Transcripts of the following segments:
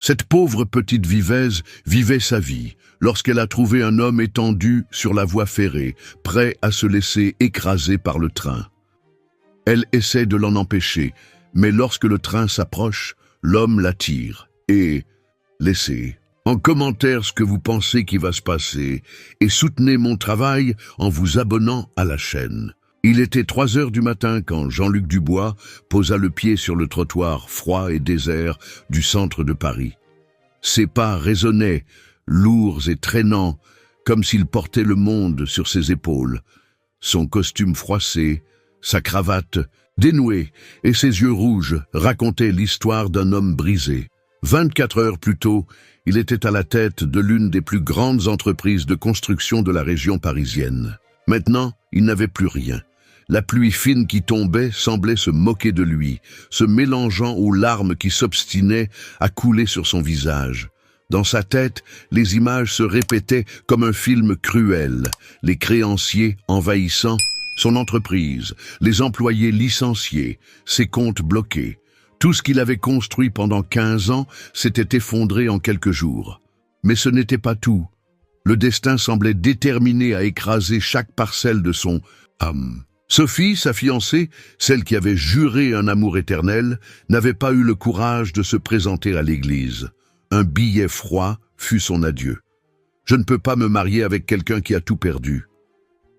Cette pauvre petite vivesse vivait sa vie lorsqu'elle a trouvé un homme étendu sur la voie ferrée, prêt à se laisser écraser par le train. Elle essaie de l'en empêcher, mais lorsque le train s'approche, l'homme la tire. Et laissez en commentaire ce que vous pensez qui va se passer et soutenez mon travail en vous abonnant à la chaîne. Il était 3 heures du matin quand Jean-Luc Dubois posa le pied sur le trottoir froid et désert du centre de Paris. Ses pas résonnaient, lourds et traînants, comme s'il portait le monde sur ses épaules. Son costume froissé, sa cravate dénouée et ses yeux rouges racontaient l'histoire d'un homme brisé. 24 heures plus tôt, il était à la tête de l'une des plus grandes entreprises de construction de la région parisienne. Maintenant, il n'avait plus rien. La pluie fine qui tombait semblait se moquer de lui, se mélangeant aux larmes qui s'obstinaient à couler sur son visage. Dans sa tête, les images se répétaient comme un film cruel, les créanciers envahissant son entreprise, les employés licenciés, ses comptes bloqués. Tout ce qu'il avait construit pendant 15 ans s'était effondré en quelques jours. Mais ce n'était pas tout. Le destin semblait déterminé à écraser chaque parcelle de son âme. Sophie, sa fiancée, celle qui avait juré un amour éternel, n'avait pas eu le courage de se présenter à l'église. Un billet froid fut son adieu. « Je ne peux pas me marier avec quelqu'un qui a tout perdu. »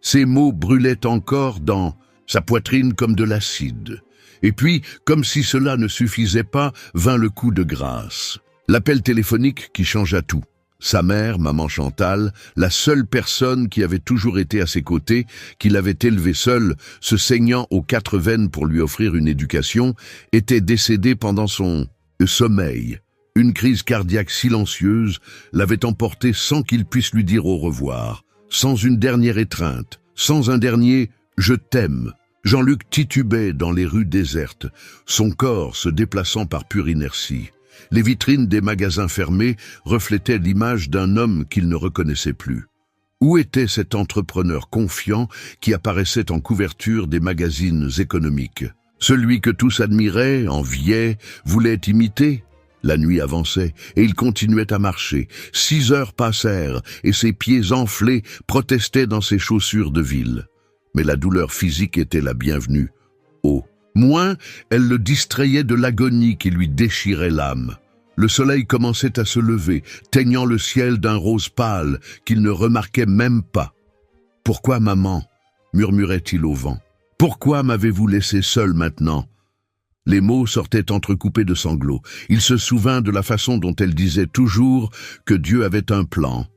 Ces mots brûlaient encore dans sa poitrine comme de l'acide. Et puis, comme si cela ne suffisait pas, vint le coup de grâce. L'appel téléphonique qui changea tout. Sa mère, maman Chantal, la seule personne qui avait toujours été à ses côtés, qui l'avait élevé seule, se saignant aux 4 veines pour lui offrir une éducation, était décédée pendant son sommeil. Une crise cardiaque silencieuse l'avait emporté sans qu'il puisse lui dire au revoir, sans une dernière étreinte, sans un dernier « je t'aime ». Jean-Luc titubait dans les rues désertes, son corps se déplaçant par pure inertie. Les vitrines des magasins fermés reflétaient l'image d'un homme qu'il ne reconnaissait plus. Où était cet entrepreneur confiant qui apparaissait en couverture des magazines économiques? Celui que tous admiraient, enviaient, voulaient imiter? La nuit avançait et il continuait à marcher. 6 heures passèrent et ses pieds enflés protestaient dans ses chaussures de ville. Mais la douleur physique était la bienvenue. Oh! Moins, elle le distrayait de l'agonie qui lui déchirait l'âme. Le soleil commençait à se lever, teignant le ciel d'un rose pâle qu'il ne remarquait même pas. « Pourquoi, maman ?» murmurait-il au vent. « Pourquoi m'avez-vous laissé seul maintenant ?» Les mots sortaient entrecoupés de sanglots. Il se souvint de la façon dont elle disait toujours que Dieu avait un plan,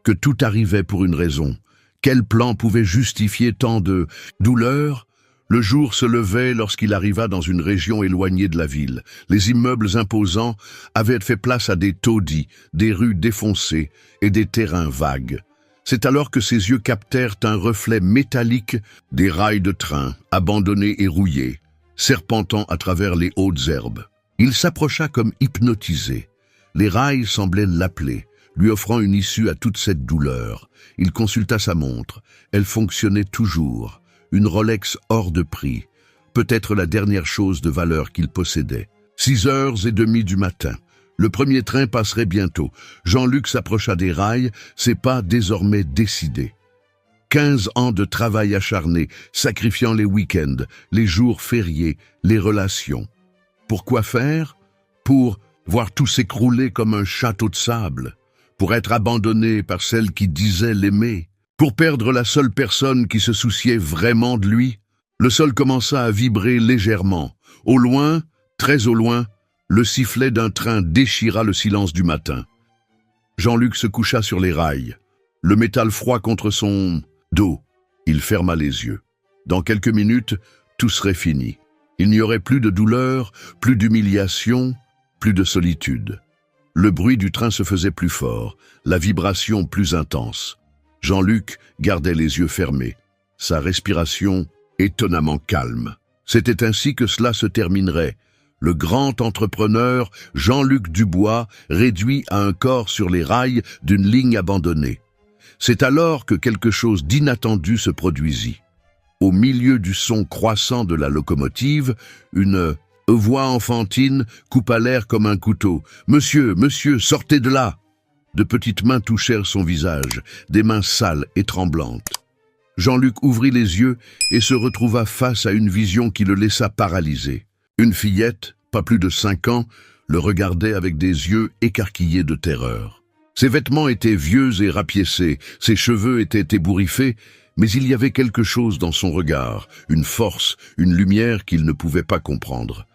que tout arrivait pour une raison. Quel plan pouvait justifier tant de douleur? Le jour se levait lorsqu'il arriva dans une région éloignée de la ville. Les immeubles imposants avaient fait place à des taudis, des rues défoncées et des terrains vagues. C'est alors que ses yeux captèrent un reflet métallique des rails de train, abandonnés et rouillés, serpentant à travers les hautes herbes. Il s'approcha comme hypnotisé. Les rails semblaient l'appeler, lui offrant une issue à toute cette douleur. Il consulta sa montre. Elle fonctionnait toujours. Une Rolex hors de prix, peut-être la dernière chose de valeur qu'il possédait. 6h30 du matin. Le premier train passerait bientôt. Jean-Luc s'approcha des rails, ses pas désormais décidés. 15 ans de travail acharné, sacrifiant les week-ends, les jours fériés, les relations. Pourquoi faire? Pour voir tout s'écrouler comme un château de sable. Pour être abandonné par celle qui disait l'aimer. Pour perdre la seule personne qui se souciait vraiment de lui. Le sol commença à vibrer légèrement. Au loin, très au loin, le sifflet d'un train déchira le silence du matin. Jean-Luc se coucha sur les rails. Le métal froid contre son dos. Il ferma les yeux. Dans quelques minutes, tout serait fini. Il n'y aurait plus de douleur, plus d'humiliation, plus de solitude. Le bruit du train se faisait plus fort, la vibration plus intense. Jean-Luc gardait les yeux fermés, sa respiration étonnamment calme. C'était ainsi que cela se terminerait. Le grand entrepreneur Jean-Luc Dubois réduit à un corps sur les rails d'une ligne abandonnée. C'est alors que quelque chose d'inattendu se produisit. Au milieu du son croissant de la locomotive, une Voix enfantine coupa l'air comme un couteau. « Monsieur, monsieur, sortez de là !» De petites mains touchèrent son visage, des mains sales et tremblantes. Jean-Luc ouvrit les yeux et se retrouva face à une vision qui le laissa paralysé. Une fillette, pas plus de 5 ans, le regardait avec des yeux écarquillés de terreur. Ses vêtements étaient vieux et rapiécés, ses cheveux étaient ébouriffés, mais il y avait quelque chose dans son regard, une force, une lumière qu'il ne pouvait pas comprendre.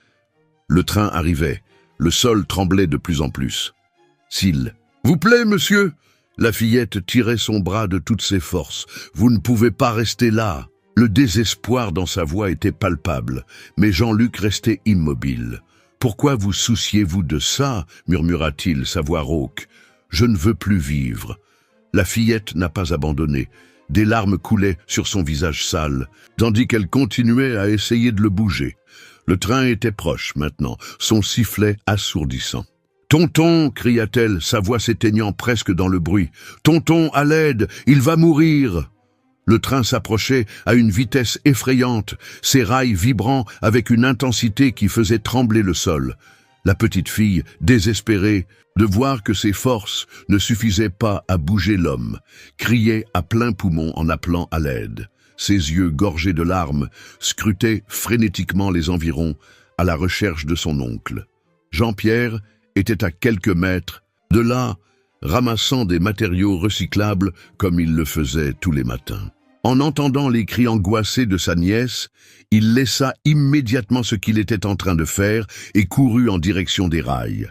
Le train arrivait, le sol tremblait de plus en plus. « S'il vous plaît, monsieur !» La fillette tirait son bras de toutes ses forces. « Vous ne pouvez pas rester là !» Le désespoir dans sa voix était palpable, mais Jean-Luc restait immobile. « Pourquoi vous souciez-vous de ça ?» murmura-t-il, sa voix rauque. « Je ne veux plus vivre. » La fillette n'a pas abandonné. Des larmes coulaient sur son visage sale, tandis qu'elle continuait à essayer de le bouger. Le train était proche maintenant, son sifflet assourdissant. « Tonton !» cria-t-elle, sa voix s'éteignant presque dans le bruit. « Tonton, à l'aide, il va mourir !» Le train s'approchait à une vitesse effrayante, ses rails vibrant avec une intensité qui faisait trembler le sol. La petite fille, désespérée de voir que ses forces ne suffisaient pas à bouger l'homme, criait à plein poumon en appelant à l'aide. Ses yeux gorgés de larmes scrutaient frénétiquement les environs à la recherche de son oncle. Jean-Pierre était à quelques mètres de là, ramassant des matériaux recyclables comme il le faisait tous les matins. En entendant les cris angoissés de sa nièce, il laissa immédiatement ce qu'il était en train de faire et courut en direction des rails.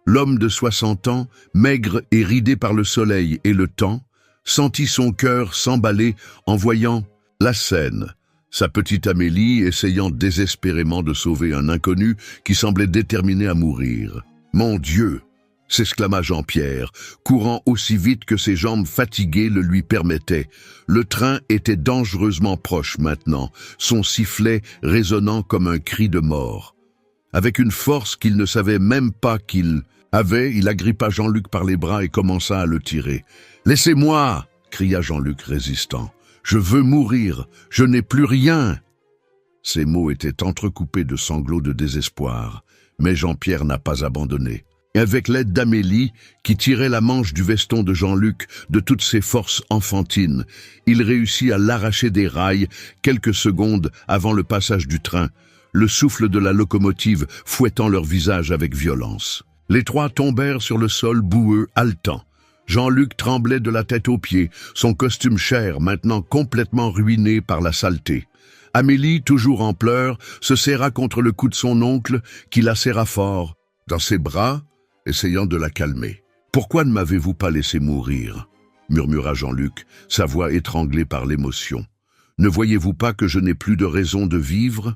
L'homme de 60 ans, maigre et ridé par le soleil et le temps, sentit son cœur s'emballer en voyant la scène. Sa petite Amélie essayant désespérément de sauver un inconnu qui semblait déterminé à mourir. « Mon Dieu !» s'exclama Jean-Pierre, courant aussi vite que ses jambes fatiguées le lui permettaient. Le train était dangereusement proche maintenant, son sifflet résonnant comme un cri de mort. Avec une force qu'il ne savait même pas qu'il avait, il agrippa Jean-Luc par les bras et commença à le tirer. « Laissez-moi !» cria Jean-Luc résistant. « Je veux mourir, je n'ai plus rien !» Ces mots étaient entrecoupés de sanglots de désespoir, mais Jean-Pierre n'a pas abandonné. Avec l'aide d'Amélie, qui tirait la manche du veston de Jean-Luc de toutes ses forces enfantines, il réussit à l'arracher des rails quelques secondes avant le passage du train, le souffle de la locomotive fouettant leur visage avec violence. Les trois tombèrent sur le sol boueux, haletant. Jean-Luc tremblait de la tête aux pieds, son costume cher maintenant complètement ruiné par la saleté. Amélie, toujours en pleurs, se serra contre le cou de son oncle, qui la serra fort dans ses bras, essayant de la calmer. « Pourquoi ne m'avez-vous pas laissé mourir ?» murmura Jean-Luc, sa voix étranglée par l'émotion. « Ne voyez-vous pas que je n'ai plus de raison de vivre ?»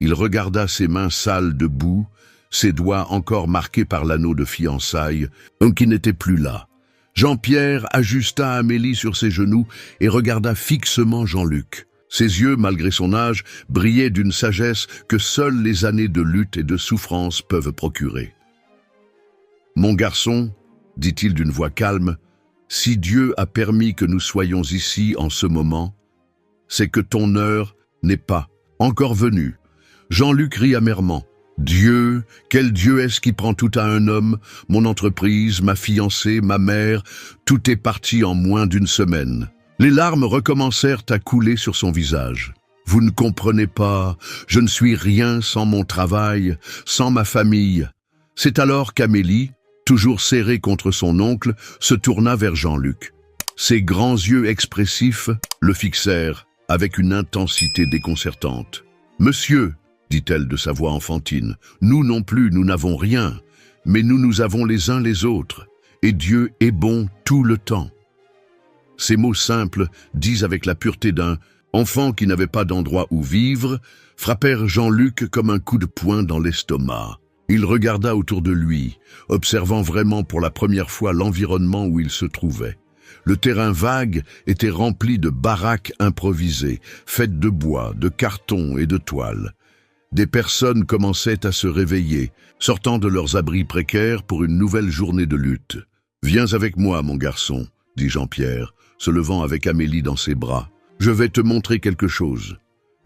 Il regarda ses mains sales de boue, ses doigts encore marqués par l'anneau de fiançailles, qui n'était plus là. Jean-Pierre ajusta Amélie sur ses genoux et regarda fixement Jean-Luc. Ses yeux, malgré son âge, brillaient d'une sagesse que seules les années de lutte et de souffrance peuvent procurer. « Mon garçon, dit-il d'une voix calme, si Dieu a permis que nous soyons ici en ce moment, c'est que ton heure n'est pas encore venue. » Jean-Luc rit amèrement. « Dieu, quel Dieu est-ce qui prend tout à un homme? Mon entreprise, ma fiancée, ma mère, tout est parti en moins d'une semaine. » Les larmes recommencèrent à couler sur son visage. « Vous ne comprenez pas, je ne suis rien sans mon travail, sans ma famille. » C'est alors qu'Amélie, toujours serrée contre son oncle, se tourna vers Jean-Luc. Ses grands yeux expressifs le fixèrent avec une intensité déconcertante. « Monsieur, dit-elle de sa voix enfantine, nous non plus, nous n'avons rien, mais nous avons les uns les autres, et Dieu est bon tout le temps. » Ces mots simples, dits avec la pureté d'un enfant qui n'avait pas d'endroit où vivre, frappèrent Jean-Luc comme un coup de poing dans l'estomac. Il regarda autour de lui, observant vraiment pour la première fois l'environnement où il se trouvait. Le terrain vague était rempli de baraques improvisées, faites de bois, de carton et de toile. Des personnes commençaient à se réveiller, sortant de leurs abris précaires pour une nouvelle journée de lutte. « Viens avec moi, mon garçon, » dit Jean-Pierre, se levant avec Amélie dans ses bras. « Je vais te montrer quelque chose. »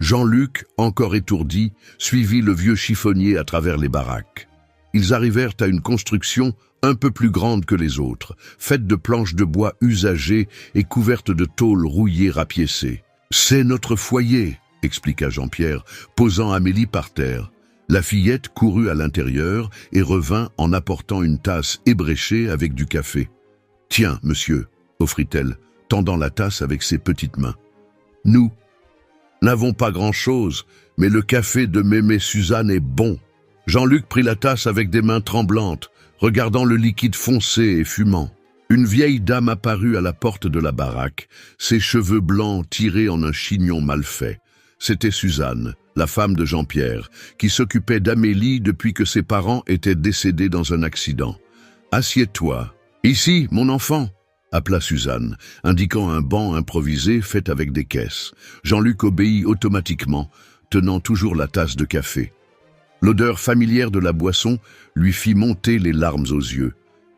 Jean-Luc, encore étourdi, suivit le vieux chiffonnier à travers les baraques. Ils arrivèrent à une construction un peu plus grande que les autres, faite de planches de bois usagées et couverte de tôles rouillées rapiécées. « C'est notre foyer », expliqua Jean-Pierre, posant Amélie par terre. La fillette courut à l'intérieur et revint en apportant une tasse ébréchée avec du café. « Tiens, monsieur », offrit-elle, tendant la tasse avec ses petites mains. « Nous n'avons pas grand-chose, mais le café de mémé Suzanne est bon. » Jean-Luc prit la tasse avec des mains tremblantes, regardant le liquide foncé et fumant. Une vieille dame apparut à la porte de la baraque, ses cheveux blancs tirés en un chignon mal fait. C'était Suzanne, la femme de Jean-Pierre, qui s'occupait d'Amélie depuis que ses parents étaient décédés dans un accident. « Assieds-toi. Ici, mon enfant !» appela Suzanne, indiquant un banc improvisé fait avec des caisses. Jean-Luc obéit automatiquement, tenant toujours la tasse de café. L'odeur familière de la boisson lui fit monter les larmes aux yeux.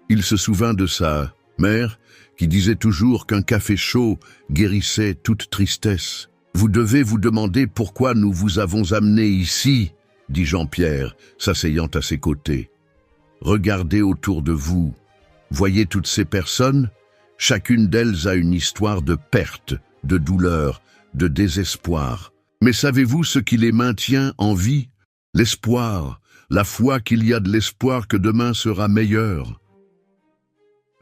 Il se souvint de sa mère, qui disait toujours qu'un café chaud guérissait toute tristesse. « Vous devez vous demander pourquoi nous vous avons amené ici, » dit Jean-Pierre, s'asseyant à ses côtés. « Regardez autour de vous. Voyez toutes ces personnes ? Chacune d'elles a une histoire de perte, de douleur, de désespoir. Mais savez-vous ce qui les maintient en vie ? L'espoir, la foi qu'il y a de l'espoir que demain sera meilleur. »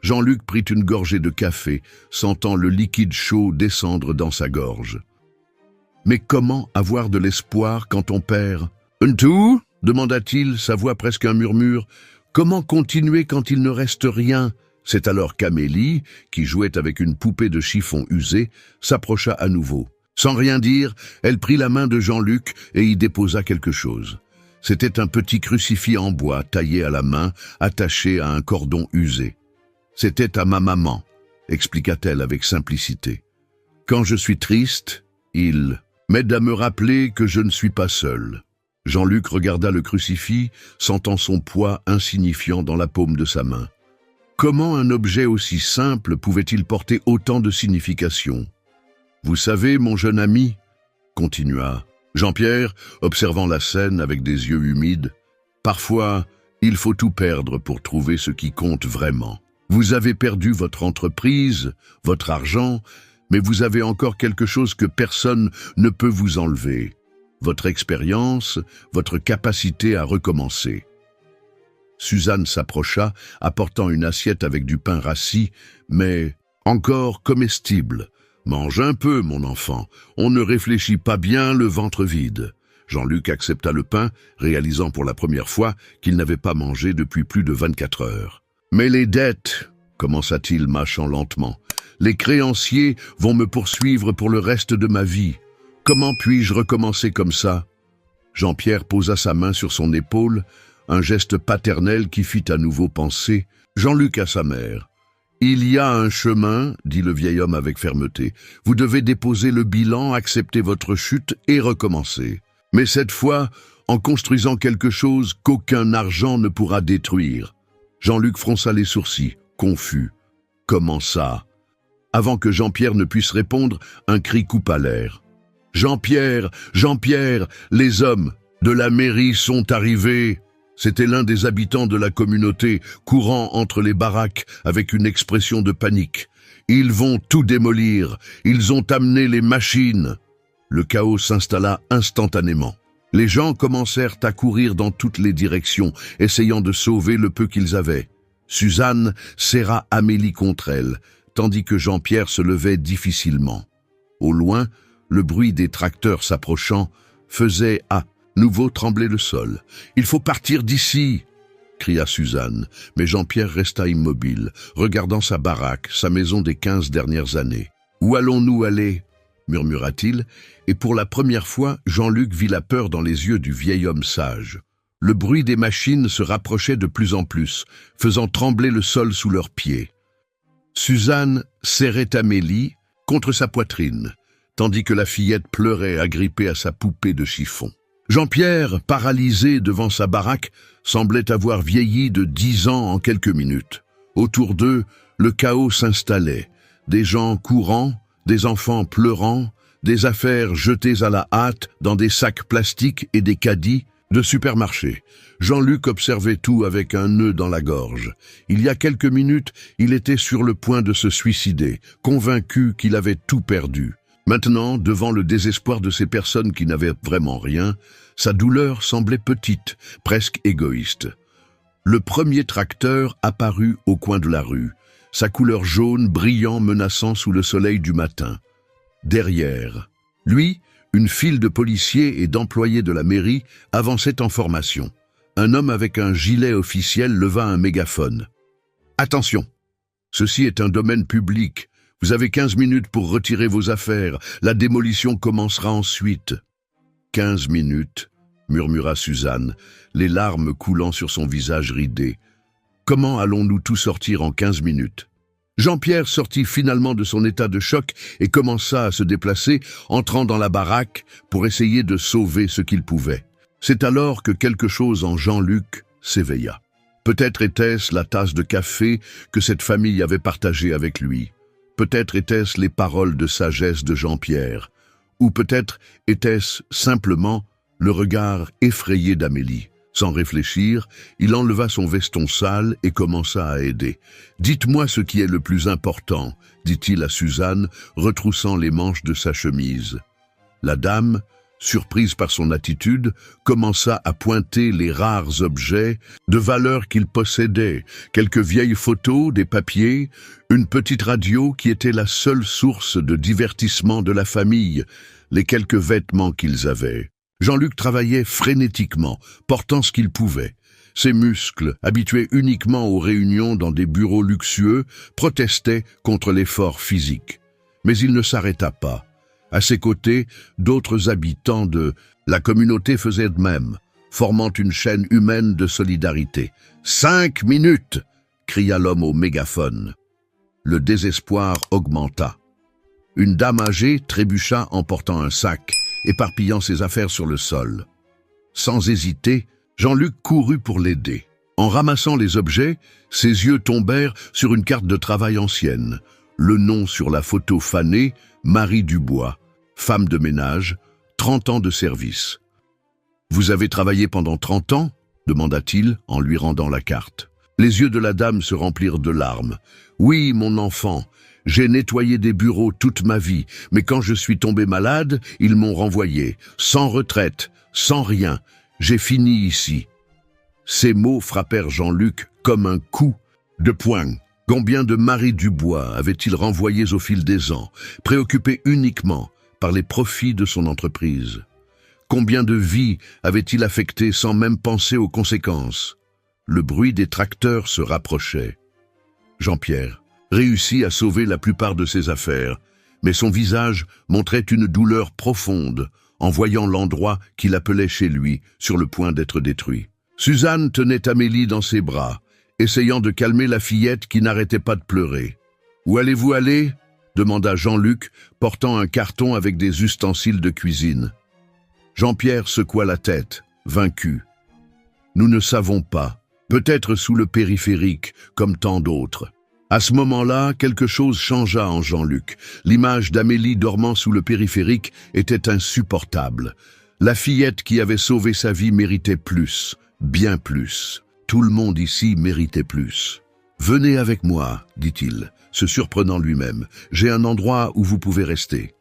Jean-Luc prit une gorgée de café, sentant le liquide chaud descendre dans sa gorge. Mais comment avoir de l'espoir quand on perd ? « Un tout ?» demanda-t-il, sa voix presque un murmure. « Comment continuer quand il ne reste rien ?» C'est alors qu'Amélie, qui jouait avec une poupée de chiffon usée, s'approcha à nouveau. Sans rien dire, elle prit la main de Jean-Luc et y déposa quelque chose. C'était un petit crucifix en bois taillé à la main, attaché à un cordon usé. « C'était à ma maman », expliqua-t-elle avec simplicité. « Quand je suis triste, il m'aide à me rappeler que je ne suis pas seul. » Jean-Luc regarda le crucifix, sentant son poids insignifiant dans la paume de sa main. Comment un objet aussi simple pouvait-il porter autant de signification ? « Vous savez, mon jeune ami, » continua Jean-Pierre, observant la scène avec des yeux humides, « parfois, il faut tout perdre pour trouver ce qui compte vraiment. Vous avez perdu votre entreprise, votre argent, mais vous avez encore quelque chose que personne ne peut vous enlever. Votre expérience, votre capacité à recommencer. » Suzanne s'approcha, apportant une assiette avec du pain rassis, mais encore comestible. « Mange un peu, mon enfant, on ne réfléchit pas bien le ventre vide. » Jean-Luc accepta le pain, réalisant pour la première fois qu'il n'avait pas mangé depuis plus de 24 heures. « Mais les dettes, » commença-t-il mâchant lentement, « les créanciers vont me poursuivre pour le reste de ma vie. Comment puis-je recommencer comme ça ?» Jean-Pierre posa sa main sur son épaule, un geste paternel qui fit à nouveau penser Jean-Luc à sa mère. « Il y a un chemin, » dit le vieil homme avec fermeté. « Vous devez déposer le bilan, accepter votre chute et recommencer. Mais cette fois, en construisant quelque chose qu'aucun argent ne pourra détruire. » Jean-Luc fronça les sourcils, confus. « Comment ça ?» Avant que Jean-Pierre ne puisse répondre, un cri coupa l'air. « Jean-Pierre, Jean-Pierre, les hommes de la mairie sont arrivés !» C'était l'un des habitants de la communauté, courant entre les baraques avec une expression de panique. « Ils vont tout démolir, ils ont amené les machines !» Le chaos s'installa instantanément. Les gens commencèrent à courir dans toutes les directions, essayant de sauver le peu qu'ils avaient. Suzanne serra Amélie contre elle, tandis que Jean-Pierre se levait difficilement. Au loin, le bruit des tracteurs s'approchant faisait à nouveau trembler le sol. « Il faut partir d'ici !» cria Suzanne, mais Jean-Pierre resta immobile, regardant sa baraque, sa maison des 15 dernières années. « Où allons-nous aller ?» murmura-t-il, et pour la première fois, Jean-Luc vit la peur dans les yeux du vieil homme sage. Le bruit des machines se rapprochait de plus en plus, faisant trembler le sol sous leurs pieds. Suzanne serrait Amélie contre sa poitrine, tandis que la fillette pleurait agrippée à sa poupée de chiffon. Jean-Pierre, paralysé devant sa baraque, semblait avoir vieilli de 10 ans en quelques minutes. Autour d'eux, le chaos s'installait. Des gens courant, des enfants pleurant, des affaires jetées à la hâte dans des sacs plastiques et des caddies de supermarché. Jean-Luc observait tout avec un nœud dans la gorge. Il y a quelques minutes, il était sur le point de se suicider, convaincu qu'il avait tout perdu. Maintenant, devant le désespoir de ces personnes qui n'avaient vraiment rien, sa douleur semblait petite, presque égoïste. Le premier tracteur apparut au coin de la rue, sa couleur jaune brillant menaçant sous le soleil du matin. Derrière lui, une file de policiers et d'employés de la mairie avançait en formation. Un homme avec un gilet officiel leva un mégaphone. « Attention, ceci est un domaine public. Vous avez 15 minutes pour retirer vos affaires. La démolition commencera ensuite. » 15 minutes, murmura Suzanne, les larmes coulant sur son visage ridé. Comment allons-nous tout sortir en 15 minutes? Jean-Pierre sortit finalement de son état de choc et commença à se déplacer, entrant dans la baraque pour essayer de sauver ce qu'il pouvait. C'est alors que quelque chose en Jean-Luc s'éveilla. Peut-être était-ce la tasse de café que cette famille avait partagée avec lui. Peut-être étaient-ce les paroles de sagesse de Jean-Pierre. Ou peut-être était-ce simplement le regard effrayé d'Amélie. Sans réfléchir, il enleva son veston sale et commença à aider. « Dites-moi ce qui est le plus important », dit-il à Suzanne, retroussant les manches de sa chemise. La dame, surprise par son attitude, commença à pointer les rares objets de valeur qu'il possédait, quelques vieilles photos, des papiers, une petite radio qui était la seule source de divertissement de la famille, les quelques vêtements qu'ils avaient. Jean-Luc travaillait frénétiquement, portant ce qu'il pouvait. Ses muscles, habitués uniquement aux réunions dans des bureaux luxueux, protestaient contre l'effort physique. Mais il ne s'arrêta pas. À ses côtés, d'autres habitants de la communauté faisaient de même, formant une chaîne humaine de solidarité. « 5 minutes !» cria l'homme au mégaphone. Le désespoir augmenta. Une dame âgée trébucha en portant un sac, éparpillant ses affaires sur le sol. Sans hésiter, Jean-Luc courut pour l'aider. En ramassant les objets, ses yeux tombèrent sur une carte de travail ancienne. Le nom sur la photo fanée, Marie Dubois, femme de ménage, 30 ans de service. « Vous avez travaillé pendant 30 ans ?» demanda-t-il en lui rendant la carte. Les yeux de la dame se remplirent de larmes. « Oui, mon enfant, j'ai nettoyé des bureaux toute ma vie, mais quand je suis tombé malade, ils m'ont renvoyé, sans retraite, sans rien. J'ai fini ici. » Ces mots frappèrent Jean-Luc comme un coup de poing. Combien de Marie Dubois avait-il renvoyés au fil des ans, préoccupé uniquement par les profits de son entreprise? Combien de vies avait-il affectées sans même penser aux conséquences? Le bruit des tracteurs se rapprochait. Jean-Pierre réussit à sauver la plupart de ses affaires, mais son visage montrait une douleur profonde en voyant l'endroit qu'il appelait chez lui, sur le point d'être détruit. Suzanne tenait Amélie dans ses bras, essayant de calmer la fillette qui n'arrêtait pas de pleurer. « Où allez-vous aller ?» demanda Jean-Luc, portant un carton avec des ustensiles de cuisine. Jean-Pierre secoua la tête, vaincu. « Nous ne savons pas, peut-être sous le périphérique, comme tant d'autres. » À ce moment-là, quelque chose changea en Jean-Luc. L'image d'Amélie dormant sous le périphérique était insupportable. La fillette qui avait sauvé sa vie méritait plus, bien plus. Tout le monde ici méritait plus. « Venez avec moi, dit-il, se surprenant lui-même. J'ai un endroit où vous pouvez rester. »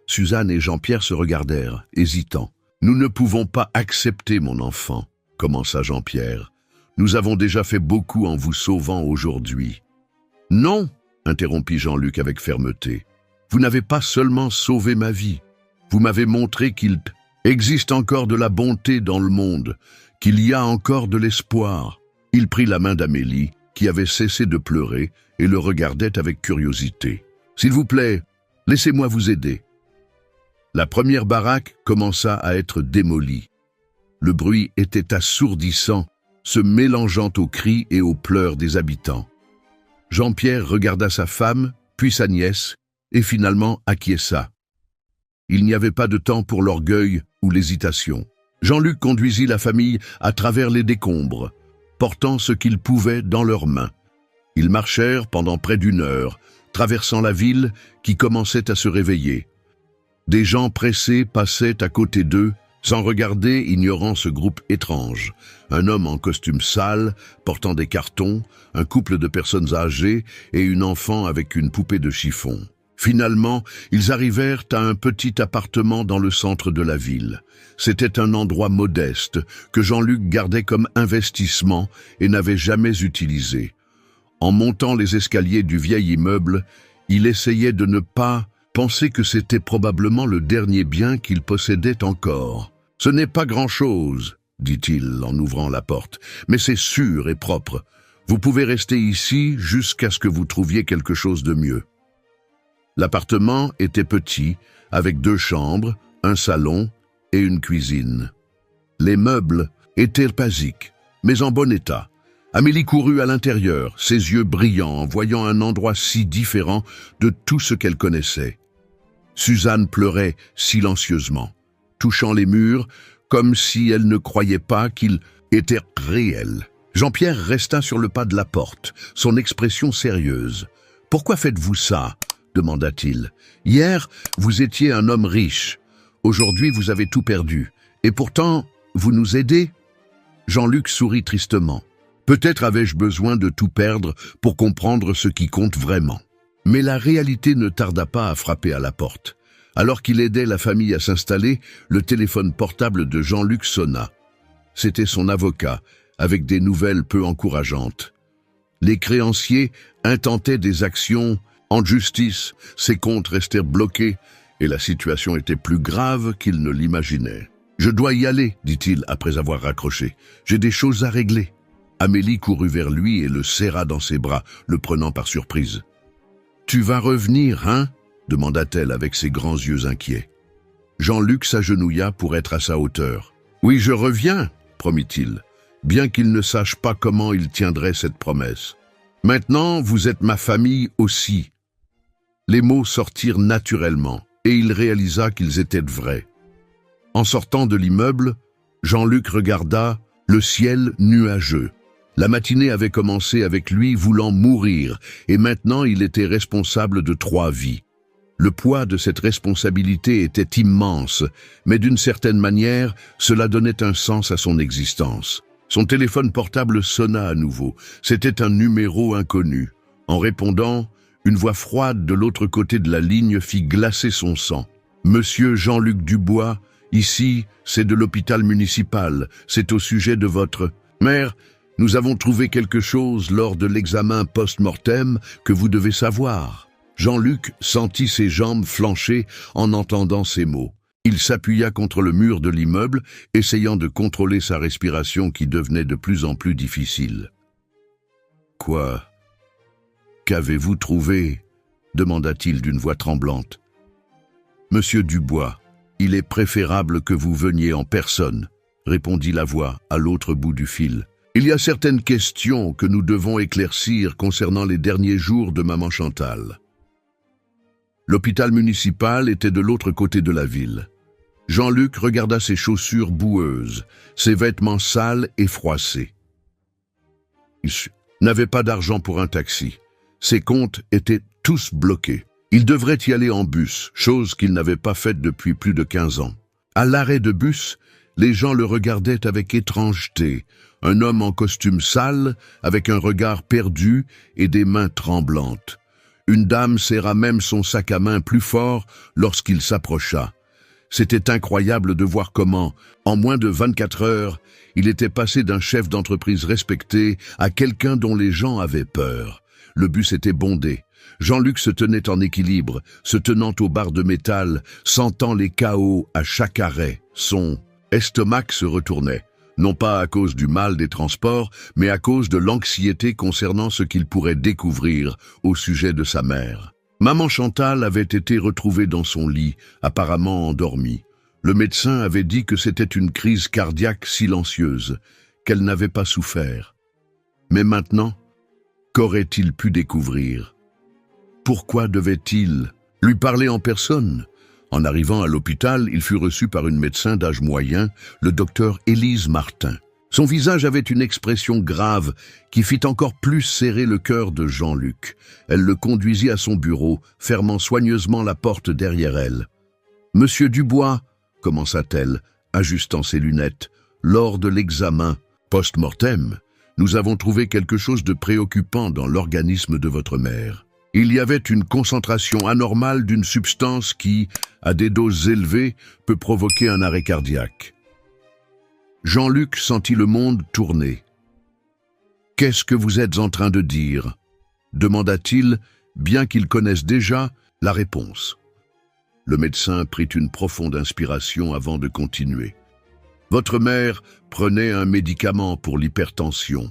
Suzanne et Jean-Pierre se regardèrent, hésitants. « Nous ne pouvons pas accepter, mon enfant, » commença Jean-Pierre. « Nous avons déjà fait beaucoup en vous sauvant aujourd'hui. » « Non, » interrompit Jean-Luc avec fermeté. « Vous n'avez pas seulement sauvé ma vie. Vous m'avez montré qu'il existe encore de la bonté dans le monde, qu'il y a encore de l'espoir. » Il prit la main d'Amélie, qui avait cessé de pleurer, et le regardait avec curiosité. « S'il vous plaît, laissez-moi vous aider. » La première baraque commença à être démolie. Le bruit était assourdissant, se mélangeant aux cris et aux pleurs des habitants. Jean-Pierre regarda sa femme, puis sa nièce, et finalement acquiesça. Il n'y avait pas de temps pour l'orgueil ou l'hésitation. Jean-Luc conduisit la famille à travers les décombres, portant ce qu'ils pouvaient dans leurs mains. Ils marchèrent pendant près d'1 heure, traversant la ville qui commençait à se réveiller. Des gens pressés passaient à côté d'eux, sans regarder, ignorant ce groupe étrange. Un homme en costume sale, portant des cartons, un couple de personnes âgées et une enfant avec une poupée de chiffon. Finalement, ils arrivèrent à un petit appartement dans le centre de la ville. C'était un endroit modeste que Jean-Luc gardait comme investissement et n'avait jamais utilisé. En montant les escaliers du vieil immeuble, il essayait de ne pas penser que c'était probablement le dernier bien qu'il possédait encore. « Ce n'est pas grand-chose, » dit-il en ouvrant la porte, « mais c'est sûr et propre. Vous pouvez rester ici jusqu'à ce que vous trouviez quelque chose de mieux. » L'appartement était petit, avec 2 chambres, un salon et une cuisine. Les meubles étaient basiques, mais en bon état. Amélie courut à l'intérieur, ses yeux brillants en voyant un endroit si différent de tout ce qu'elle connaissait. Suzanne pleurait silencieusement, touchant les murs comme si elle ne croyait pas qu'il était réel. Jean-Pierre resta sur le pas de la porte, son expression sérieuse. « Pourquoi faites-vous ça ?» demanda-t-il. « Hier, vous étiez un homme riche. Aujourd'hui, vous avez tout perdu. Et pourtant, vous nous aidez ?» Jean-Luc sourit tristement. « Peut-être avais-je besoin de tout perdre pour comprendre ce qui compte vraiment. » Mais la réalité ne tarda pas à frapper à la porte. Alors qu'il aidait la famille à s'installer, le téléphone portable de Jean-Luc sonna. C'était son avocat, avec des nouvelles peu encourageantes. Les créanciers intentaient des actions en justice, ses comptes restèrent bloqués et la situation était plus grave qu'il ne l'imaginait. « Je dois y aller, dit-il après avoir raccroché. J'ai des choses à régler. » Amélie courut vers lui et le serra dans ses bras, le prenant par surprise. « Tu vas revenir, hein ?» demanda-t-elle avec ses grands yeux inquiets. Jean-Luc s'agenouilla pour être à sa hauteur. « Oui, je reviens, » promit-il, bien qu'il ne sache pas comment il tiendrait cette promesse. « Maintenant, vous êtes ma famille aussi. » Les mots sortirent naturellement, et il réalisa qu'ils étaient vrais. En sortant de l'immeuble, Jean-Luc regarda le ciel nuageux. La matinée avait commencé avec lui voulant mourir, et maintenant il était responsable de 3 vies. Le poids de cette responsabilité était immense, mais d'une certaine manière, cela donnait un sens à son existence. Son téléphone portable sonna à nouveau. C'était un numéro inconnu. En répondant, une voix froide de l'autre côté de la ligne fit glacer son sang. « Monsieur Jean-Luc Dubois, ici, c'est de l'hôpital municipal. C'est au sujet de votre mère. Nous avons trouvé quelque chose lors de l'examen post-mortem que vous devez savoir. » Jean-Luc sentit ses jambes flancher en entendant ces mots. Il s'appuya contre le mur de l'immeuble, essayant de contrôler sa respiration qui devenait de plus en plus difficile. « Quoi ? Qu'avez-vous trouvé ?» demanda-t-il d'une voix tremblante. « Monsieur Dubois, il est préférable que vous veniez en personne, » répondit la voix à l'autre bout du fil. « Il y a certaines questions que nous devons éclaircir concernant les derniers jours de maman Chantal. » L'hôpital municipal était de l'autre côté de la ville. Jean-Luc regarda ses chaussures boueuses, ses vêtements sales et froissés. Il n'avait pas d'argent pour un taxi. Ses comptes étaient tous bloqués. Il devrait y aller en bus, chose qu'il n'avait pas faite depuis plus de 15 ans. À l'arrêt de bus, les gens le regardaient avec étrangeté. Un homme en costume sale, avec un regard perdu et des mains tremblantes. Une dame serra même son sac à main plus fort lorsqu'il s'approcha. C'était incroyable de voir comment, en moins de 24 heures, il était passé d'un chef d'entreprise respecté à quelqu'un dont les gens avaient peur. Le bus était bondé. Jean-Luc se tenait en équilibre, se tenant aux barres de métal, sentant les chaos à chaque arrêt. Son estomac se retournait. Non pas à cause du mal des transports, mais à cause de l'anxiété concernant ce qu'il pourrait découvrir au sujet de sa mère. Maman Chantal avait été retrouvée dans son lit, apparemment endormie. Le médecin avait dit que c'était une crise cardiaque silencieuse, qu'elle n'avait pas souffert. Mais maintenant, qu'aurait-il pu découvrir? Pourquoi devait-il lui parler en personne? En arrivant à l'hôpital, il fut reçu par une médecin d'âge moyen, le docteur Élise Martin. Son visage avait une expression grave qui fit encore plus serrer le cœur de Jean-Luc. Elle le conduisit à son bureau, fermant soigneusement la porte derrière elle. Monsieur Dubois, commença-t-elle, ajustant ses lunettes, lors de l'examen post-mortem, nous avons trouvé quelque chose de préoccupant dans l'organisme de votre mère. Il y avait une concentration anormale d'une substance qui, à des doses élevées, peut provoquer un arrêt cardiaque. Jean-Luc sentit le monde tourner. « Qu'est-ce que vous êtes en train de dire ?» demanda-t-il, bien qu'il connaisse déjà la réponse. Le médecin prit une profonde inspiration avant de continuer. « Votre mère prenait un médicament pour l'hypertension.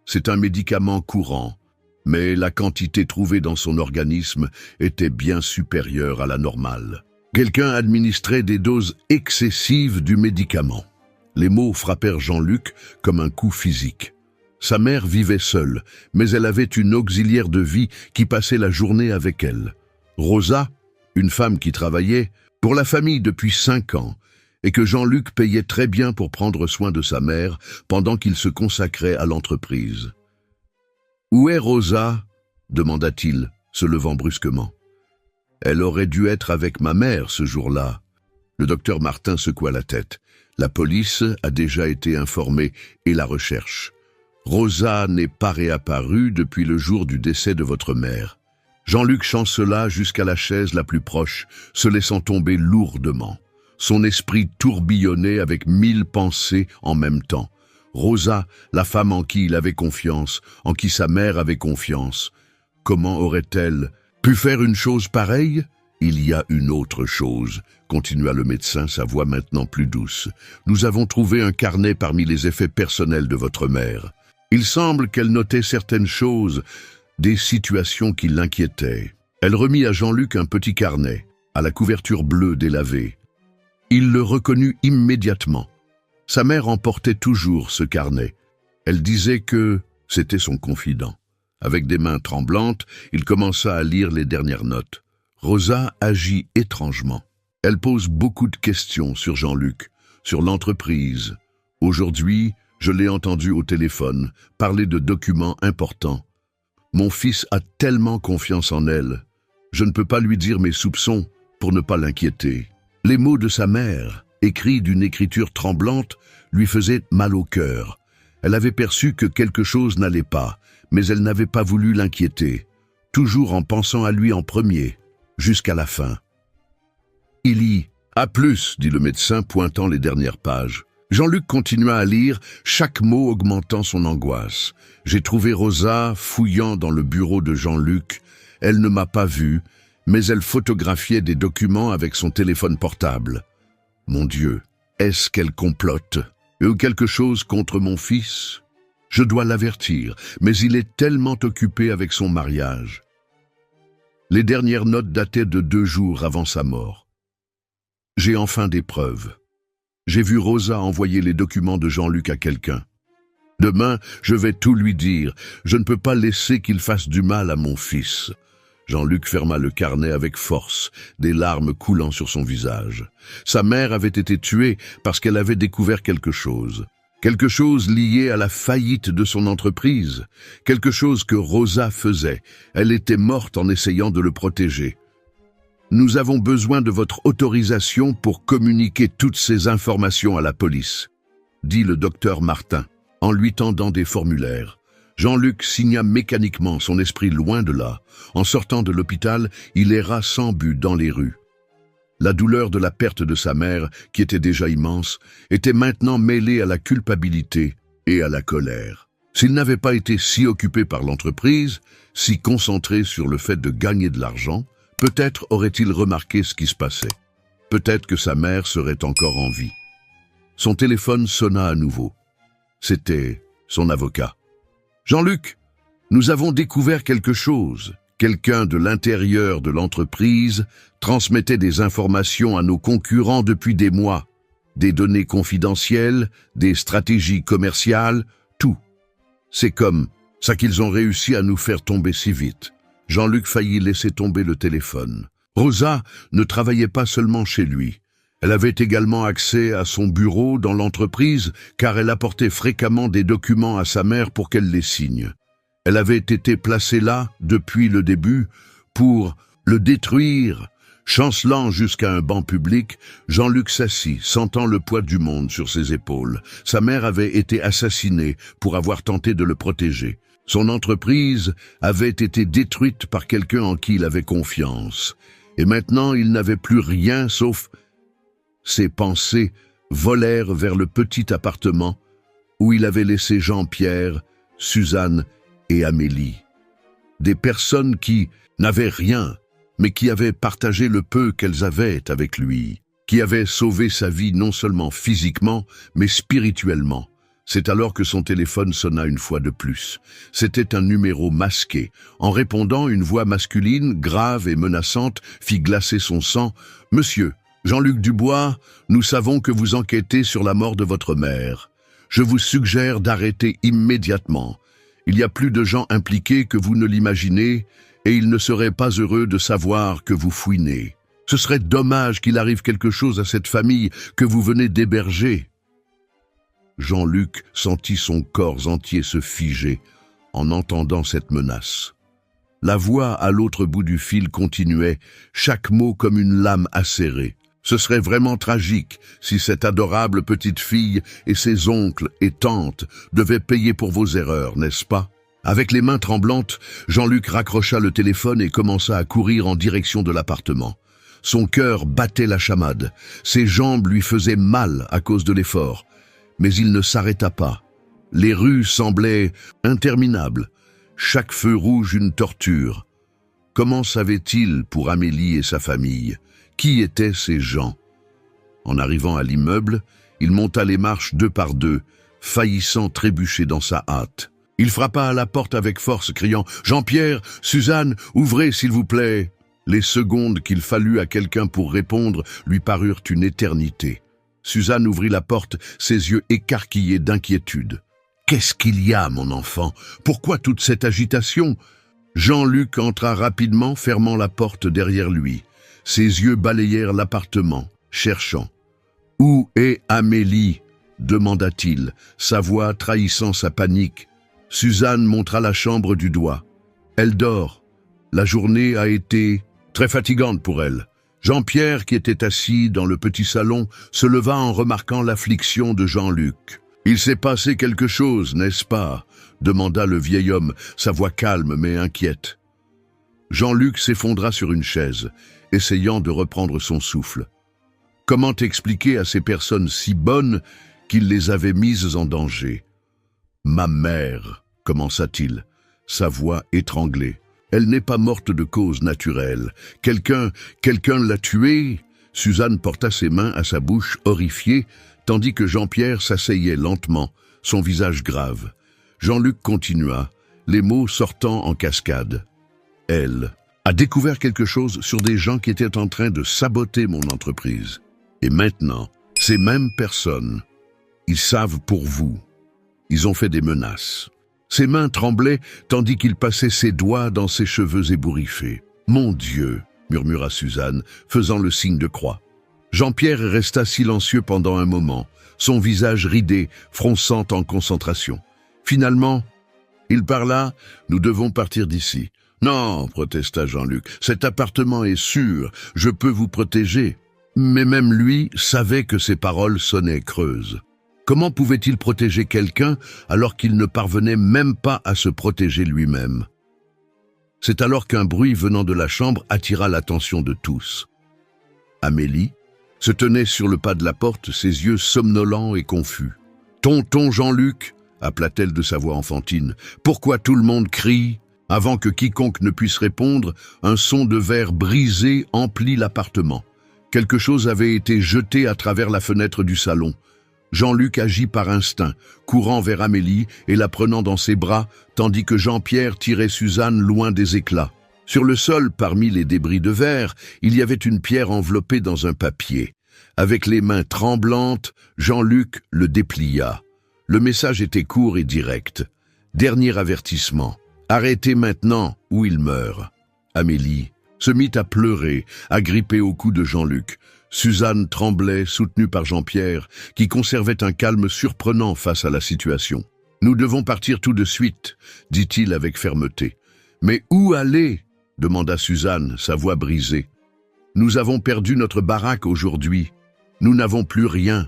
C'est un médicament courant, mais la quantité trouvée dans son organisme était bien supérieure à la normale. Quelqu'un administrait des doses excessives du médicament. » Les mots frappèrent Jean-Luc comme un coup physique. Sa mère vivait seule, mais elle avait une auxiliaire de vie qui passait la journée avec elle. Rosa, une femme qui travaillait pour la famille depuis 5 ans, et que Jean-Luc payait très bien pour prendre soin de sa mère pendant qu'il se consacrait à l'entreprise. « Où est Rosa ?» demanda-t-il, se levant brusquement. « Elle aurait dû être avec ma mère ce jour-là. » Le docteur Martin secoua la tête. La police a déjà été informée et la recherche. Rosa n'est pas réapparue depuis le jour du décès de votre mère. Jean-Luc chancela jusqu'à la chaise la plus proche, se laissant tomber lourdement. Son esprit tourbillonnait avec 1000 pensées en même temps. Rosa, la femme en qui il avait confiance, en qui sa mère avait confiance. Comment aurait-elle pu faire une chose pareille ? Il y a une autre chose, continua le médecin, sa voix maintenant plus douce. Nous avons trouvé un carnet parmi les effets personnels de votre mère. Il semble qu'elle notait certaines choses, des situations qui l'inquiétaient. Elle remit à Jean-Luc un petit carnet, à la couverture bleue délavée. Il le reconnut immédiatement. Sa mère emportait toujours ce carnet. Elle disait que c'était son confident. Avec des mains tremblantes, il commença à lire les dernières notes. Rosa agit étrangement. Elle pose beaucoup de questions sur Jean-Luc, sur l'entreprise. Aujourd'hui, je l'ai entendu au téléphone parler de documents importants. Mon fils a tellement confiance en elle. Je ne peux pas lui dire mes soupçons pour ne pas l'inquiéter. Les mots de sa mère, écrits d'une écriture tremblante, lui faisaient mal au cœur. Elle avait perçu que quelque chose n'allait pas, mais elle n'avait pas voulu l'inquiéter, toujours en pensant à lui en premier, jusqu'à la fin. « Il y a plus », dit le médecin, pointant les dernières pages. Jean-Luc continua à lire, chaque mot augmentant son angoisse. « J'ai trouvé Rosa fouillant dans le bureau de Jean-Luc. Elle ne m'a pas vu, mais elle photographiait des documents avec son téléphone portable. Mon Dieu, est-ce qu'elle complote? Ou quelque chose contre mon fils? Je dois l'avertir, mais il est tellement occupé avec son mariage. » Les dernières notes dataient de 2 jours avant sa mort. « J'ai enfin des preuves. J'ai vu Rosa envoyer les documents de Jean-Luc à quelqu'un. Demain, je vais tout lui dire. Je ne peux pas laisser qu'il fasse du mal à mon fils. » Jean-Luc ferma le carnet avec force, des larmes coulant sur son visage. Sa mère avait été tuée parce qu'elle avait découvert quelque chose. Quelque chose lié à la faillite de son entreprise. Quelque chose que Rosa faisait. Elle était morte en essayant de le protéger. « Nous avons besoin de votre autorisation pour communiquer toutes ces informations à la police, » dit le docteur Martin, en lui tendant des formulaires. Jean-Luc signa mécaniquement, son esprit loin de là. En sortant de l'hôpital, il erra sans but dans les rues. La douleur de la perte de sa mère, qui était déjà immense, était maintenant mêlée à la culpabilité et à la colère. S'il n'avait pas été si occupé par l'entreprise, si concentré sur le fait de gagner de l'argent, peut-être aurait-il remarqué ce qui se passait. Peut-être que sa mère serait encore en vie. Son téléphone sonna à nouveau. C'était son avocat. « Jean-Luc, nous avons découvert quelque chose. Quelqu'un de l'intérieur de l'entreprise transmettait des informations à nos concurrents depuis des mois. Des données confidentielles, des stratégies commerciales, tout. C'est comme ça qu'ils ont réussi à nous faire tomber si vite. » Jean-Luc faillit laisser tomber le téléphone. Rosa ne travaillait pas seulement chez lui. Elle avait également accès à son bureau dans l'entreprise car elle apportait fréquemment des documents à sa mère pour qu'elle les signe. Elle avait été placée là depuis le début pour le détruire, Chancelant jusqu'à un banc public, Jean-Luc s'assit, sentant le poids du monde sur ses épaules. Sa mère avait été assassinée pour avoir tenté de le protéger. Son entreprise avait été détruite par quelqu'un en qui il avait confiance. Et maintenant, il n'avait plus rien sauf... Ses pensées volèrent vers le petit appartement où il avait laissé Jean-Pierre, Suzanne et Amélie. Des personnes qui n'avaient rien, mais qui avaient partagé le peu qu'elles avaient avec lui, qui avaient sauvé sa vie non seulement physiquement, mais spirituellement. C'est alors que son téléphone sonna une fois de plus. C'était un numéro masqué. En répondant, une voix masculine, grave et menaçante, fit glacer son sang. « Monsieur, Jean-Luc Dubois, nous savons que vous enquêtez sur la mort de votre mère. Je vous suggère d'arrêter immédiatement. Il y a plus de gens impliqués que vous ne l'imaginez, et il ne serait pas heureux de savoir que vous fouinez. Ce serait dommage qu'il arrive quelque chose à cette famille que vous venez d'héberger. » Jean-Luc sentit son corps entier se figer en entendant cette menace. La voix à l'autre bout du fil continuait, chaque mot comme une lame acérée. Ce serait vraiment tragique si cette adorable petite fille et ses oncles et tantes devaient payer pour vos erreurs, n'est-ce pas? Avec les mains tremblantes, Jean-Luc raccrocha le téléphone et commença à courir en direction de l'appartement. Son cœur battait la chamade, ses jambes lui faisaient mal à cause de l'effort. Mais il ne s'arrêta pas. Les rues semblaient interminables, chaque feu rouge une torture. Comment savait-il pour Amélie et sa famille? Qui étaient ces gens? En arrivant à l'immeuble, il monta les marches deux par deux, faillissant trébucher dans sa hâte. Il frappa à la porte avec force, criant « Jean-Pierre, Suzanne, ouvrez s'il vous plaît !» Les secondes qu'il fallut à quelqu'un pour répondre lui parurent une éternité. Suzanne ouvrit la porte, ses yeux écarquillés d'inquiétude. « Qu'est-ce qu'il y a, mon enfant? Pourquoi toute cette agitation ?» Jean-Luc entra rapidement, fermant la porte derrière lui. Ses yeux balayèrent l'appartement, cherchant. « Où est Amélie ?» demanda-t-il, sa voix trahissant sa panique. Suzanne montra la chambre du doigt. « Elle dort. La journée a été très fatigante pour elle. » Jean-Pierre, qui était assis dans le petit salon, se leva en remarquant l'affliction de Jean-Luc. « Il s'est passé quelque chose, n'est-ce pas ?» demanda le vieil homme, sa voix calme mais inquiète. Jean-Luc s'effondra sur une chaise, essayant de reprendre son souffle. Comment expliquer à ces personnes si bonnes qu'il les avait mises en danger? « Ma mère, commença-t-il, sa voix étranglée. Elle n'est pas morte de cause naturelle. Quelqu'un l'a tuée. » Suzanne porta ses mains à sa bouche, horrifiée, tandis que Jean-Pierre s'asseyait lentement, son visage grave. Jean-Luc continua, les mots sortant en cascade. « Elle a découvert quelque chose sur des gens qui étaient en train de saboter mon entreprise. Et maintenant, ces mêmes personnes, ils savent pour vous. Ils ont fait des menaces. » Ses mains tremblaient tandis qu'il passait ses doigts dans ses cheveux ébouriffés. « Mon Dieu !» murmura Suzanne, faisant le signe de croix. Jean-Pierre resta silencieux pendant un moment, son visage ridé, fronçant en concentration. Finalement, il parla « Nous devons partir d'ici. »« Non !» protesta Jean-Luc, « cet appartement est sûr, je peux vous protéger. » Mais même lui savait que ses paroles sonnaient creuses. Comment pouvait-il protéger quelqu'un alors qu'il ne parvenait même pas à se protéger lui-même? C'est alors qu'un bruit venant de la chambre attira l'attention de tous. Amélie se tenait sur le pas de la porte, ses yeux somnolents et confus. « Tonton Jean-Luc !» appela-t-elle de sa voix enfantine. « Pourquoi tout le monde crie ?» Avant que quiconque ne puisse répondre, un son de verre brisé emplit l'appartement. Quelque chose avait été jeté à travers la fenêtre du salon. Jean-Luc agit par instinct, courant vers Amélie et la prenant dans ses bras, tandis que Jean-Pierre tirait Suzanne loin des éclats. Sur le sol, parmi les débris de verre, il y avait une pierre enveloppée dans un papier. Avec les mains tremblantes, Jean-Luc le déplia. Le message était court et direct. Dernier avertissement. Arrêtez maintenant ou il meurt. Amélie se mit à pleurer, agrippée au cou de Jean-Luc. Suzanne tremblait, soutenue par Jean-Pierre, qui conservait un calme surprenant face à la situation. « Nous devons partir tout de suite, » dit-il avec fermeté. « Mais où aller ?» demanda Suzanne, sa voix brisée. Nous avons perdu notre baraque aujourd'hui. Nous n'avons plus rien.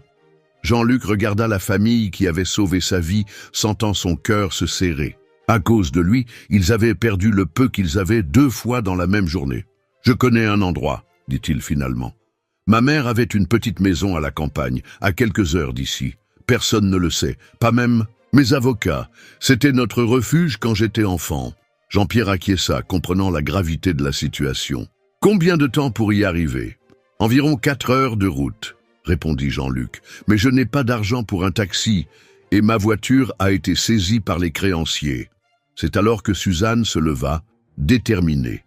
Jean-Luc regarda la famille qui avait sauvé sa vie, sentant son cœur se serrer. À cause de lui, ils avaient perdu le peu qu'ils avaient 2 fois dans la même journée. « Je connais un endroit », dit-il finalement. « Ma mère avait une petite maison à la campagne, à quelques heures d'ici. Personne ne le sait, pas même mes avocats. C'était notre refuge quand j'étais enfant. » Jean-Pierre acquiesça, comprenant la gravité de la situation. « Combien de temps pour y arriver ?»« Environ 4 heures de route, » répondit Jean-Luc. « Mais je n'ai pas d'argent pour un taxi et ma voiture a été saisie par les créanciers. » C'est alors que Suzanne se leva, déterminée.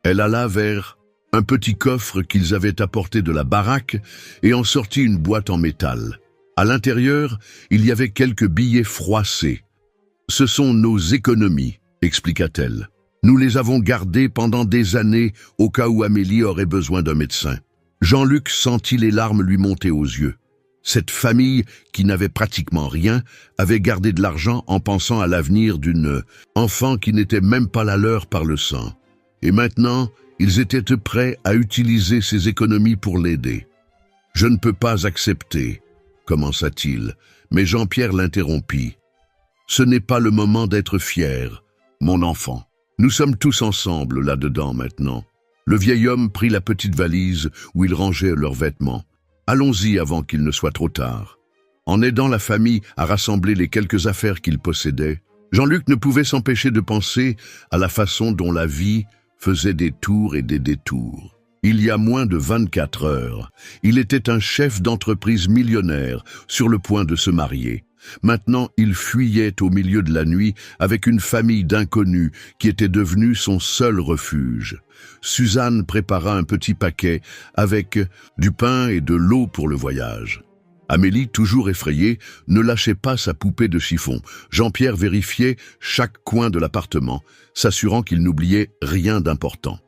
Elle alla vers un petit coffre qu'ils avaient apporté de la baraque et en sortit une boîte en métal. À l'intérieur, il y avait quelques billets froissés. « Ce sont nos économies, » expliqua-t-elle. « Nous les avons gardés pendant des années au cas où Amélie aurait besoin d'un médecin. » Jean-Luc sentit les larmes lui monter aux yeux. Cette famille, qui n'avait pratiquement rien, avait gardé de l'argent en pensant à l'avenir d'une enfant qui n'était même pas la leur par le sang. Et maintenant, ils étaient prêts à utiliser ces économies pour l'aider. « Je ne peux pas accepter, » commença-t-il, mais Jean-Pierre l'interrompit. « Ce n'est pas le moment d'être fier, mon enfant. Nous sommes tous ensemble là-dedans maintenant. » Le vieil homme prit la petite valise où ils rangeaient leurs vêtements. Allons-y avant qu'il ne soit trop tard. En aidant la famille à rassembler les quelques affaires qu'ils possédaient, Jean-Luc ne pouvait s'empêcher de penser à la façon dont la vie faisait des tours et des détours. Il y a moins de 24 heures, il était un chef d'entreprise millionnaire sur le point de se marier. Maintenant, il fuyait au milieu de la nuit avec une famille d'inconnus qui était devenue son seul refuge. Suzanne prépara un petit paquet avec du pain et de l'eau pour le voyage. Amélie, toujours effrayée, ne lâchait pas sa poupée de chiffon. Jean-Pierre vérifiait chaque coin de l'appartement, s'assurant qu'il n'oubliait rien d'important.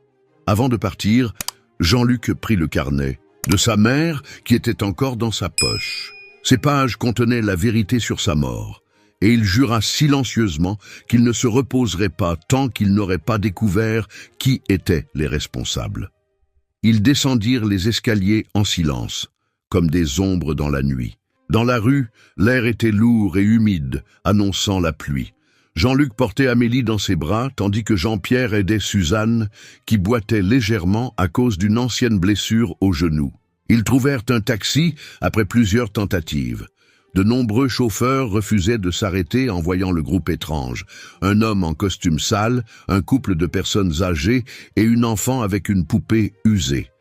Avant de partir, Jean-Luc prit le carnet de sa mère qui était encore dans sa poche. Ces pages contenaient la vérité sur sa mort, et il jura silencieusement qu'il ne se reposerait pas tant qu'il n'aurait pas découvert qui étaient les responsables. Ils descendirent les escaliers en silence, comme des ombres dans la nuit. Dans la rue, l'air était lourd et humide, annonçant la pluie. Jean-Luc portait Amélie dans ses bras, tandis que Jean-Pierre aidait Suzanne, qui boitait légèrement à cause d'une ancienne blessure au genou. Ils trouvèrent un taxi après plusieurs tentatives. De nombreux chauffeurs refusaient de s'arrêter en voyant le groupe étrange. Un homme en costume sale, un couple de personnes âgées et une enfant avec une poupée usée.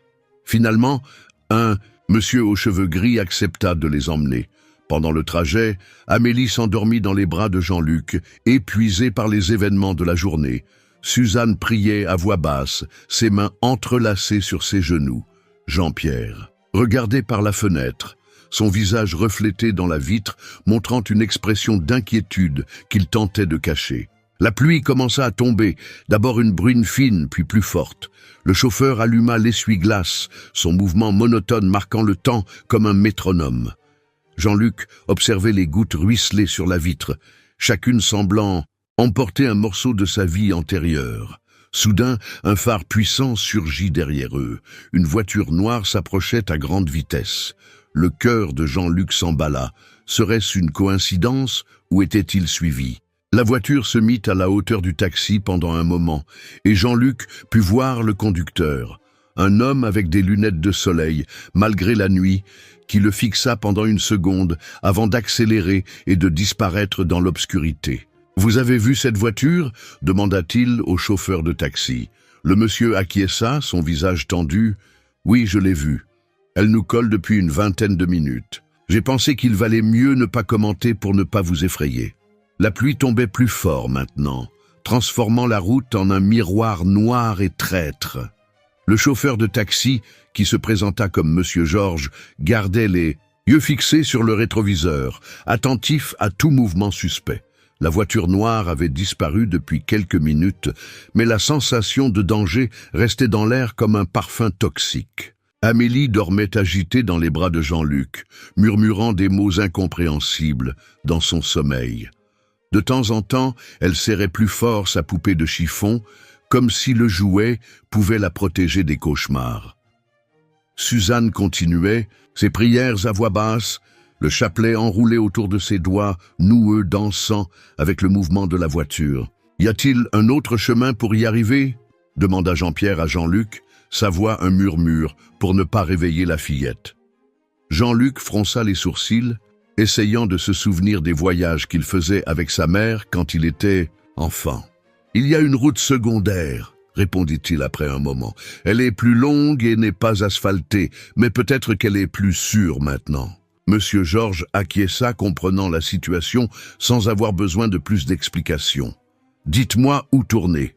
Finalement, un monsieur aux cheveux gris accepta de les emmener. Pendant le trajet, Amélie s'endormit dans les bras de Jean-Luc, épuisée par les événements de la journée. Suzanne priait à voix basse, ses mains entrelacées sur ses genoux. Jean-Pierre regardait par la fenêtre, son visage reflété dans la vitre, montrant une expression d'inquiétude qu'il tentait de cacher. La pluie commença à tomber, d'abord une bruine fine, puis plus forte. Le chauffeur alluma l'essuie-glace, son mouvement monotone marquant le temps comme un métronome. Jean-Luc observait les gouttes ruisseler sur la vitre, chacune semblant emporter un morceau de sa vie antérieure. Soudain, un phare puissant surgit derrière eux. Une voiture noire s'approchait à grande vitesse. Le cœur de Jean-Luc s'emballa. Serait-ce une coïncidence ou était-il suivi? La voiture se mit à la hauteur du taxi pendant un moment, et Jean-Luc put voir le conducteur, un homme avec des lunettes de soleil, malgré la nuit, qui le fixa pendant une seconde avant d'accélérer et de disparaître dans l'obscurité. « Vous avez vu cette voiture ?» demanda-t-il au chauffeur de taxi. Le monsieur acquiesça, son visage tendu. « Oui, je l'ai vue. Elle nous colle depuis une vingtaine de minutes. J'ai pensé qu'il valait mieux ne pas commenter pour ne pas vous effrayer. » La pluie tombait plus fort maintenant, transformant la route en un miroir noir et traître. Le chauffeur de taxi, qui se présenta comme Monsieur Georges, gardait les yeux fixés sur le rétroviseur, attentif à tout mouvement suspect. La voiture noire avait disparu depuis quelques minutes, mais la sensation de danger restait dans l'air comme un parfum toxique. Amélie dormait agitée dans les bras de Jean-Luc, murmurant des mots incompréhensibles dans son sommeil. De temps en temps, elle serrait plus fort sa poupée de chiffon, comme si le jouet pouvait la protéger des cauchemars. Suzanne continuait, ses prières à voix basse, le chapelet enroulé autour de ses doigts, noueux, dansant, avec le mouvement de la voiture. « Y a-t-il un autre chemin pour y arriver » demanda Jean-Pierre à Jean-Luc, sa voix un murmure, pour ne pas réveiller la fillette. Jean-Luc fronça les sourcils, essayant de se souvenir des voyages qu'il faisait avec sa mère quand il était enfant. « Il y a une route secondaire, » répondit-il après un moment. « Elle est plus longue et n'est pas asphaltée, mais peut-être qu'elle est plus sûre maintenant. » Monsieur Georges acquiesça, comprenant la situation sans avoir besoin de plus d'explications. « Dites-moi où tourner, »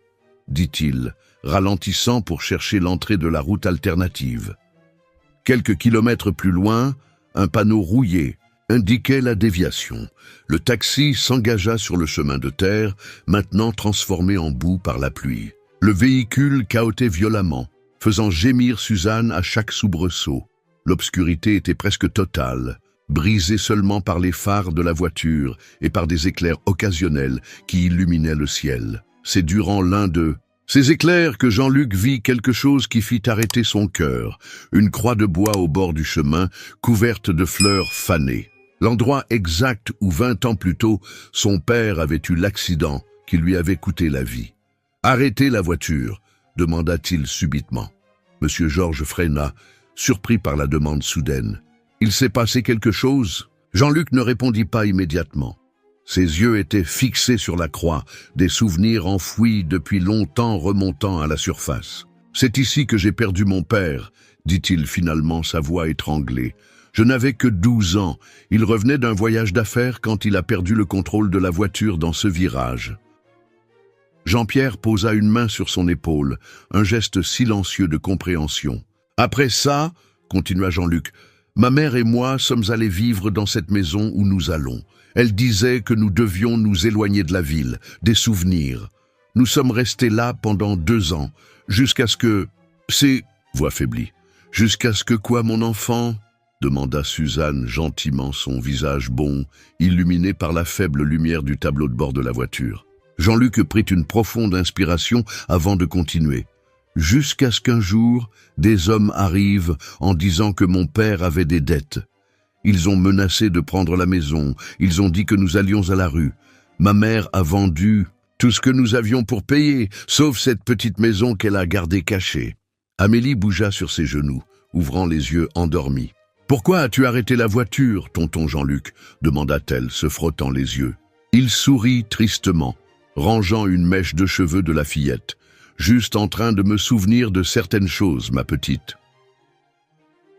dit-il, ralentissant pour chercher l'entrée de la route alternative. Quelques kilomètres plus loin, un panneau rouillé indiquait la déviation. Le taxi s'engagea sur le chemin de terre, maintenant transformé en boue par la pluie. Le véhicule cahotait violemment, faisant gémir Suzanne à chaque soubresaut. L'obscurité était presque totale, brisée seulement par les phares de la voiture et par des éclairs occasionnels qui illuminaient le ciel. C'est durant l'un de ces éclairs que Jean-Luc vit quelque chose qui fit arrêter son cœur, une croix de bois au bord du chemin, couverte de fleurs fanées. L'endroit exact où 20 ans plus tôt, son père avait eu l'accident qui lui avait coûté la vie. « Arrêtez la voiture » demanda-t-il subitement. Monsieur Georges freina, surpris par la demande soudaine. « Il s'est passé quelque chose ?» Jean-Luc ne répondit pas immédiatement. Ses yeux étaient fixés sur la croix, des souvenirs enfouis depuis longtemps remontant à la surface. « C'est ici que j'ai perdu mon père », dit-il finalement, sa voix étranglée. « Je n'avais que 12 ans. Il revenait d'un voyage d'affaires quand il a perdu le contrôle de la voiture dans ce virage. » Jean-Pierre posa une main sur son épaule, un geste silencieux de compréhension. « Après ça, » continua Jean-Luc, « ma mère et moi sommes allés vivre dans cette maison où nous allons. Elle disait que nous devions nous éloigner de la ville, des souvenirs. Nous sommes restés là pendant 2 ans, jusqu'à ce que... C'est... » voix faiblie. « Jusqu'à ce que quoi, mon enfant ?» demanda Suzanne gentiment, son visage bon, illuminé par la faible lumière du tableau de bord de la voiture. Jean-Luc prit une profonde inspiration avant de continuer. « Jusqu'à ce qu'un jour, des hommes arrivent en disant que mon père avait des dettes. Ils ont menacé de prendre la maison, ils ont dit que nous allions à la rue. Ma mère a vendu tout ce que nous avions pour payer, sauf cette petite maison qu'elle a gardée cachée. » Amélie bougea sur ses genoux, ouvrant les yeux endormis. « Pourquoi as-tu arrêté la voiture, tonton Jean-Luc » demanda-t-elle, se frottant les yeux. Il sourit tristement, rangeant une mèche de cheveux de la fillette. « Juste en train de me souvenir de certaines choses, ma petite. »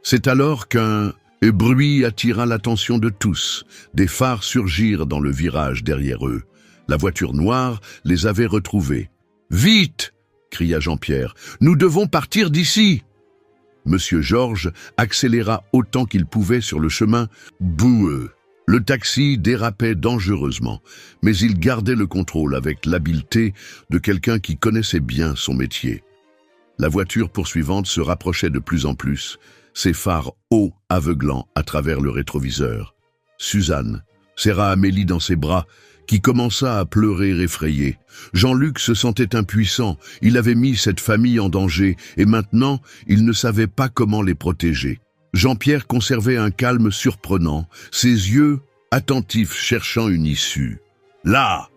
C'est alors qu'un bruit attira l'attention de tous. Des phares surgirent dans le virage derrière eux. La voiture noire les avait retrouvés. « Vite !» cria Jean-Pierre. « Nous devons partir d'ici !» Monsieur Georges accéléra autant qu'il pouvait sur le chemin boueux. Le taxi dérapait dangereusement, mais il gardait le contrôle avec l'habileté de quelqu'un qui connaissait bien son métier. La voiture poursuivante se rapprochait de plus en plus, ses phares hauts aveuglant à travers le rétroviseur. Suzanne serra Amélie dans ses bras, qui commença à pleurer effrayée. Jean-Luc se sentait impuissant, il avait mis cette famille en danger, et maintenant, il ne savait pas comment les protéger. Jean-Pierre conservait un calme surprenant, ses yeux attentifs cherchant une issue. « Là !»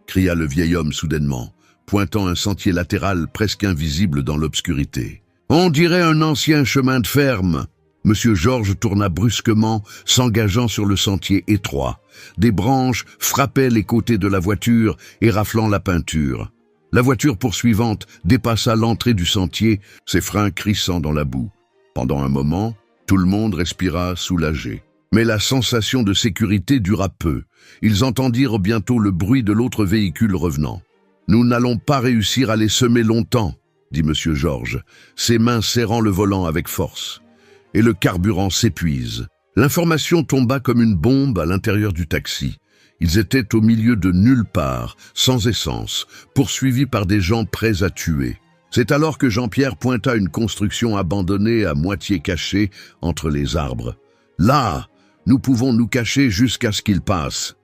cria le vieil homme soudainement, pointant un sentier latéral presque invisible dans l'obscurité. « On dirait un ancien chemin de ferme !» Monsieur Georges tourna brusquement, s'engageant sur le sentier étroit. Des branches frappaient les côtés de la voiture, éraflant la peinture. La voiture poursuivante dépassa l'entrée du sentier, ses freins crissant dans la boue. Pendant un moment, tout le monde respira soulagé. Mais la sensation de sécurité dura peu. Ils entendirent bientôt le bruit de l'autre véhicule revenant. « Nous n'allons pas réussir à les semer longtemps, » dit Monsieur Georges, ses mains serrant le volant avec force. Et le carburant s'épuise. L'information tomba comme une bombe à l'intérieur du taxi. Ils étaient au milieu de nulle part, sans essence, poursuivis par des gens prêts à tuer. C'est alors que Jean-Pierre pointa une construction abandonnée à moitié cachée entre les arbres. « Là, nous pouvons nous cacher jusqu'à ce qu'il passe. »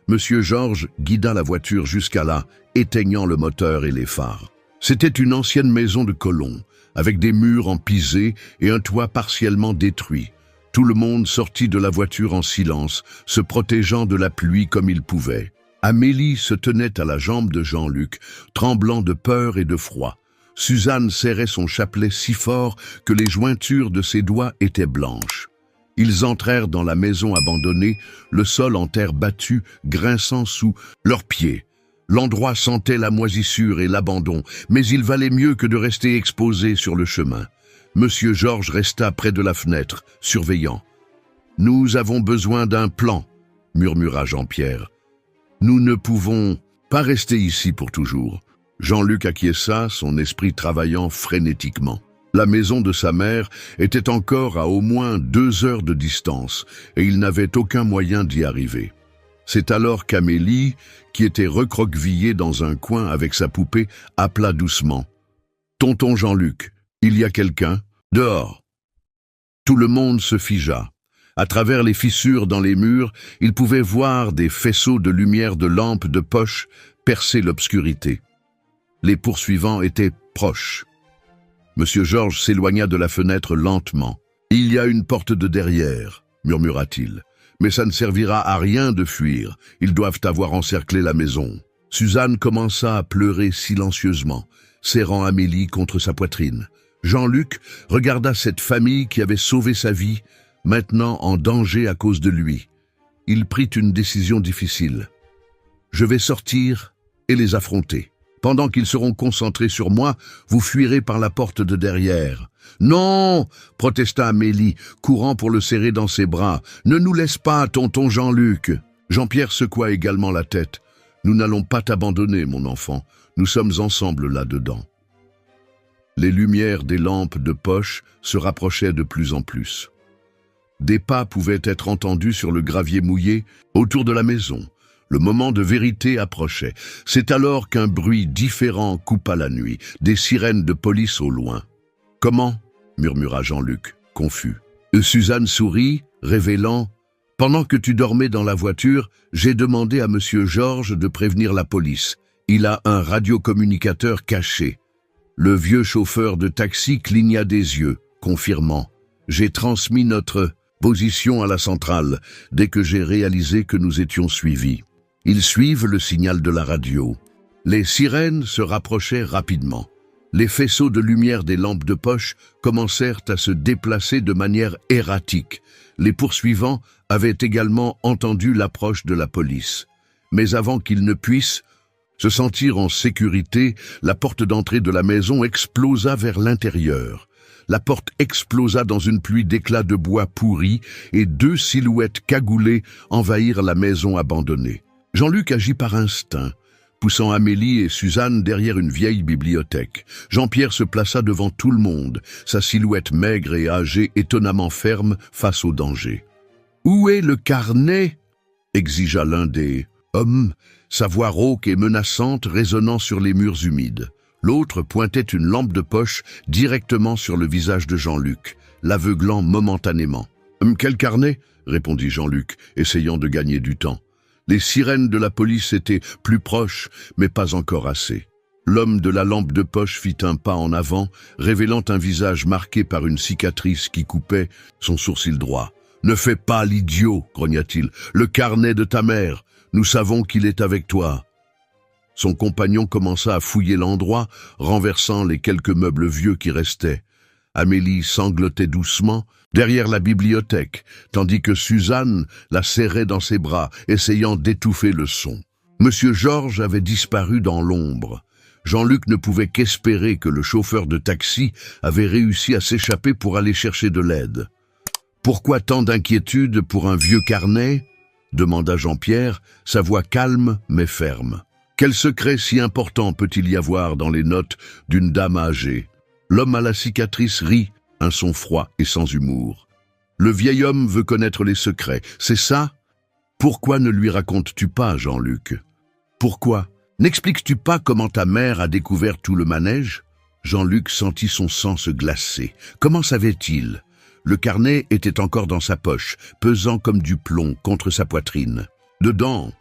Monsieur Georges guida la voiture jusqu'à là, éteignant le moteur et les phares. C'était une ancienne maison de colons, avec des murs en pisé et un toit partiellement détruit. Tout le monde sortit de la voiture en silence, se protégeant de la pluie comme il pouvait. Amélie se tenait à la jambe de Jean-Luc, tremblant de peur et de froid. Suzanne serrait son chapelet si fort que les jointures de ses doigts étaient blanches. Ils entrèrent dans la maison abandonnée, le sol en terre battue, grinçant sous leurs pieds. L'endroit sentait la moisissure et l'abandon, mais il valait mieux que de rester exposé sur le chemin. Monsieur Georges resta près de la fenêtre, surveillant. « Nous avons besoin d'un plan, » murmura Jean-Pierre. « Nous ne pouvons pas rester ici pour toujours. » Jean-Luc acquiesça, son esprit travaillant frénétiquement. La maison de sa mère était encore à au moins 2 heures de distance, et il n'avait aucun moyen d'y arriver. C'est alors qu'Amélie, qui était recroquevillée dans un coin avec sa poupée, appela doucement. « Tonton Jean-Luc, il y a quelqu'un? Dehors !» Tout le monde se figea. À travers les fissures dans les murs, il pouvait voir des faisceaux de lumière de lampes de poche percer l'obscurité. Les poursuivants étaient proches. Monsieur Georges s'éloigna de la fenêtre lentement. « Il y a une porte de derrière, » murmura-t-il. « Mais ça ne servira à rien de fuir. Ils doivent avoir encerclé la maison. » Suzanne commença à pleurer silencieusement, serrant Amélie contre sa poitrine. Jean-Luc regarda cette famille qui avait sauvé sa vie, maintenant en danger à cause de lui. Il prit une décision difficile. « Je vais sortir et les affronter. Pendant qu'ils seront concentrés sur moi, vous fuirez par la porte de derrière. »« Non !» protesta Amélie, courant pour le serrer dans ses bras. « Ne nous laisse pas, tonton Jean-Luc !» Jean-Pierre secoua également la tête. « Nous n'allons pas t'abandonner, mon enfant. Nous sommes ensemble là-dedans. » Les lumières des lampes de poche se rapprochaient de plus en plus. Des pas pouvaient être entendus sur le gravier mouillé autour de la maison. Le moment de vérité approchait. C'est alors qu'un bruit différent coupa la nuit, des sirènes de police au loin. « Comment ?» murmura Jean-Luc, confus. Suzanne sourit, révélant « Pendant que tu dormais dans la voiture, j'ai demandé à Monsieur Georges de prévenir la police. Il a un radiocommunicateur caché. » Le vieux chauffeur de taxi cligna des yeux, confirmant « J'ai transmis notre position à la centrale dès que j'ai réalisé que nous étions suivis. » Ils suivent le signal de la radio. Les sirènes se rapprochaient rapidement. Les faisceaux de lumière des lampes de poche commencèrent à se déplacer de manière erratique. Les poursuivants avaient également entendu l'approche de la police. Mais avant qu'ils ne puissent se sentir en sécurité, la porte d'entrée de la maison explosa vers l'intérieur. La porte explosa dans une pluie d'éclats de bois pourris et 2 silhouettes cagoulées envahirent la maison abandonnée. Jean-Luc agit par instinct, poussant Amélie et Suzanne derrière une vieille bibliothèque. Jean-Pierre se plaça devant tout le monde, sa silhouette maigre et âgée étonnamment ferme face au danger. « Où est le carnet ?» exigea l'un des hommes, sa voix rauque et menaçante résonnant sur les murs humides. L'autre pointait une lampe de poche directement sur le visage de Jean-Luc, l'aveuglant momentanément. « Quel carnet ?» répondit Jean-Luc, essayant de gagner du temps. Les sirènes de la police étaient plus proches, mais pas encore assez. L'homme de la lampe de poche fit un pas en avant, révélant un visage marqué par une cicatrice qui coupait son sourcil droit. « Ne fais pas l'idiot, grogna-t-il. Le carnet de ta mère. Nous savons qu'il est avec toi. » Son compagnon commença à fouiller l'endroit, renversant les quelques meubles vieux qui restaient. Amélie sanglotait doucement derrière la bibliothèque, tandis que Suzanne la serrait dans ses bras, essayant d'étouffer le son. Monsieur Georges avait disparu dans l'ombre. Jean-Luc ne pouvait qu'espérer que le chauffeur de taxi avait réussi à s'échapper pour aller chercher de l'aide. « Pourquoi tant d'inquiétude pour un vieux carnet ?» demanda Jean-Pierre, sa voix calme mais ferme. « Quel secret si important peut-il y avoir dans les notes d'une dame âgée ?» L'homme à la cicatrice rit, un son froid et sans humour. « Le vieil homme veut connaître les secrets, c'est ça? Pourquoi ne lui racontes-tu pas, Jean-Luc? Pourquoi? N'expliques-tu pas comment ta mère a découvert tout le manège ?» Jean-Luc sentit son sang se glacer. Comment savait-il? Le carnet était encore dans sa poche, pesant comme du plomb contre sa poitrine. Dedans,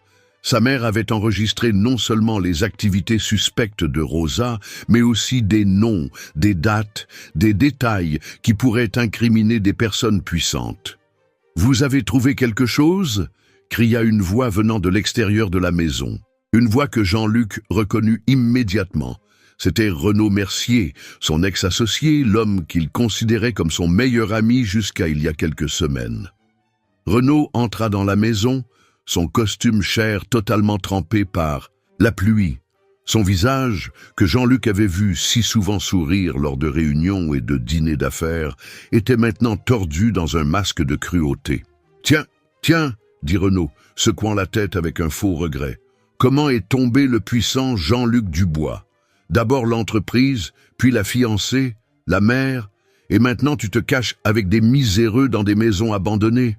Sa mère avait enregistré non seulement les activités suspectes de Rosa, mais aussi des noms, des dates, des détails qui pourraient incriminer des personnes puissantes. « Vous avez trouvé quelque chose ?» cria une voix venant de l'extérieur de la maison. Une voix que Jean-Luc reconnut immédiatement. C'était Renaud Mercier, son ex-associé, l'homme qu'il considérait comme son meilleur ami jusqu'à il y a quelques semaines. Renaud entra dans la maison, son costume cher totalement trempé par la pluie. Son visage, que Jean-Luc avait vu si souvent sourire lors de réunions et de dîners d'affaires, était maintenant tordu dans un masque de cruauté. « Tiens, dit Renaud, secouant la tête avec un faux regret. « Comment est tombé le puissant Jean-Luc Dubois? D'abord l'entreprise, puis la fiancée, la mère, et maintenant tu te caches avec des miséreux dans des maisons abandonnées. »«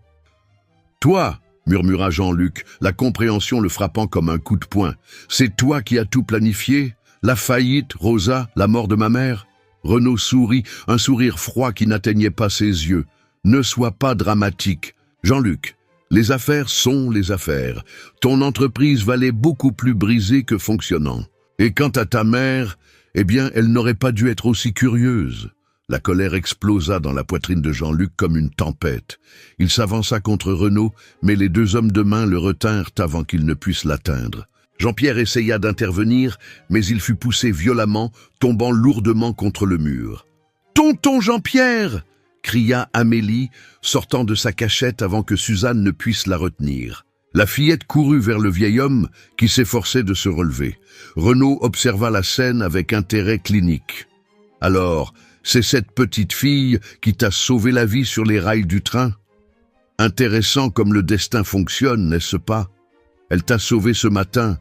Toi !» murmura Jean-Luc, la compréhension le frappant comme un coup de poing. « C'est toi qui as tout planifié? La faillite, Rosa, la mort de ma mère ?» Renaud sourit, un sourire froid qui n'atteignait pas ses yeux. « Ne sois pas dramatique. Jean-Luc, les affaires sont les affaires. Ton entreprise valait beaucoup plus brisée que fonctionnant. Et quant à ta mère, eh bien, elle n'aurait pas dû être aussi curieuse. » La colère explosa dans la poitrine de Jean-Luc comme une tempête. Il s'avança contre Renaud, mais les deux hommes de main le retinrent avant qu'il ne puisse l'atteindre. Jean-Pierre essaya d'intervenir, mais il fut poussé violemment, tombant lourdement contre le mur. « Tonton Jean-Pierre !» cria Amélie, sortant de sa cachette avant que Suzanne ne puisse la retenir. La fillette courut vers le vieil homme qui s'efforçait de se relever. Renaud observa la scène avec intérêt clinique. « Alors, c'est cette petite fille qui t'a sauvé la vie sur les rails du train? Intéressant comme le destin fonctionne, n'est-ce pas? Elle t'a sauvé ce matin,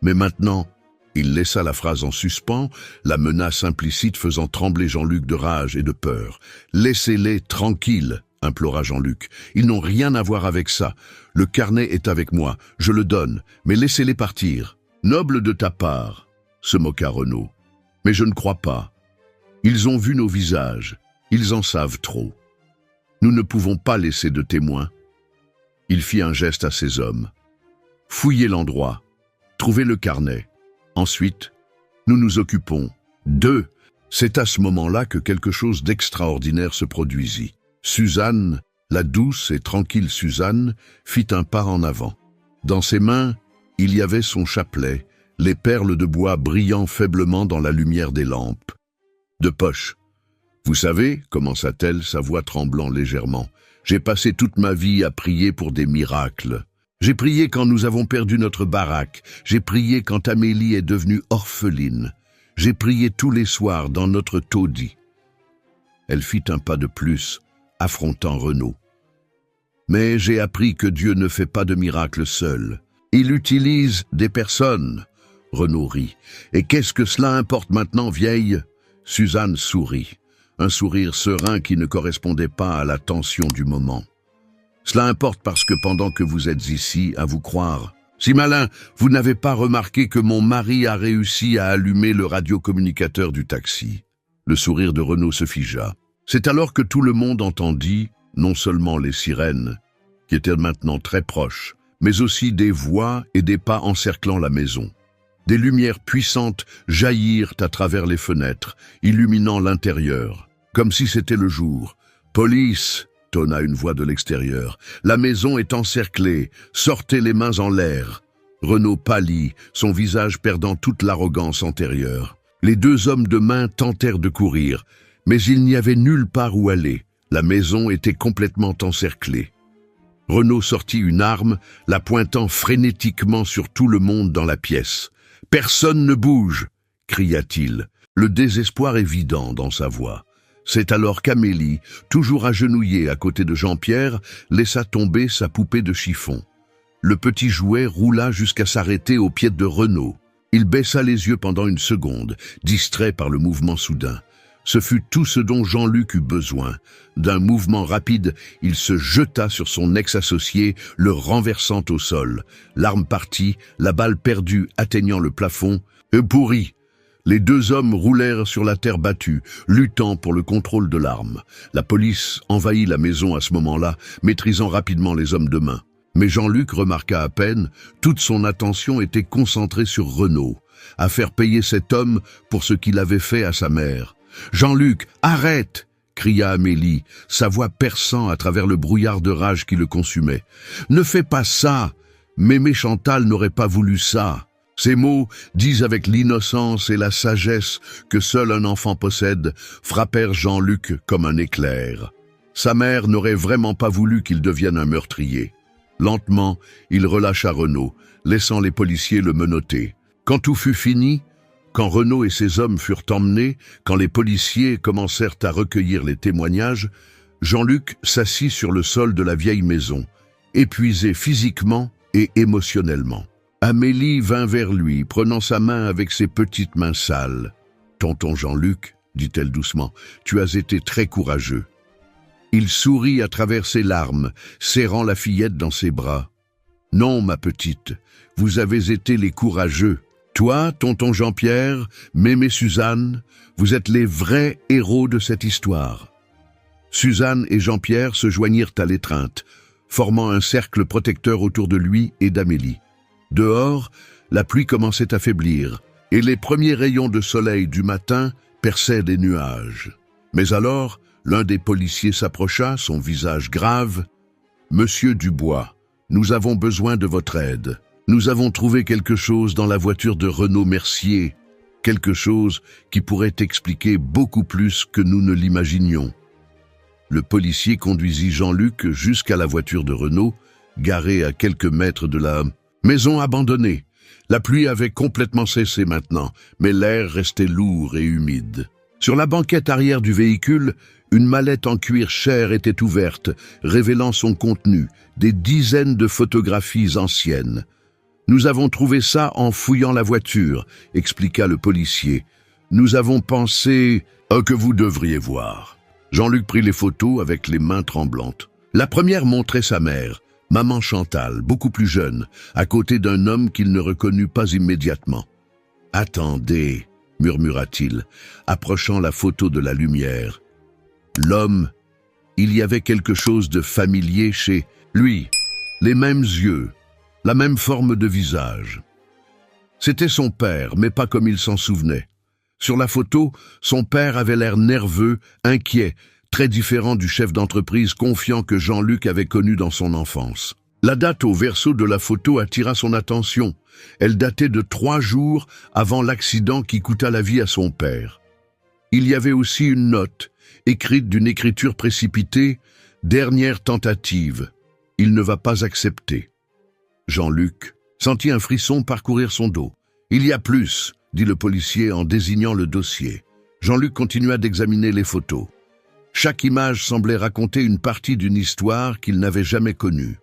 mais maintenant... » Il laissa la phrase en suspens, la menace implicite faisant trembler Jean-Luc de rage et de peur. « Laissez-les tranquilles, » implora Jean-Luc. « Ils n'ont rien à voir avec ça. Le carnet est avec moi, je le donne, mais laissez-les partir. »« Noble de ta part, » se moqua Renaud. « Mais je ne crois pas. Ils ont vu nos visages, ils en savent trop. Nous ne pouvons pas laisser de témoins. » Il fit un geste à ses hommes. « Fouillez l'endroit, trouvez le carnet. Ensuite, nous nous occupons d'eux. » C'est à ce moment-là que quelque chose d'extraordinaire se produisit. Suzanne, la douce et tranquille Suzanne, fit un pas en avant. Dans ses mains, il y avait son chapelet, les perles de bois brillant faiblement dans la lumière des lampes. De poche. « Vous savez, commença-t-elle, sa voix tremblant légèrement, j'ai passé toute ma vie à prier pour des miracles. J'ai prié quand nous avons perdu notre baraque, j'ai prié quand Amélie est devenue orpheline, j'ai prié tous les soirs dans notre taudis. » Elle fit un pas de plus, affrontant Renaud. « Mais j'ai appris que Dieu ne fait pas de miracles seul. Il utilise des personnes. » Renaud rit. « Et qu'est-ce que cela importe maintenant, vieille ?» Suzanne sourit, un sourire serein qui ne correspondait pas à la tension du moment. « Cela importe parce que pendant que vous êtes ici, à vous croire, si malin, vous n'avez pas remarqué que mon mari a réussi à allumer le radiocommunicateur du taxi. » Le sourire de Renaud se figea. C'est alors que tout le monde entendit, non seulement les sirènes, qui étaient maintenant très proches, mais aussi des voix et des pas encerclant la maison. Des lumières puissantes jaillirent à travers les fenêtres, illuminant l'intérieur, comme si c'était le jour. « Police !» tonna une voix de l'extérieur. « La maison est encerclée, sortez les mains en l'air. » Renaud pâlit, son visage perdant toute l'arrogance antérieure. Les deux hommes de main tentèrent de courir, mais il n'y avait nulle part où aller. La maison était complètement encerclée. Renaud sortit une arme, la pointant frénétiquement sur tout le monde dans la pièce. « Personne ne bouge !» cria-t-il, le désespoir évident dans sa voix. C'est alors qu'Amélie, toujours agenouillée à côté de Jean-Pierre, laissa tomber sa poupée de chiffon. Le petit jouet roula jusqu'à s'arrêter aux pieds de Renaud. Il baissa les yeux pendant une seconde, distrait par le mouvement soudain. Ce fut tout ce dont Jean-Luc eut besoin. D'un mouvement rapide, il se jeta sur son ex-associé, le renversant au sol. L'arme partit, la balle perdue atteignant le plafond. Pourri! Les deux hommes roulèrent sur la terre battue, luttant pour le contrôle de l'arme. La police envahit la maison à ce moment-là, maîtrisant rapidement les hommes de main. Mais Jean-Luc remarqua à peine, toute son attention était concentrée sur Renaud, à faire payer cet homme pour ce qu'il avait fait à sa mère. « Jean-Luc, arrête !» cria Amélie, sa voix perçant à travers le brouillard de rage qui le consumait. « Ne fais pas ça! Mémé Chantal n'aurait pas voulu ça !» Ces mots, dits avec l'innocence et la sagesse que seul un enfant possède, frappèrent Jean-Luc comme un éclair. Sa mère n'aurait vraiment pas voulu qu'il devienne un meurtrier. Lentement, il relâcha Renaud, laissant les policiers le menotter. Quand tout fut fini, quand Renaud et ses hommes furent emmenés, quand les policiers commencèrent à recueillir les témoignages, Jean-Luc s'assit sur le sol de la vieille maison, épuisé physiquement et émotionnellement. Amélie vint vers lui, prenant sa main avec ses petites mains sales. « Tonton Jean-Luc, dit-elle doucement, tu as été très courageux. » Il sourit à travers ses larmes, serrant la fillette dans ses bras. « Non, ma petite, vous avez été les courageux. Toi, tonton Jean-Pierre, mémé Suzanne, vous êtes les vrais héros de cette histoire. » Suzanne et Jean-Pierre se joignirent à l'étreinte, formant un cercle protecteur autour de lui et d'Amélie. Dehors, la pluie commençait à faiblir, et les premiers rayons de soleil du matin perçaient des nuages. Mais alors, l'un des policiers s'approcha, son visage grave. « Monsieur Dubois, nous avons besoin de votre aide. Nous avons trouvé quelque chose dans la voiture de Renaud Mercier, quelque chose qui pourrait expliquer beaucoup plus que nous ne l'imaginions. » Le policier conduisit Jean-Luc jusqu'à la voiture de Renaud, garée à quelques mètres de la maison abandonnée. La pluie avait complètement cessé maintenant, mais l'air restait lourd et humide. Sur la banquette arrière du véhicule, une mallette en cuir cher était ouverte, révélant son contenu, des dizaines de photographies anciennes. « Nous avons trouvé ça en fouillant la voiture », expliqua le policier. « Nous avons pensé que vous devriez voir. » Jean-Luc prit les photos avec les mains tremblantes. La première montrait sa mère, maman Chantal, beaucoup plus jeune, à côté d'un homme qu'il ne reconnut pas immédiatement. « Attendez », murmura-t-il, approchant la photo de la lumière. L'homme, il y avait quelque chose de familier chez lui, les mêmes yeux, la même forme de visage. C'était son père, mais pas comme il s'en souvenait. Sur la photo, son père avait l'air nerveux, inquiet, très différent du chef d'entreprise confiant que Jean-Luc avait connu dans son enfance. La date au verso de la photo attira son attention. Elle datait de 3 jours avant l'accident qui coûta la vie à son père. Il y avait aussi une note, écrite d'une écriture précipitée, « Dernière tentative. Il ne va pas accepter. » Jean-Luc sentit un frisson parcourir son dos. « Il y a plus », dit le policier en désignant le dossier. Jean-Luc continua d'examiner les photos. Chaque image semblait raconter une partie d'une histoire qu'il n'avait jamais connue.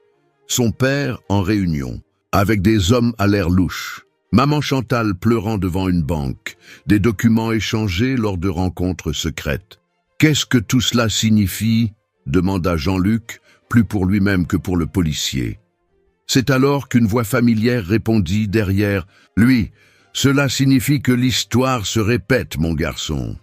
Son père en réunion, avec des hommes à l'air louche. Maman Chantal pleurant devant une banque. Des documents échangés lors de rencontres secrètes. « Qu'est-ce que tout cela signifie ?» demanda Jean-Luc, plus pour lui-même que pour le policier. C'est alors qu'une voix familière répondit derrière lui. « Cela signifie que l'histoire se répète, mon garçon. »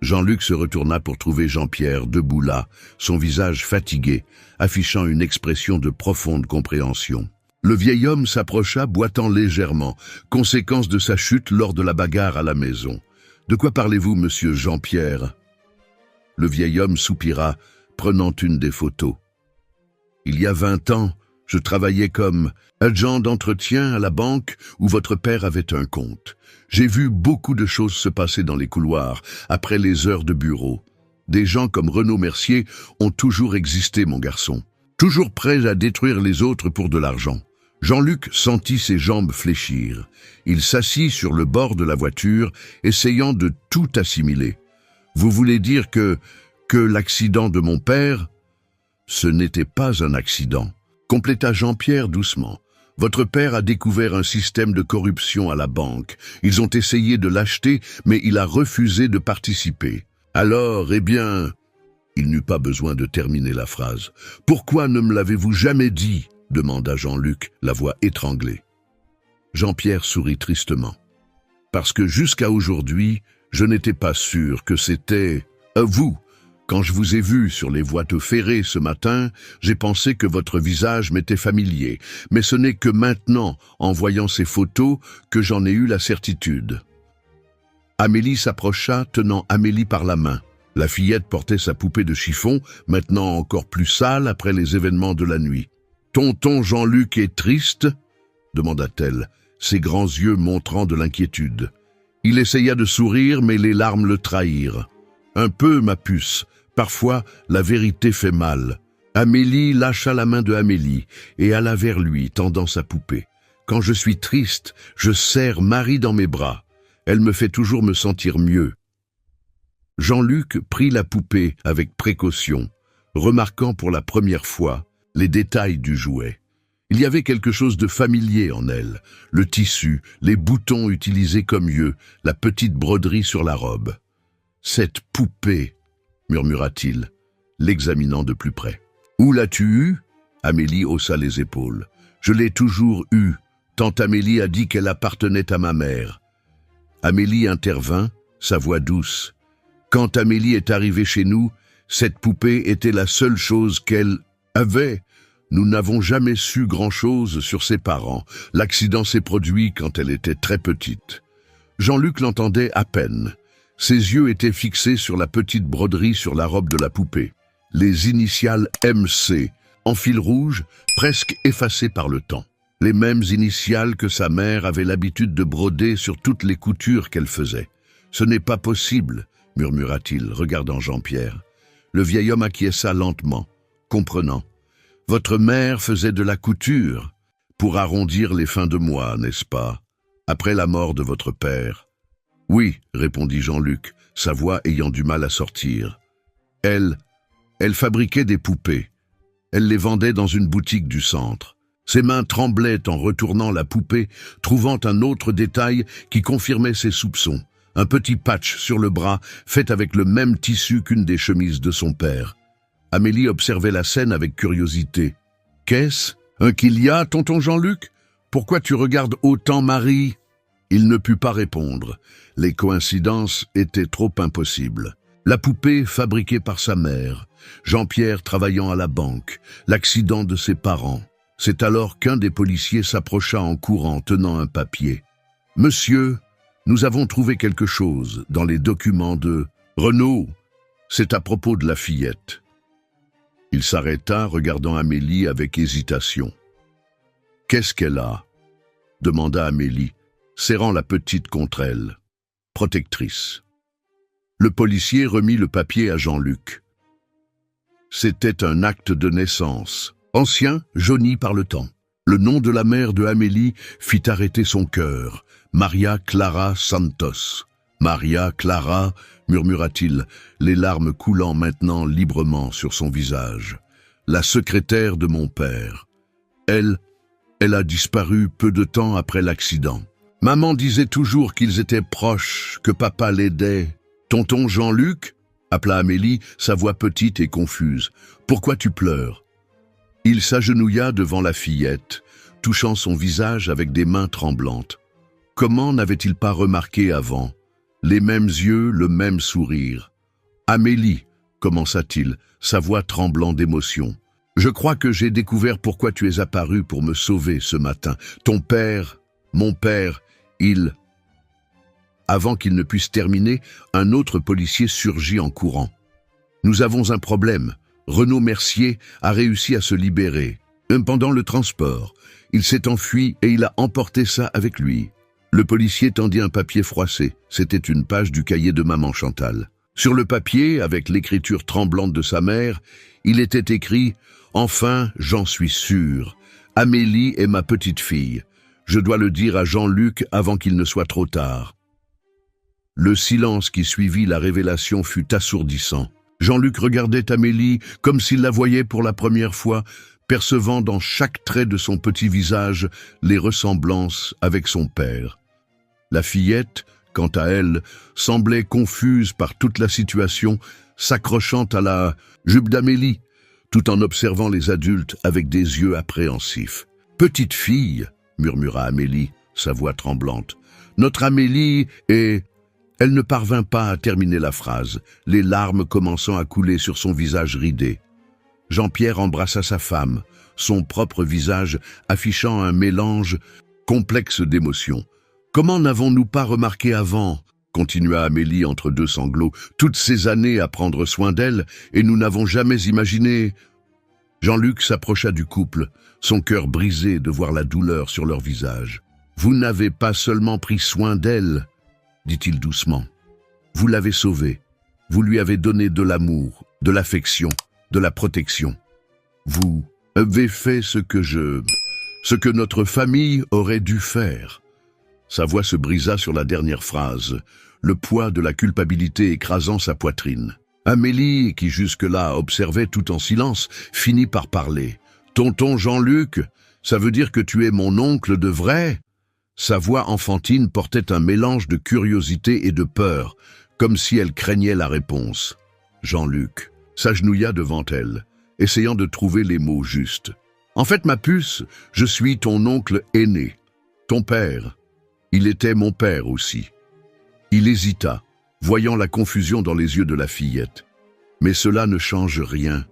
Jean-Luc se retourna pour trouver Jean-Pierre debout là, son visage fatigué, affichant une expression de profonde compréhension. Le vieil homme s'approcha, boitant légèrement, conséquence de sa chute lors de la bagarre à la maison. « De quoi parlez-vous, monsieur Jean-Pierre » Le vieil homme soupira, prenant une des photos. « Il y a 20 ans, je travaillais comme agent d'entretien à la banque où votre père avait un compte. J'ai vu beaucoup de choses se passer dans les couloirs, après les heures de bureau. Des gens comme Renaud Mercier ont toujours existé, mon garçon. Toujours prêts à détruire les autres pour de l'argent. » Jean-Luc sentit ses jambes fléchir. Il s'assit sur le bord de la voiture, essayant de tout assimiler. « Vous voulez dire que l'accident de mon père, ce n'était pas un accident ?» compléta Jean-Pierre doucement. « Votre père a découvert un système de corruption à la banque. Ils ont essayé de l'acheter, mais il a refusé de participer. Alors, eh bien... » Il n'eut pas besoin de terminer la phrase. « Pourquoi ne me l'avez-vous jamais dit ?» demanda Jean-Luc, la voix étranglée. Jean-Pierre sourit tristement. « Parce que jusqu'à aujourd'hui, je n'étais pas sûr que c'était vous Quand je vous ai vu sur les voies ferrées ce matin, j'ai pensé que votre visage m'était familier, mais ce n'est que maintenant, en voyant ces photos, que j'en ai eu la certitude. » Amélie s'approcha, tenant Amélie par la main. La fillette portait sa poupée de chiffon, maintenant encore plus sale après les événements de la nuit. « Tonton Jean-Luc est triste ?» demanda-t-elle, ses grands yeux montrant de l'inquiétude. Il essaya de sourire, mais les larmes le trahirent. « Un peu, ma puce. Parfois, la vérité fait mal. » Amélie lâcha la main de Amélie et alla vers lui, tendant sa poupée. « Quand je suis triste, je serre Marie dans mes bras. Elle me fait toujours me sentir mieux. » Jean-Luc prit la poupée avec précaution, remarquant pour la première fois les détails du jouet. Il y avait quelque chose de familier en elle, le tissu, les boutons utilisés comme yeux, la petite broderie sur la robe. « Cette poupée !» murmura-t-il, l'examinant de plus près. « Où l'as-tu eue » Amélie haussa les épaules. « Je l'ai toujours eue. Tante Amélie a dit qu'elle appartenait à ma mère. » Amélie intervint, sa voix douce. « Quand Amélie est arrivée chez nous, cette poupée était la seule chose qu'elle avait. Nous n'avons jamais su grand-chose sur ses parents. L'accident s'est produit quand elle était très petite. » Jean-Luc l'entendait à peine. Ses yeux étaient fixés sur la petite broderie sur la robe de la poupée. Les initiales MC, en fil rouge, presque effacées par le temps. Les mêmes initiales que sa mère avait l'habitude de broder sur toutes les coutures qu'elle faisait. « Ce n'est pas possible », murmura-t-il, regardant Jean-Pierre. Le vieil homme acquiesça lentement, comprenant. « Votre mère faisait de la couture pour arrondir les fins de mois, n'est-ce pas, après la mort de votre père ?» « Oui, » répondit Jean-Luc, sa voix ayant du mal à sortir. « Elle fabriquait des poupées. Elle les vendait dans une boutique du centre. » Ses mains tremblaient en retournant la poupée, trouvant un autre détail qui confirmait ses soupçons. Un petit patch sur le bras, fait avec le même tissu qu'une des chemises de son père. Amélie observait la scène avec curiosité. « Qu'est-ce ? Un qu'il y a, tonton Jean-Luc ? Pourquoi tu regardes autant Marie ?» Il ne put pas répondre. Les coïncidences étaient trop impossibles. La poupée fabriquée par sa mère, Jean-Pierre travaillant à la banque, l'accident de ses parents. C'est alors qu'un des policiers s'approcha en courant, tenant un papier. « Monsieur, nous avons trouvé quelque chose dans les documents de Renaud. C'est à propos de la fillette. » Il s'arrêta, regardant Amélie avec hésitation. « Qu'est-ce qu'elle a ?» demanda Amélie, serrant la petite contre elle. Protectrice. Le policier remit le papier à Jean-Luc. C'était un acte de naissance, ancien, jauni par le temps. Le nom de la mère de Amélie fit arrêter son cœur, Maria Clara Santos. Maria Clara, murmura-t-il, les larmes coulant maintenant librement sur son visage. La secrétaire de mon père. Elle a disparu peu de temps après l'accident. Maman disait toujours qu'ils étaient proches, que papa l'aidait. Tonton Jean-Luc, appela Amélie, sa voix petite et confuse. Pourquoi tu pleures? Il s'agenouilla devant la fillette, touchant son visage avec des mains tremblantes. Comment n'avait-il pas remarqué avant? Les mêmes yeux, le même sourire. Amélie, commença-t-il, sa voix tremblant d'émotion. Je crois que j'ai découvert pourquoi tu es apparue pour me sauver ce matin. Ton père, mon père, il... Avant qu'il ne puisse terminer, un autre policier surgit en courant. Nous avons un problème. Renaud Mercier a réussi à se libérer. Pendant le transport, il s'est enfui et il a emporté ça avec lui. Le policier tendit un papier froissé. C'était une page du cahier de maman Chantal. Sur le papier, avec l'écriture tremblante de sa mère, il était écrit « Enfin, j'en suis sûr. Amélie est ma petite fille. Je dois le dire à Jean-Luc avant qu'il ne soit trop tard. » Le silence qui suivit la révélation fut assourdissant. Jean-Luc regardait Amélie comme s'il la voyait pour la première fois, percevant dans chaque trait de son petit visage les ressemblances avec son père. La fillette, quant à elle, semblait confuse par toute la situation, s'accrochant à la jupe d'Amélie, tout en observant les adultes avec des yeux appréhensifs. « Petite fille » murmura Amélie, sa voix tremblante. « Notre Amélie est... » Elle ne parvint pas à terminer la phrase, les larmes commençant à couler sur son visage ridé. Jean-Pierre embrassa sa femme, son propre visage affichant un mélange complexe d'émotions. « Comment n'avons-nous pas remarqué avant ?» continua Amélie entre deux sanglots, « toutes ces années à prendre soin d'elle, et nous n'avons jamais imaginé… » Jean-Luc s'approcha du couple, son cœur brisé de voir la douleur sur leur visage. « Vous n'avez pas seulement pris soin d'elle, » dit-il doucement. « Vous l'avez sauvée. Vous lui avez donné de l'amour, de l'affection, de la protection. Vous avez fait ce que notre famille aurait dû faire. » Sa voix se brisa sur la dernière phrase, le poids de la culpabilité écrasant sa poitrine. Amélie, qui jusque-là observait tout en silence, finit par parler. « Tonton Jean-Luc, ça veut dire que tu es mon oncle de vrai ?» Sa voix enfantine portait un mélange de curiosité et de peur, comme si elle craignait la réponse. Jean-Luc s'agenouilla devant elle, essayant de trouver les mots justes. « En fait, ma puce, je suis ton oncle aîné, ton père. Il était mon père aussi. » Il hésita, voyant la confusion dans les yeux de la fillette. « Mais cela ne change rien.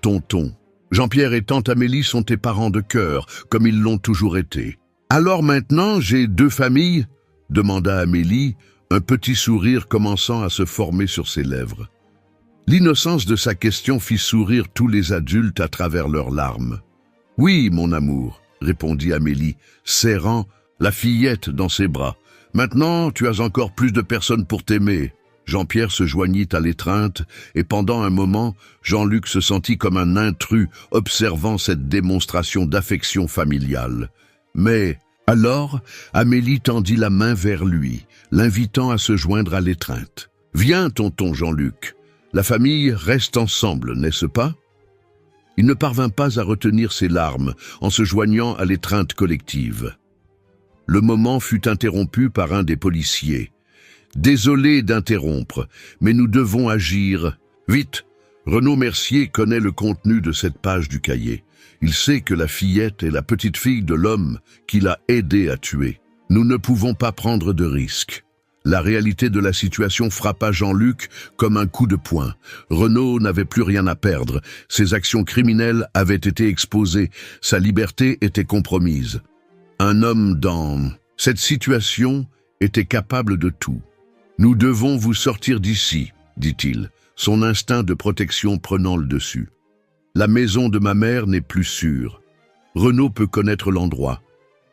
Tonton, Jean-Pierre et tante Amélie sont tes parents de cœur, comme ils l'ont toujours été. » « Alors maintenant, j'ai deux familles ?» demanda Amélie, un petit sourire commençant à se former sur ses lèvres. L'innocence de sa question fit sourire tous les adultes à travers leurs larmes. « Oui, mon amour, » répondit Amélie, serrant la fillette dans ses bras. « Maintenant, tu as encore plus de personnes pour t'aimer. » Jean-Pierre se joignit à l'étreinte, et pendant un moment, Jean-Luc se sentit comme un intrus observant cette démonstration d'affection familiale. Mais, alors, Amélie tendit la main vers lui, l'invitant à se joindre à l'étreinte. « Viens, tonton Jean-Luc, la famille reste ensemble, n'est-ce pas ?» Il ne parvint pas à retenir ses larmes en se joignant à l'étreinte collective. Le moment fut interrompu par un des policiers. « Désolé d'interrompre, mais nous devons agir. Vite, Renaud Mercier connaît le contenu de cette page du cahier. Il sait que la fillette est la petite-fille de l'homme qui l'a aidé à tuer. Nous ne pouvons pas prendre de risques. » La réalité de la situation frappa Jean-Luc comme un coup de poing. Renaud n'avait plus rien à perdre. Ses actions criminelles avaient été exposées. Sa liberté était compromise. Un homme dans cette situation était capable de tout. « Nous devons vous sortir d'ici, » dit-il, son instinct de protection prenant le dessus. « La maison de ma mère n'est plus sûre. Renaud peut connaître l'endroit. »«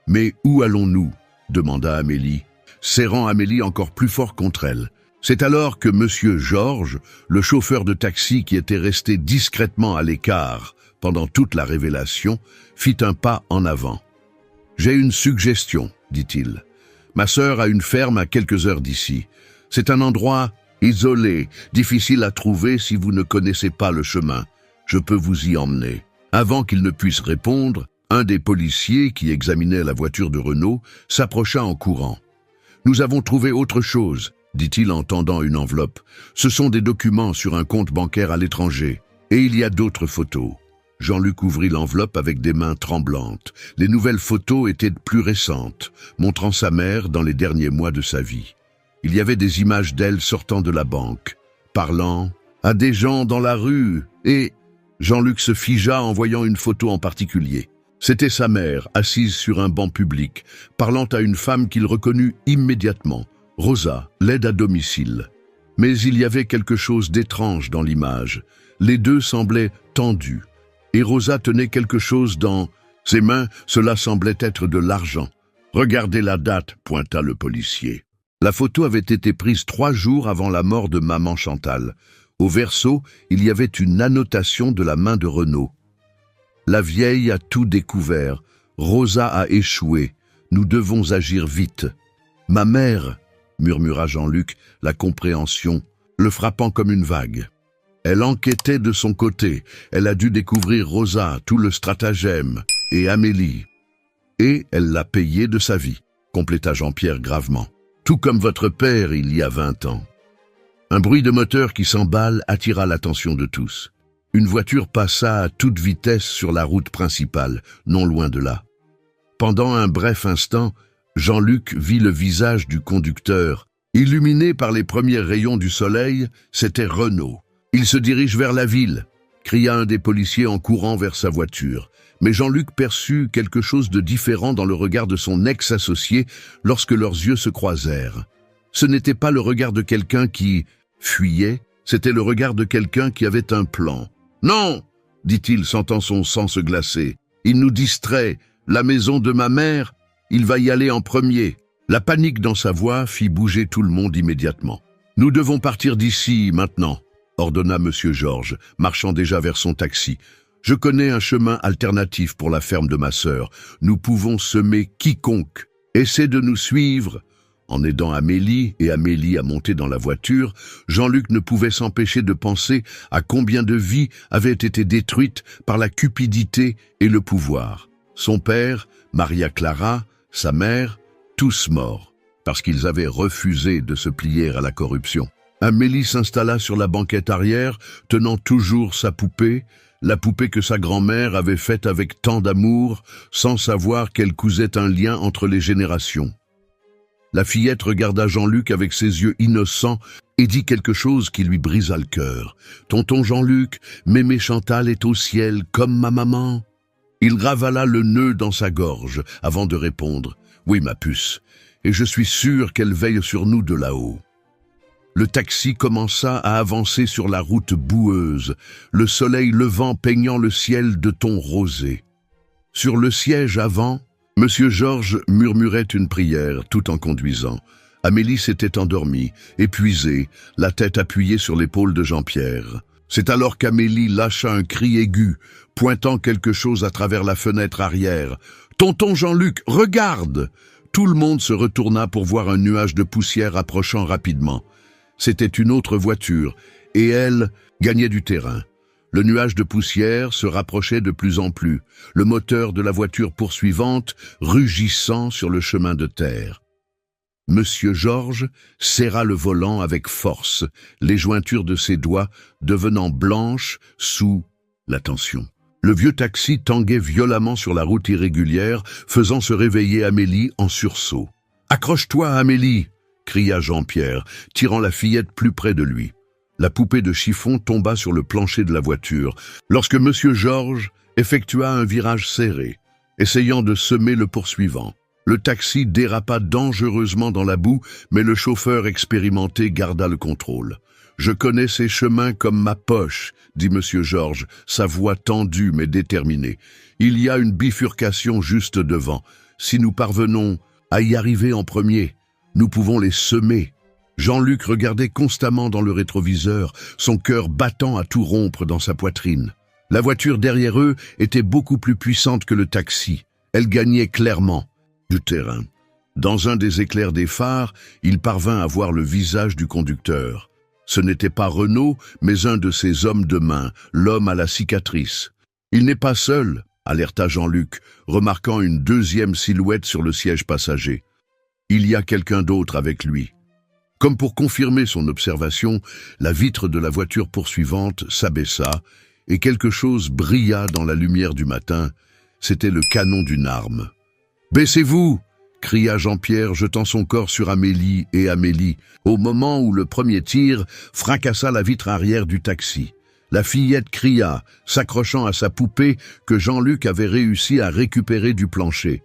Mais où allons-nous » demanda Amélie, serrant Amélie encore plus fort contre elle. C'est alors que Monsieur Georges, le chauffeur de taxi qui était resté discrètement à l'écart pendant toute la révélation, fit un pas en avant. « J'ai une suggestion, » dit-il. « Ma sœur a une ferme à quelques heures d'ici. C'est un endroit isolé, difficile à trouver si vous ne connaissez pas le chemin. Je peux vous y emmener. » Avant qu'il ne puisse répondre, un des policiers qui examinait la voiture de Renaud s'approcha en courant. « Nous avons trouvé autre chose, » dit-il en tendant une enveloppe. « Ce sont des documents sur un compte bancaire à l'étranger. Et il y a d'autres photos. » Jean-Luc ouvrit l'enveloppe avec des mains tremblantes. Les nouvelles photos étaient plus récentes, montrant sa mère dans les derniers mois de sa vie. Il y avait des images d'elle sortant de la banque, parlant à des gens dans la rue, et Jean-Luc se figea en voyant une photo en particulier. C'était sa mère, assise sur un banc public, parlant à une femme qu'il reconnut immédiatement, Rosa, l'aide à domicile. Mais il y avait quelque chose d'étrange dans l'image. Les deux semblaient tendus, et Rosa tenait quelque chose dans ses mains. Cela semblait être de l'argent. « Regardez la date », pointa le policier. La photo avait été prise 3 jours avant la mort de maman Chantal. Au verso, il y avait une annotation de la main de Renaud. « La vieille a tout découvert. Rosa a échoué. Nous devons agir vite. »« Ma mère !» murmura Jean-Luc, la compréhension, le frappant comme une vague. Elle enquêtait de son côté. Elle a dû découvrir Rosa, tout le stratagème, et Amélie. Et elle l'a payé de sa vie, compléta Jean-Pierre gravement. Tout comme votre père il y a 20 ans. Un bruit de moteur qui s'emballe attira l'attention de tous. Une voiture passa à toute vitesse sur la route principale, non loin de là. Pendant un bref instant, Jean-Luc vit le visage du conducteur Illuminé par les premiers rayons du soleil, c'était Renaud. « Il se dirige vers la ville !» cria un des policiers en courant vers sa voiture. Mais Jean-Luc perçut quelque chose de différent dans le regard de son ex-associé lorsque leurs yeux se croisèrent. Ce n'était pas le regard de quelqu'un qui fuyait, c'était le regard de quelqu'un qui avait un plan. « Non !» dit-il, sentant son sang se glacer. « Il nous distrait. La maison de ma mère, il va y aller en premier. » La panique dans sa voix fit bouger tout le monde immédiatement. « Nous devons partir d'ici, maintenant !» ordonna Monsieur Georges, marchant déjà vers son taxi. « Je connais un chemin alternatif pour la ferme de ma sœur. Nous pouvons semer quiconque. Essaie de nous suivre. » En aidant Amélie à monter dans la voiture, Jean-Luc ne pouvait s'empêcher de penser à combien de vies avaient été détruites par la cupidité et le pouvoir. Son père, Maria Clara, sa mère, tous morts, parce qu'ils avaient refusé de se plier à la corruption. Amélie s'installa sur la banquette arrière, tenant toujours sa poupée, la poupée que sa grand-mère avait faite avec tant d'amour, sans savoir qu'elle cousait un lien entre les générations. La fillette regarda Jean-Luc avec ses yeux innocents et dit quelque chose qui lui brisa le cœur. « Tonton Jean-Luc, mémé Chantal est au ciel comme ma maman. » Il ravala le nœud dans sa gorge avant de répondre « Oui, ma puce, et je suis sûr qu'elle veille sur nous de là-haut. » Le taxi commença à avancer sur la route boueuse, le soleil levant peignant le ciel de tons rosés. Sur le siège avant, Monsieur Georges murmurait une prière tout en conduisant. Amélie s'était endormie, épuisée, la tête appuyée sur l'épaule de Jean-Pierre. C'est alors qu'Amélie lâcha un cri aigu, pointant quelque chose à travers la fenêtre arrière. « Tonton Jean-Luc, regarde !» Tout le monde se retourna pour voir un nuage de poussière approchant rapidement. C'était une autre voiture, et elle gagnait du terrain. Le nuage de poussière se rapprochait de plus en plus, le moteur de la voiture poursuivante rugissant sur le chemin de terre. Monsieur Georges serra le volant avec force, les jointures de ses doigts devenant blanches sous la tension. Le vieux taxi tanguait violemment sur la route irrégulière, faisant se réveiller Amélie en sursaut. « Accroche-toi, Amélie !» cria Jean-Pierre, tirant la fillette plus près de lui. La poupée de chiffon tomba sur le plancher de la voiture, lorsque Monsieur Georges effectua un virage serré, essayant de semer le poursuivant. Le taxi dérapa dangereusement dans la boue, mais le chauffeur expérimenté garda le contrôle. « Je connais ces chemins comme ma poche », dit Monsieur Georges, sa voix tendue mais déterminée. « Il y a une bifurcation juste devant. Si nous parvenons à y arriver en premier, nous pouvons les semer. » Jean-Luc regardait constamment dans le rétroviseur, son cœur battant à tout rompre dans sa poitrine. La voiture derrière eux était beaucoup plus puissante que le taxi. Elle gagnait clairement du terrain. Dans un des éclairs des phares, il parvint à voir le visage du conducteur. Ce n'était pas Renaud, mais un de ses hommes de main, l'homme à la cicatrice. « Il n'est pas seul », alerta Jean-Luc, remarquant une deuxième silhouette sur le siège passager. « Il y a quelqu'un d'autre avec lui. » Comme pour confirmer son observation, la vitre de la voiture poursuivante s'abaissa et quelque chose brilla dans la lumière du matin. C'était le canon d'une arme. « Baissez-vous !» cria Jean-Pierre, jetant son corps sur Amélie, au moment où le premier tir fracassa la vitre arrière du taxi. La fillette cria, s'accrochant à sa poupée que Jean-Luc avait réussi à récupérer du plancher.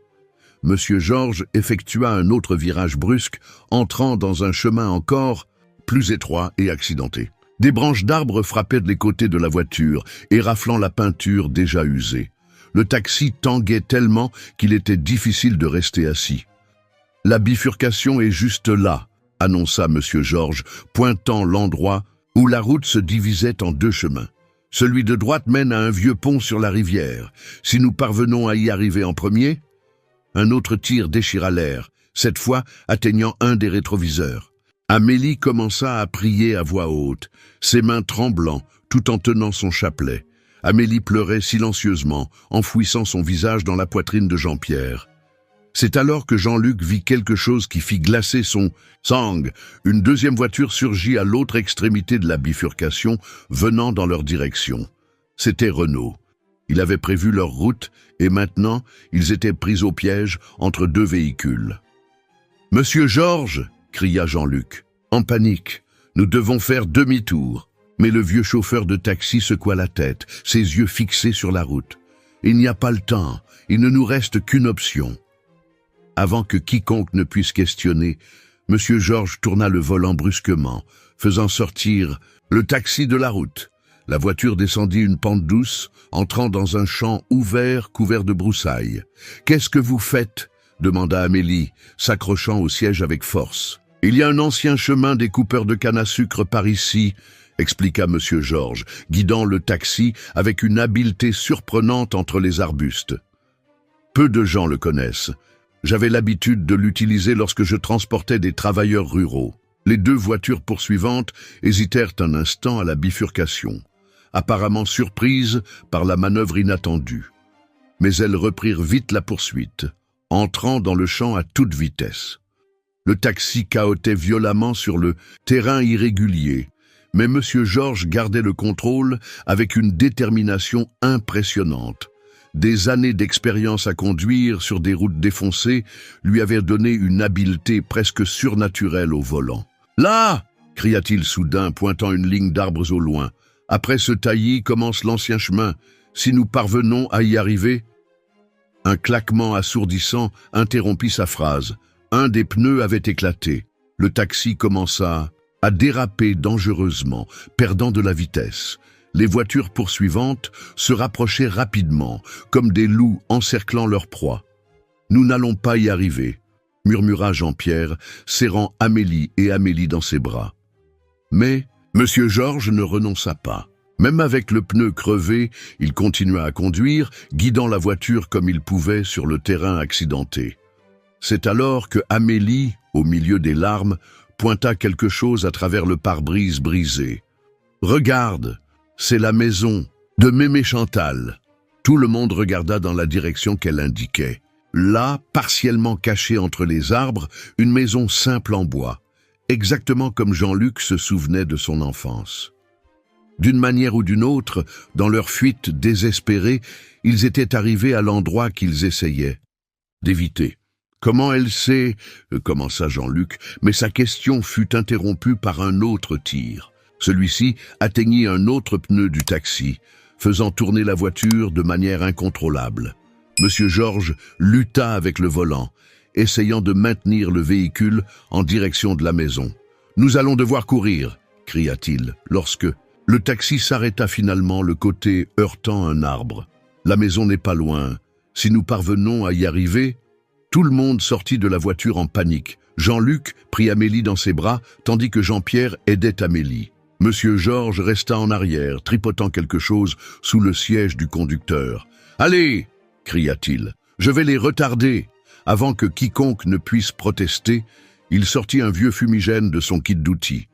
Monsieur Georges effectua un autre virage brusque, entrant dans un chemin encore plus étroit et accidenté. Des branches d'arbres frappaient les côtés de la voiture, éraflant la peinture déjà usée. Le taxi tanguait tellement qu'il était difficile de rester assis. « La bifurcation est juste là », annonça Monsieur Georges, pointant l'endroit où la route se divisait en deux chemins. « Celui de droite mène à un vieux pont sur la rivière. Si nous parvenons à y arriver en premier… » Un autre tir déchira l'air, cette fois atteignant un des rétroviseurs. Amélie commença à prier à voix haute, ses mains tremblant, tout en tenant son chapelet. Amélie pleurait silencieusement, enfouissant son visage dans la poitrine de Jean-Pierre. C'est alors que Jean-Luc vit quelque chose qui fit glacer son sang. Une deuxième voiture surgit à l'autre extrémité de la bifurcation, venant dans leur direction. C'était Renaud. Il avait prévu leur route et maintenant, ils étaient pris au piège entre deux véhicules. « Monsieur Georges !» cria Jean-Luc. En panique, nous devons faire demi-tour. Mais le vieux chauffeur de taxi secoua la tête, ses yeux fixés sur la route. Il n'y a pas le temps, il ne nous reste qu'une option. Avant que quiconque ne puisse questionner, Monsieur Georges tourna le volant brusquement, faisant sortir le taxi de la route. La voiture descendit une pente douce, entrant dans un champ ouvert couvert de broussailles. « Qu'est-ce que vous faites ?» demanda Amélie, s'accrochant au siège avec force. « Il y a un ancien chemin des coupeurs de canne à sucre par ici, » expliqua Monsieur Georges, guidant le taxi avec une habileté surprenante entre les arbustes. Peu de gens le connaissent. J'avais l'habitude de l'utiliser lorsque je transportais des travailleurs ruraux. Les deux voitures poursuivantes hésitèrent un instant à la bifurcation, apparemment surprises par la manœuvre inattendue. Mais elles reprirent vite la poursuite, entrant dans le champ à toute vitesse. Le taxi cahotait violemment sur le terrain irrégulier, mais Monsieur Georges gardait le contrôle avec une détermination impressionnante. Des années d'expérience à conduire sur des routes défoncées lui avaient donné une habileté presque surnaturelle au volant. « Là !» cria-t-il soudain, pointant une ligne d'arbres au loin. « Après ce taillis commence l'ancien chemin. Si nous parvenons à y arriver... » Un claquement assourdissant interrompit sa phrase. Un des pneus avait éclaté. Le taxi commença à déraper dangereusement, perdant de la vitesse. Les voitures poursuivantes se rapprochaient rapidement, comme des loups encerclant leur proie. « Nous n'allons pas y arriver », murmura Jean-Pierre, serrant Amélie et Amélie dans ses bras. Mais Monsieur Georges ne renonça pas. Même avec le pneu crevé, il continua à conduire, guidant la voiture comme il pouvait sur le terrain accidenté. C'est alors que Amélie, au milieu des larmes, pointa quelque chose à travers le pare-brise brisé. « Regarde, c'est la maison de Mémé Chantal. » Tout le monde regarda dans la direction qu'elle indiquait. Là, partiellement cachée entre les arbres, une maison simple en bois, exactement comme Jean-Luc se souvenait de son enfance. D'une manière ou d'une autre, dans leur fuite désespérée, ils étaient arrivés à l'endroit qu'ils essayaient d'éviter. « Comment elle sait ?» commença Jean-Luc, mais sa question fut interrompue par un autre tir. Celui-ci atteignit un autre pneu du taxi, faisant tourner la voiture de manière incontrôlable. Monsieur Georges lutta avec le volant, essayant de maintenir le véhicule en direction de la maison. « Nous allons devoir courir !» cria-t-il, lorsque le taxi s'arrêta finalement, le côté heurtant un arbre. « La maison n'est pas loin. Si nous parvenons à y arriver... » Tout le monde sortit de la voiture en panique. Jean-Luc prit Amélie dans ses bras, tandis que Jean-Pierre aidait Amélie. Monsieur Georges resta en arrière, tripotant quelque chose sous le siège du conducteur. « Allez !» cria-t-il. « Je vais les retarder !» Avant que quiconque ne puisse protester, il sortit un vieux fumigène de son kit d'outils.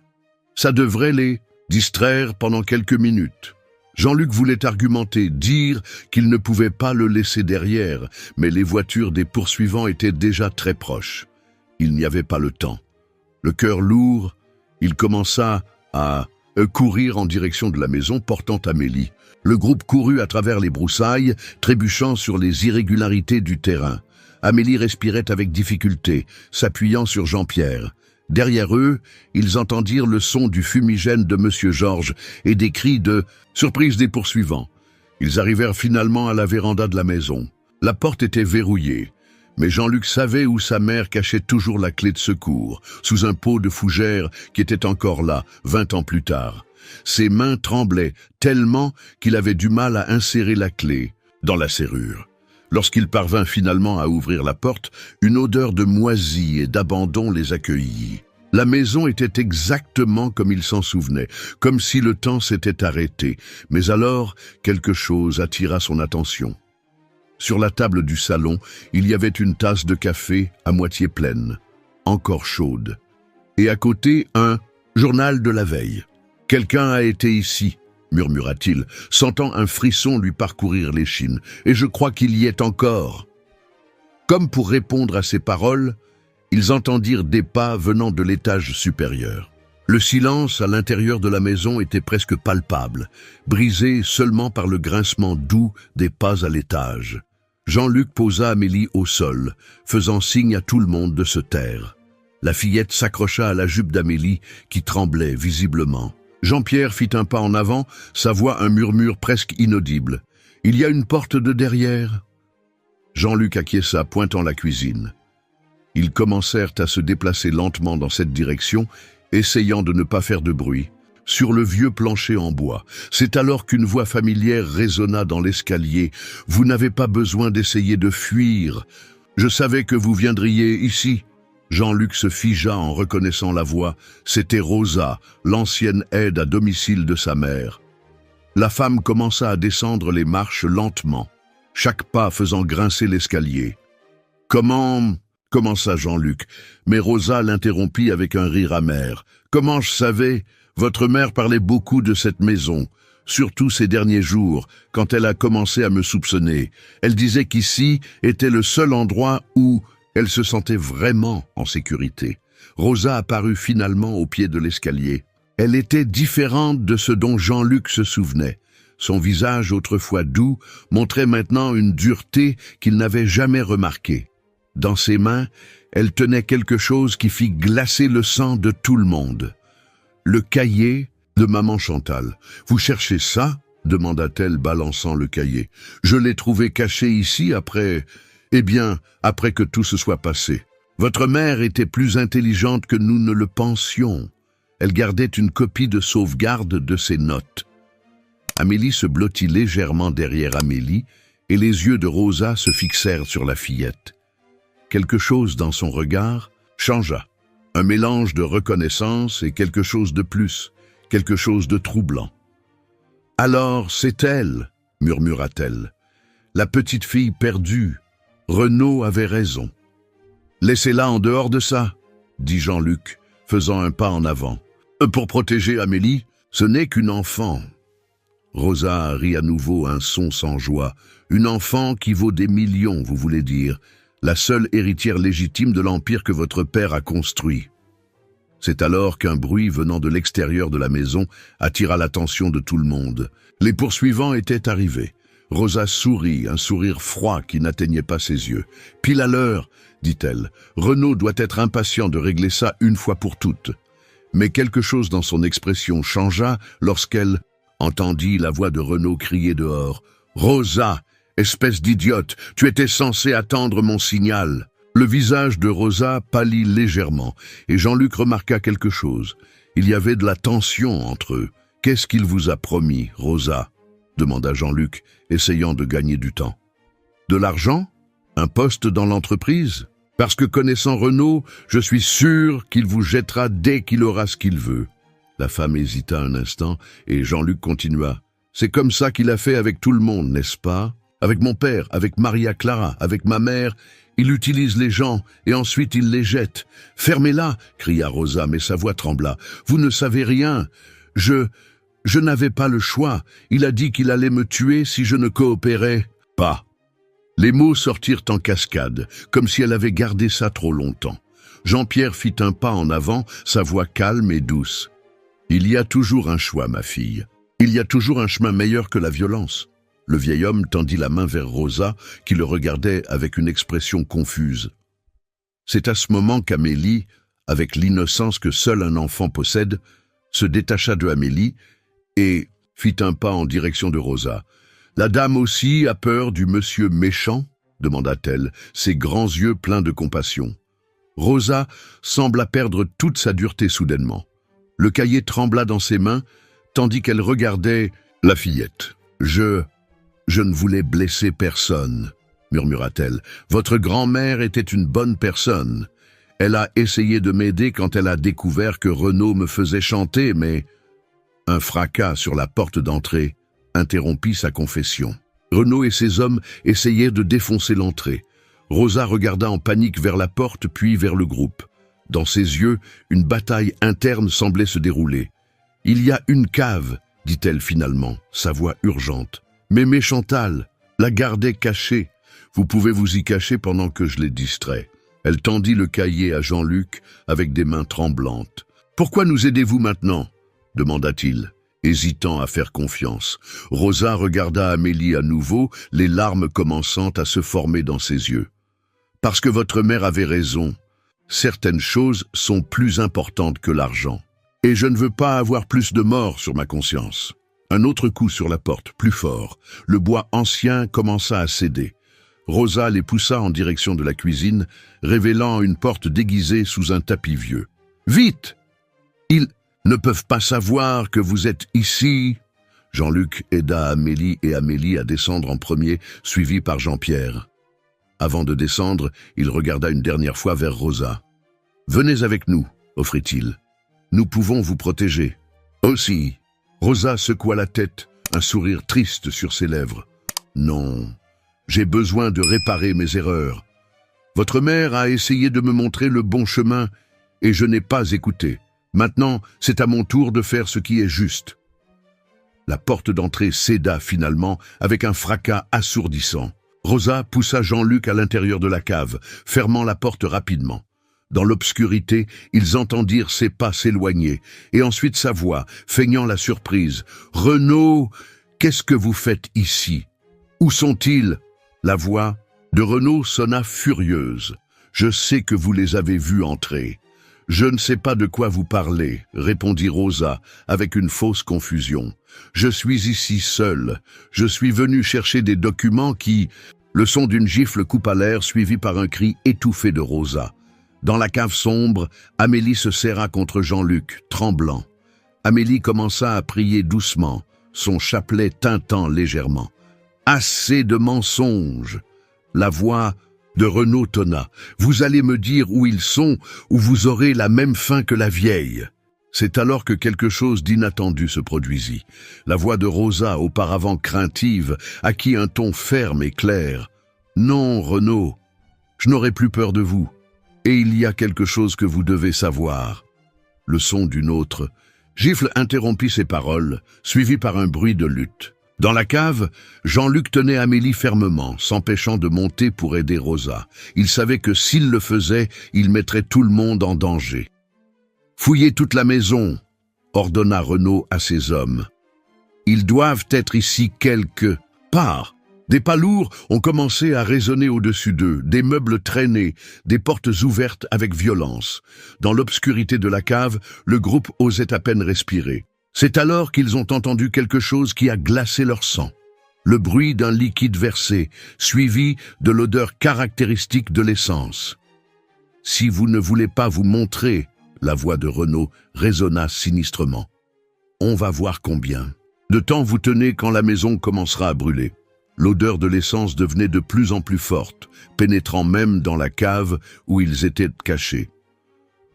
Ça devrait les distraire pendant quelques minutes. Jean-Luc voulait argumenter, dire qu'il ne pouvait pas le laisser derrière, mais les voitures des poursuivants étaient déjà très proches. Il n'y avait pas le temps. Le cœur lourd, il commença à courir en direction de la maison, portant Amélie. Le groupe courut à travers les broussailles, trébuchant sur les irrégularités du terrain. Amélie respirait avec difficulté, s'appuyant sur Jean-Pierre. Derrière eux, ils entendirent le son du fumigène de Monsieur Georges et des cris de « surprise » des poursuivants. Ils arrivèrent finalement à la véranda de la maison. La porte était verrouillée, mais Jean-Luc savait où sa mère cachait toujours la clé de secours, sous un pot de fougère qui était encore là, 20 ans plus tard. Ses mains tremblaient tellement qu'il avait du mal à insérer la clé dans la serrure. Lorsqu'il parvint finalement à ouvrir la porte, une odeur de moisi et d'abandon les accueillit. La maison était exactement comme il s'en souvenait, comme si le temps s'était arrêté. Mais alors, quelque chose attira son attention. Sur la table du salon, il y avait une tasse de café à moitié pleine, encore chaude. Et à côté, un journal de la veille. « Quelqu'un a été ici », murmura-t-il, sentant un frisson lui parcourir l'échine, « et je crois qu'il y est encore. » Comme pour répondre à ces paroles, ils entendirent des pas venant de l'étage supérieur. Le silence à l'intérieur de la maison était presque palpable, brisé seulement par le grincement doux des pas à l'étage. Jean-Luc posa Amélie au sol, faisant signe à tout le monde de se taire. La fillette s'accrocha à la jupe d'Amélie, qui tremblait visiblement. Jean-Pierre fit un pas en avant, sa voix un murmure presque inaudible. « Il y a une porte de derrière ?» Jean-Luc acquiesça, pointant la cuisine. Ils commencèrent à se déplacer lentement dans cette direction, essayant de ne pas faire de bruit. Sur le vieux plancher en bois, c'est alors qu'une voix familière résonna dans l'escalier. « Vous n'avez pas besoin d'essayer de fuir. Je savais que vous viendriez ici. » Jean-Luc se figea en reconnaissant la voix. C'était Rosa, l'ancienne aide à domicile de sa mère. La femme commença à descendre les marches lentement, chaque pas faisant grincer l'escalier. « Comment ?» commença Jean-Luc, mais Rosa l'interrompit avec un rire amer. « Comment je savais ? Votre mère parlait beaucoup de cette maison, surtout ces derniers jours, quand elle a commencé à me soupçonner. Elle disait qu'ici était le seul endroit où elle se sentait vraiment en sécurité. » Rosa apparut finalement au pied de l'escalier. Elle était différente de ce dont Jean-Luc se souvenait. Son visage, autrefois doux, montrait maintenant une dureté qu'il n'avait jamais remarquée. Dans ses mains, elle tenait quelque chose qui fit glacer le sang de tout le monde. Le cahier de maman Chantal. « Vous cherchez ça ?» demanda-t-elle, balançant le cahier. « Je l'ai trouvé caché ici après... Eh bien, après que tout se soit passé. Votre mère était plus intelligente que nous ne le pensions. Elle gardait une copie de sauvegarde de ses notes. » Amélie se blottit légèrement derrière Amélie et les yeux de Rosa se fixèrent sur la fillette. Quelque chose dans son regard changea. Un mélange de reconnaissance et quelque chose de plus, quelque chose de troublant. « Alors, c'est elle, » murmura-t-elle. « La petite fille perdue. Renaud avait raison. »« Laissez-la en dehors de ça, » dit Jean-Luc, faisant un pas en avant. « Pour protéger Amélie, ce n'est qu'une enfant. » Rosa rit à nouveau un son sans joie. « Une enfant qui vaut des millions, vous voulez dire, la seule héritière légitime de l'empire que votre père a construit. » C'est alors qu'un bruit venant de l'extérieur de la maison attira l'attention de tout le monde. Les poursuivants étaient arrivés. Rosa sourit, un sourire froid qui n'atteignait pas ses yeux. « Pile à l'heure, » dit-elle. « Renaud doit être impatient de régler ça une fois pour toutes. » Mais quelque chose dans son expression changea lorsqu'elle entendit la voix de Renaud crier dehors. « Rosa, espèce d'idiote, tu étais censée attendre mon signal. » Le visage de Rosa pâlit légèrement, et Jean-Luc remarqua quelque chose. Il y avait de la tension entre eux. « Qu'est-ce qu'il vous a promis, Rosa ?» demanda Jean-Luc, essayant de gagner du temps. « De l'argent? Un poste dans l'entreprise? Parce que connaissant Renaud, je suis sûr qu'il vous jettera dès qu'il aura ce qu'il veut. » La femme hésita un instant, et Jean-Luc continua. « C'est comme ça qu'il a fait avec tout le monde, n'est-ce pas? Avec mon père, avec Maria Clara, avec ma mère. Il utilise les gens, et ensuite il les jette. « Fermez-la » cria Rosa, mais sa voix trembla. « Vous ne savez rien. Je n'avais pas le choix. Il a dit qu'il allait me tuer si je ne coopérais pas. » Les mots sortirent en cascade, comme si elle avait gardé ça trop longtemps. Jean-Pierre fit un pas en avant, sa voix calme et douce. « Il y a toujours un choix, ma fille. Il y a toujours un chemin meilleur que la violence. » Le vieil homme tendit la main vers Rosa, qui le regardait avec une expression confuse. C'est à ce moment qu'Amélie, avec l'innocence que seul un enfant possède, se détacha de Amélie et fit un pas en direction de Rosa. « La dame aussi a peur du monsieur méchant ?» demanda-t-elle, ses grands yeux pleins de compassion. Rosa sembla perdre toute sa dureté soudainement. Le cahier trembla dans ses mains, tandis qu'elle regardait la fillette. « Je ne voulais blesser personne, » murmura-t-elle. « Votre grand-mère était une bonne personne. Elle a essayé de m'aider quand elle a découvert que Renaud me faisait chanter, mais... » Un fracas sur la porte d'entrée interrompit sa confession. Renaud et ses hommes essayaient de défoncer l'entrée. Rosa regarda en panique vers la porte puis vers le groupe. Dans ses yeux, une bataille interne semblait se dérouler. « Il y a une cave, » dit-elle finalement, sa voix urgente. « Mémé Chantal la gardait cachée. Vous pouvez vous y cacher pendant que je les distrais. » Elle tendit le cahier à Jean-Luc avec des mains tremblantes. « Pourquoi nous aidez-vous maintenant ?» demanda-t-il, hésitant à faire confiance. Rosa regarda Amélie à nouveau, les larmes commençant à se former dans ses yeux. « Parce que votre mère avait raison. Certaines choses sont plus importantes que l'argent. Et je ne veux pas avoir plus de morts sur ma conscience. Un autre coup sur la porte, plus fort. Le bois ancien commença à céder. Rosa les poussa en direction de la cuisine, révélant une porte déguisée sous un tapis vieux. « Vite! Ils ne peuvent pas savoir que vous êtes ici !» Jean-Luc aida Amélie et Amélie à descendre en premier, suivi par Jean-Pierre. Avant de descendre, il regarda une dernière fois vers Rosa. « Venez avec nous, offrit-il. Nous pouvons vous protéger. »« Aussi !» Rosa secoua la tête, un sourire triste sur ses lèvres. « Non, j'ai besoin de réparer mes erreurs. Votre mère a essayé de me montrer le bon chemin et je n'ai pas écouté. Maintenant, c'est à mon tour de faire ce qui est juste. » La porte d'entrée céda finalement avec un fracas assourdissant. Rosa poussa Jean-Luc à l'intérieur de la cave, fermant la porte rapidement. Dans l'obscurité, ils entendirent ses pas s'éloigner, et ensuite sa voix, feignant la surprise. « Renaud, qu'est-ce que vous faites ici? Où sont-ils » La voix de Renaud sonna furieuse. « Je sais que vous les avez vus entrer. »« Je ne sais pas de quoi vous parlez, » répondit Rosa, avec une fausse confusion. « Je suis ici seule. Je suis venue chercher des documents qui... » Le son d'une gifle coupa l'air, suivi par un cri étouffé de Rosa. Dans la cave sombre, Amélie se serra contre Jean-Luc, tremblant. Amélie commença à prier doucement, son chapelet tintant légèrement. « Assez de mensonges !» La voix de Renaud tonna. « Vous allez me dire où ils sont, ou vous aurez la même fin que la vieille. » C'est alors que quelque chose d'inattendu se produisit. La voix de Rosa, auparavant craintive, acquit un ton ferme et clair. « Non, Renaud, je n'aurai plus peur de vous. Et il y a quelque chose que vous devez savoir. » Le son d'une autre gifle interrompit ses paroles, suivi par un bruit de lutte. Dans la cave, Jean-Luc tenait Amélie fermement, s'empêchant de monter pour aider Rosa. Il savait que s'il le faisait, il mettrait tout le monde en danger. « Fouillez toute la maison !» ordonna Renaud à ses hommes. « Ils doivent être ici quelque part. » Des pas lourds ont commencé à résonner au-dessus d'eux, des meubles traînés, des portes ouvertes avec violence. Dans l'obscurité de la cave, le groupe osait à peine respirer. C'est alors qu'ils ont entendu quelque chose qui a glacé leur sang. Le bruit d'un liquide versé, suivi de l'odeur caractéristique de l'essence. « Si vous ne voulez pas vous montrer », la voix de Renaud résonna sinistrement. « On va voir combien de temps vous tenez quand la maison commencera à brûler. » L'odeur de l'essence devenait de plus en plus forte, pénétrant même dans la cave où ils étaient cachés.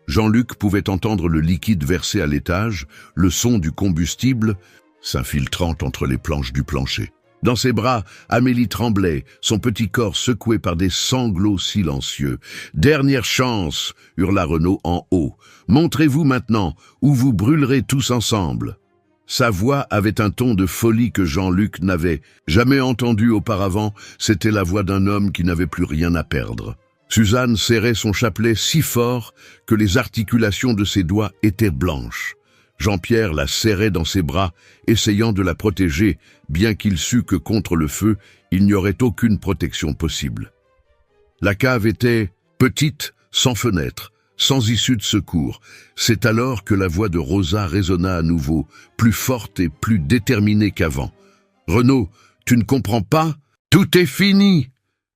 Jean-Luc pouvait entendre le liquide versé à l'étage, le son du combustible s'infiltrant entre les planches du plancher. Dans ses bras, Amélie tremblait, son petit corps secoué par des sanglots silencieux. « Dernière chance !» hurla Renaud en haut. « Montrez-vous maintenant, ou vous brûlerez tous ensemble !» Sa voix avait un ton de folie que Jean-Luc n'avait jamais entendu auparavant. C'était la voix d'un homme qui n'avait plus rien à perdre. Suzanne serrait son chapelet si fort que les articulations de ses doigts étaient blanches. Jean-Pierre la serrait dans ses bras, essayant de la protéger, bien qu'il sût que contre le feu, il n'y aurait aucune protection possible. La cave était petite, sans fenêtre, sans issue de secours. C'est alors que la voix de Rosa résonna à nouveau, plus forte et plus déterminée qu'avant. « Renaud, tu ne comprends pas? Tout est fini!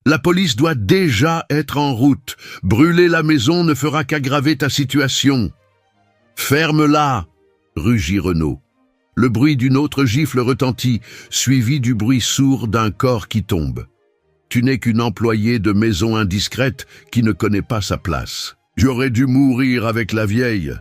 La police doit déjà être en route. Brûler la maison ne fera qu'aggraver ta situation. Ferme-la! » rugit Renaud. Le bruit d'une autre gifle retentit, suivi du bruit sourd d'un corps qui tombe. « Tu n'es qu'une employée de maison indiscrète qui ne connaît pas sa place. J'aurais dû mourir avec la vieille. »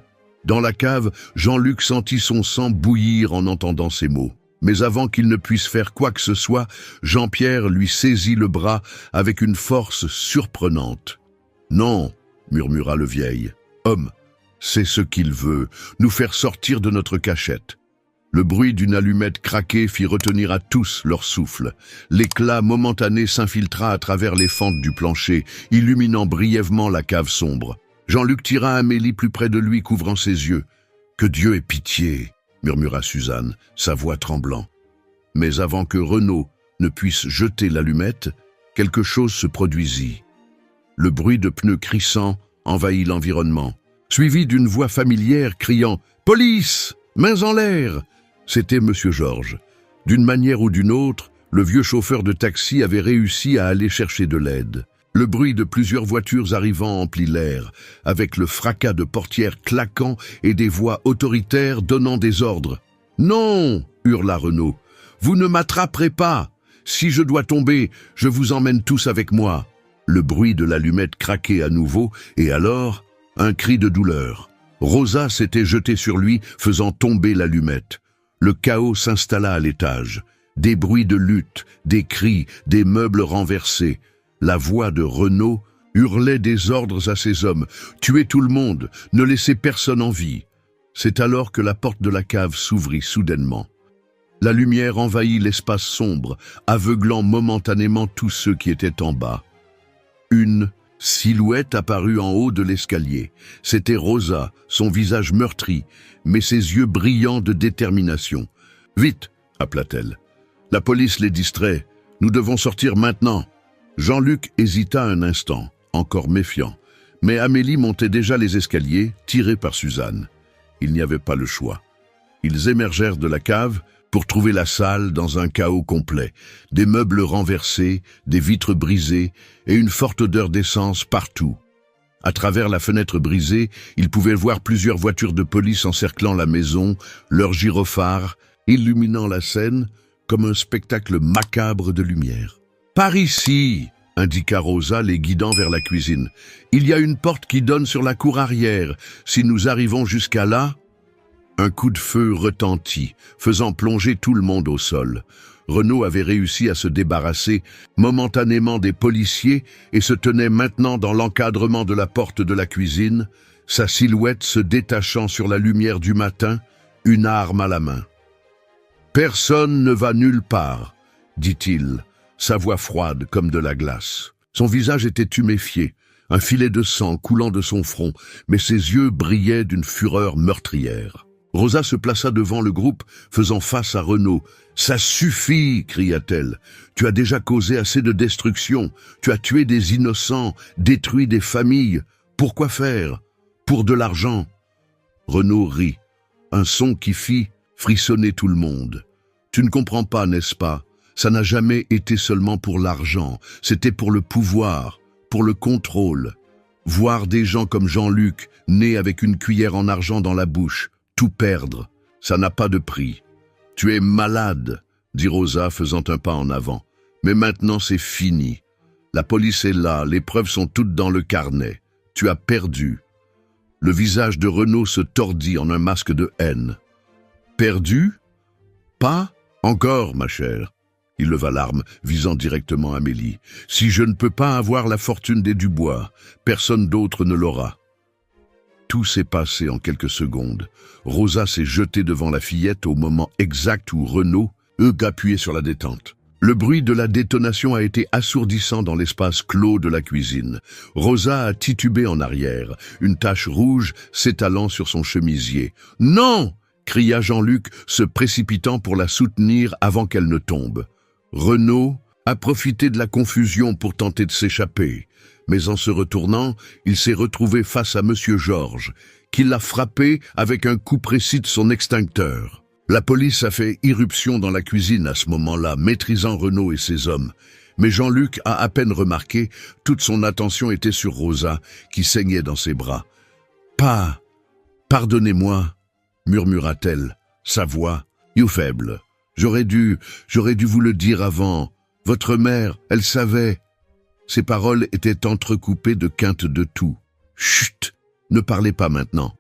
Dans la cave, Jean-Luc sentit son sang bouillir en entendant ces mots. Mais avant qu'il ne puisse faire quoi que ce soit, Jean-Pierre lui saisit le bras avec une force surprenante. « Non, » murmura le vieil. « Homme, c'est ce qu'il veut, nous faire sortir de notre cachette. » Le bruit d'une allumette craquée fit retenir à tous leur souffle. L'éclat momentané s'infiltra à travers les fentes du plancher, illuminant brièvement la cave sombre. Jean-Luc tira Amélie plus près de lui, couvrant ses yeux. « Que Dieu ait pitié !» murmura Suzanne, sa voix tremblant. Mais avant que Renaud ne puisse jeter l'allumette, quelque chose se produisit. Le bruit de pneus crissant envahit l'environnement, suivi d'une voix familière criant « Police! Mains en l'air !» C'était Monsieur Georges. D'une manière ou d'une autre, le vieux chauffeur de taxi avait réussi à aller chercher de l'aide. Le bruit de plusieurs voitures arrivant emplit l'air, avec le fracas de portières claquant et des voix autoritaires donnant des ordres. « Non !» hurla Renaud. « Vous ne m'attraperez pas! Si je dois tomber, je vous emmène tous avec moi. » Le bruit de l'allumette craquait à nouveau, et alors, un cri de douleur. Rosa s'était jetée sur lui, faisant tomber l'allumette. Le chaos s'installa à l'étage. Des bruits de lutte, des cris, des meubles renversés. La voix de Renaud hurlait des ordres à ses hommes. « Tuez tout le monde, ne laissez personne en vie. » C'est alors que la porte de la cave s'ouvrit soudainement. La lumière envahit l'espace sombre, aveuglant momentanément tous ceux qui étaient en bas. Une silhouette apparut en haut de l'escalier. C'était Rosa, son visage meurtri, mais ses yeux brillants de détermination. « Vite !» appela-t-elle. « La police les distrait. Nous devons sortir maintenant. » Jean-Luc hésita un instant, encore méfiant. Mais Amélie montait déjà les escaliers, tirée par Suzanne. Il n'y avait pas le choix. Ils émergèrent de la cave pour trouver la salle dans un chaos complet. Des meubles renversés, des vitres brisées et une forte odeur d'essence partout. À travers la fenêtre brisée, ils pouvaient voir plusieurs voitures de police encerclant la maison, leurs gyrophares illuminant la scène comme un spectacle macabre de lumière. « Par ici !» indiqua Rosa, les guidant vers la cuisine. « Il y a une porte qui donne sur la cour arrière. Si nous arrivons jusqu'à là... » Un coup de feu retentit, faisant plonger tout le monde au sol. Renaud avait réussi à se débarrasser momentanément des policiers et se tenait maintenant dans l'encadrement de la porte de la cuisine, sa silhouette se détachant sur la lumière du matin, une arme à la main. « Personne ne va nulle part, » dit-il, sa voix froide comme de la glace. Son visage était tuméfié, un filet de sang coulant de son front, mais ses yeux brillaient d'une fureur meurtrière. Rosa se plaça devant le groupe, faisant face à Renaud. « Ça suffit !» cria-t-elle. « Tu as déjà causé assez de destruction. Tu as tué des innocents, détruit des familles. Pourquoi faire? Pour de l'argent !» Renaud rit, un son qui fit frissonner tout le monde. « Tu ne comprends pas, n'est-ce pas? Ça n'a jamais été seulement pour l'argent. C'était pour le pouvoir, pour le contrôle. Voir des gens comme Jean-Luc, nés avec une cuillère en argent dans la bouche, tout perdre, ça n'a pas de prix. Tu es malade, dit Rosa, faisant un pas en avant. Mais maintenant c'est fini. La police est là, les preuves sont toutes dans le carnet. Tu as perdu. Le visage de Renaud se tordit en un masque de haine. Perdu? Pas encore, ma chère. Il leva l'arme, visant directement Amélie. Si je ne peux pas avoir la fortune des Dubois, personne d'autre ne l'aura. Tout s'est passé en quelques secondes. Rosa s'est jetée devant la fillette au moment exact où Renaud, appuyait sur la détente. Le bruit de la détonation a été assourdissant dans l'espace clos de la cuisine. Rosa a titubé en arrière, une tache rouge s'étalant sur son chemisier. « Non !» cria Jean-Luc, se précipitant pour la soutenir avant qu'elle ne tombe. Renaud a profité de la confusion pour tenter de s'échapper. Mais en se retournant, il s'est retrouvé face à Monsieur Georges, qui l'a frappé avec un coup précis de son extincteur. La police a fait irruption dans la cuisine à ce moment-là, maîtrisant Renaud et ses hommes. Mais Jean-Luc a à peine remarqué, toute son attention était sur Rosa, qui saignait dans ses bras. « Pardonnez-moi, murmura-t-elle, sa voix, faible. J'aurais dû vous le dire avant. Votre mère, elle savait. » Ses paroles étaient entrecoupées de quintes de toux. « Chut, ne parlez pas maintenant, »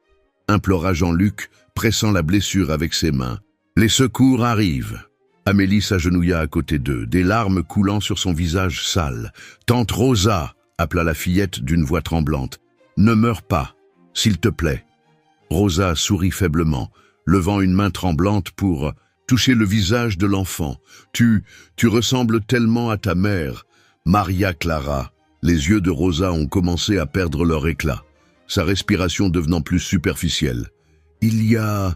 implora Jean-Luc, pressant la blessure avec ses mains. « Les secours arrivent. » Amélie s'agenouilla à côté d'eux, des larmes coulant sur son visage sale. « Tante Rosa !» appela la fillette d'une voix tremblante. « Ne meurs pas, s'il te plaît. » Rosa sourit faiblement, levant une main tremblante pour toucher le visage de l'enfant. « Tu ressembles tellement à ta mère. » Maria Clara. Les yeux de Rosa ont commencé à perdre leur éclat, sa respiration devenant plus superficielle. « Il y a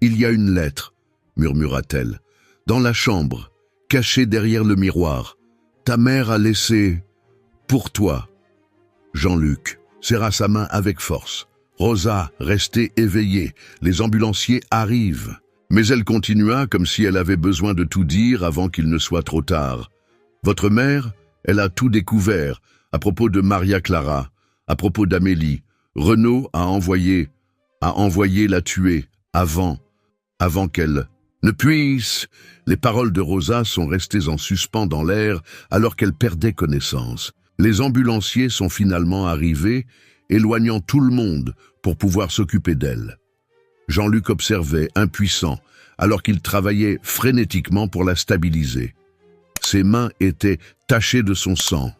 une lettre, » murmura-t-elle, « dans la chambre, cachée derrière le miroir. Ta mère a laissé... pour toi. » Jean-Luc. serra sa main avec force. Rosa restait éveillée. Les ambulanciers arrivent. Mais elle continua comme si elle avait besoin de tout dire avant qu'il ne soit trop tard. Votre mère, elle a tout découvert à propos de Maria Clara, à propos d'Amélie. Renaud a envoyé la tuer avant qu'elle ne puisse. Les paroles de Rosa sont restées en suspens dans l'air alors qu'elle perdait connaissance. Les ambulanciers sont finalement arrivés, éloignant tout le monde pour pouvoir s'occuper d'elle. Jean-Luc observait, impuissant, alors qu'il travaillait frénétiquement pour la stabiliser. Ses mains étaient tachées de son sang.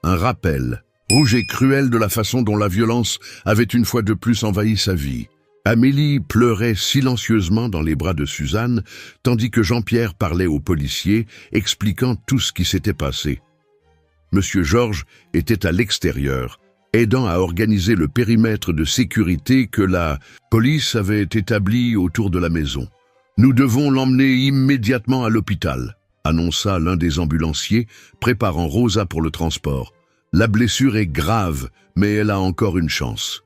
Un rappel, rouge et cruel de la façon dont la violence avait une fois de plus envahi sa vie. Amélie pleurait silencieusement dans les bras de Suzanne, tandis que Jean-Pierre parlait aux policiers, expliquant tout ce qui s'était passé. Monsieur Georges était à l'extérieur, aidant à organiser le périmètre de sécurité que la police avait établi autour de la maison. « Nous devons l'emmener immédiatement à l'hôpital », annonça l'un des ambulanciers, préparant Rosa pour le transport. « La blessure est grave, mais elle a encore une chance. »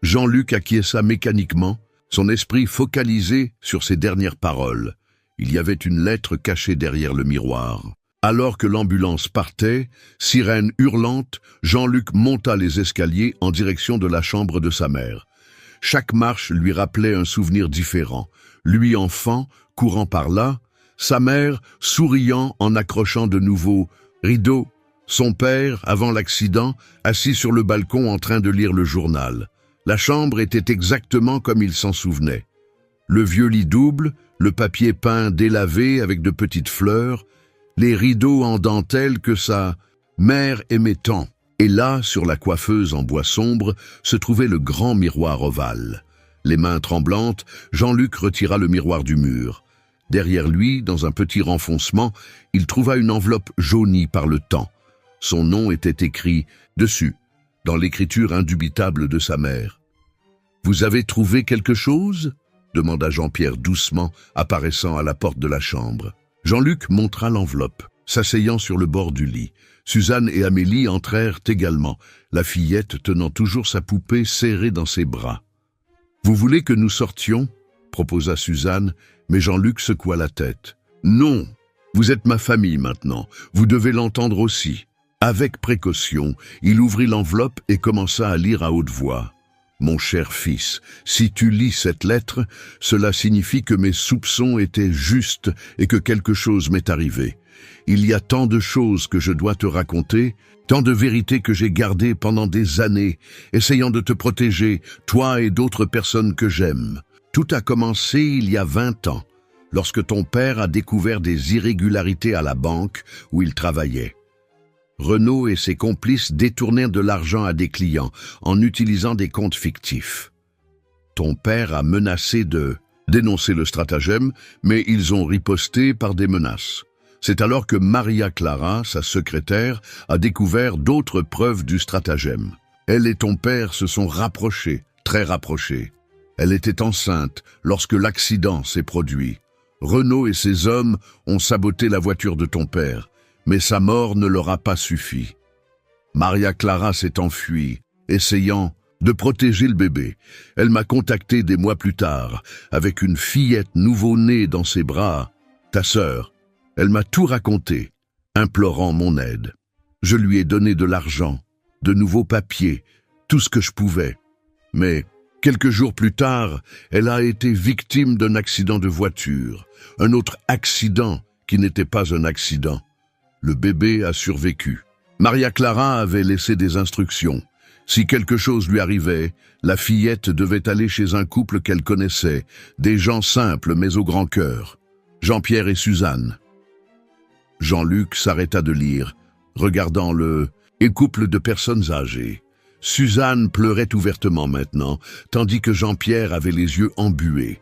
Jean-Luc acquiesça mécaniquement, son esprit focalisé sur ses dernières paroles. Il y avait une lettre cachée derrière le miroir. Alors que l'ambulance partait, sirène hurlante, Jean-Luc monta les escaliers en direction de la chambre de sa mère. Chaque marche lui rappelait un souvenir différent. Lui enfant, courant par là, sa mère souriant en accrochant de nouveaux rideaux, son père, avant l'accident, assis sur le balcon en train de lire le journal. La chambre était exactement comme il s'en souvenait. Le vieux lit double, le papier peint délavé avec de petites fleurs, les rideaux en dentelle que sa mère aimait tant. Et là, sur la coiffeuse en bois sombre, se trouvait le grand miroir ovale. Les mains tremblantes, Jean-Luc retira le miroir du mur. Derrière lui, dans un petit renfoncement, il trouva une enveloppe jaunie par le temps. Son nom était écrit dessus, dans l'écriture indubitable de sa mère. « Vous avez trouvé quelque chose ?» demanda Jean-Pierre doucement, apparaissant à la porte de la chambre. Jean-Luc montra l'enveloppe, s'asseyant sur le bord du lit. Suzanne et Amélie entrèrent également, la fillette tenant toujours sa poupée serrée dans ses bras. « Vous voulez que nous sortions ?» proposa Suzanne, mais Jean-Luc secoua la tête. « Non, vous êtes ma famille maintenant, vous devez l'entendre aussi. » Avec précaution, il ouvrit l'enveloppe et commença à lire à haute voix. « Mon cher fils, si tu lis cette lettre, cela signifie que mes soupçons étaient justes et que quelque chose m'est arrivé. Il y a tant de choses que je dois te raconter, tant de vérités que j'ai gardées pendant des années, essayant de te protéger, toi et d'autres personnes que j'aime. Tout a commencé il y a 20 ans, lorsque ton père a découvert des irrégularités à la banque où il travaillait. Renaud et ses complices détournèrent de l'argent à des clients en utilisant des comptes fictifs. Ton père a menacé de dénoncer le stratagème, mais ils ont riposté par des menaces. C'est alors que Maria Clara, sa secrétaire, a découvert d'autres preuves du stratagème. Elle et ton père se sont rapprochés, très rapprochés. Elle était enceinte lorsque l'accident s'est produit. Renaud et ses hommes ont saboté la voiture de ton père, mais sa mort ne leur a pas suffi. Maria Clara s'est enfuie, essayant de protéger le bébé. Elle m'a contacté des mois plus tard, avec une fillette nouveau-née dans ses bras, ta sœur. Elle m'a tout raconté, implorant mon aide. Je lui ai donné de l'argent, de nouveaux papiers, tout ce que je pouvais. Mais quelques jours plus tard, elle a été victime d'un accident de voiture, un autre accident qui n'était pas un accident. Le bébé a survécu. Maria Clara avait laissé des instructions. Si quelque chose lui arrivait, la fillette devait aller chez un couple qu'elle connaissait, des gens simples mais au grand cœur. Jean-Pierre et Suzanne. Jean-Luc s'arrêta de lire, regardant le couple de personnes âgées. Suzanne pleurait ouvertement maintenant, tandis que Jean-Pierre avait les yeux embués.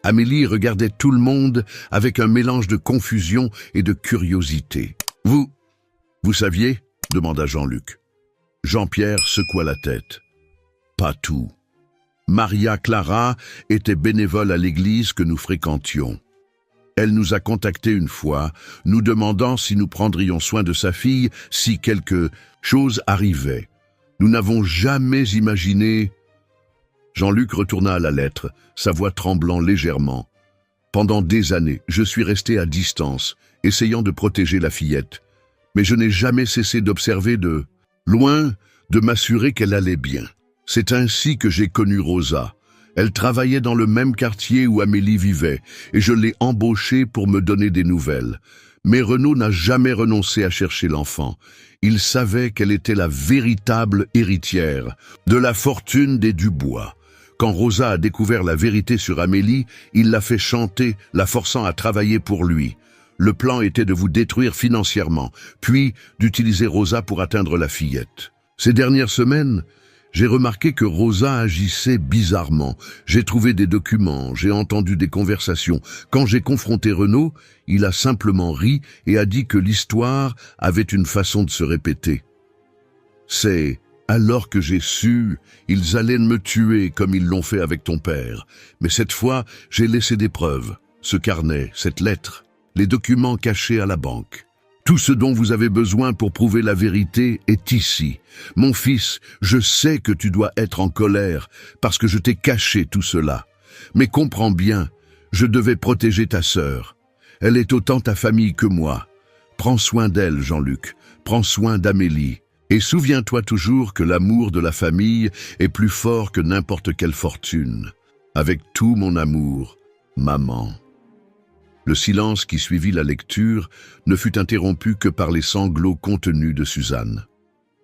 Amélie regardait tout le monde avec un mélange de confusion et de curiosité. « Vous saviez ?» demanda Jean-Luc. Jean-Pierre secoua la tête. « Pas tout. Maria Clara était bénévole à l'église que nous fréquentions. Elle nous a contactés une fois, nous demandant si nous prendrions soin de sa fille si quelque chose arrivait. Nous n'avons jamais imaginé... » Jean-Luc retourna à la lettre, sa voix tremblant légèrement. « Pendant des années, je suis resté à distance, essayant de protéger la fillette. Mais je n'ai jamais cessé d'observer de loin, de m'assurer qu'elle allait bien. C'est ainsi que j'ai connu Rosa. Elle travaillait dans le même quartier où Amélie vivait, et je l'ai embauchée pour me donner des nouvelles. Mais Renaud n'a jamais renoncé à chercher l'enfant. Il savait qu'elle était la véritable héritière de la fortune des Dubois. Quand Rosa a découvert la vérité sur Amélie, il l'a fait chanter, la forçant à travailler pour lui. Le plan était de vous détruire financièrement, puis d'utiliser Rosa pour atteindre la fillette. Ces dernières semaines, j'ai remarqué que Rosa agissait bizarrement. J'ai trouvé des documents, j'ai entendu des conversations. Quand j'ai confronté Renaud, il a simplement ri et a dit que l'histoire avait une façon de se répéter. C'est alors que j'ai su, ils allaient me tuer comme ils l'ont fait avec ton père. Mais cette fois, j'ai laissé des preuves. Ce carnet, cette lettre, les documents cachés à la banque. Tout ce dont vous avez besoin pour prouver la vérité est ici. Mon fils, je sais que tu dois être en colère parce que je t'ai caché tout cela. Mais comprends bien, je devais protéger ta sœur. Elle est autant ta famille que moi. Prends soin d'elle, Jean-Luc. Prends soin d'Amélie. Et souviens-toi toujours que l'amour de la famille est plus fort que n'importe quelle fortune. Avec tout mon amour, maman. Le silence qui suivit la lecture ne fut interrompu que par les sanglots contenus de Suzanne.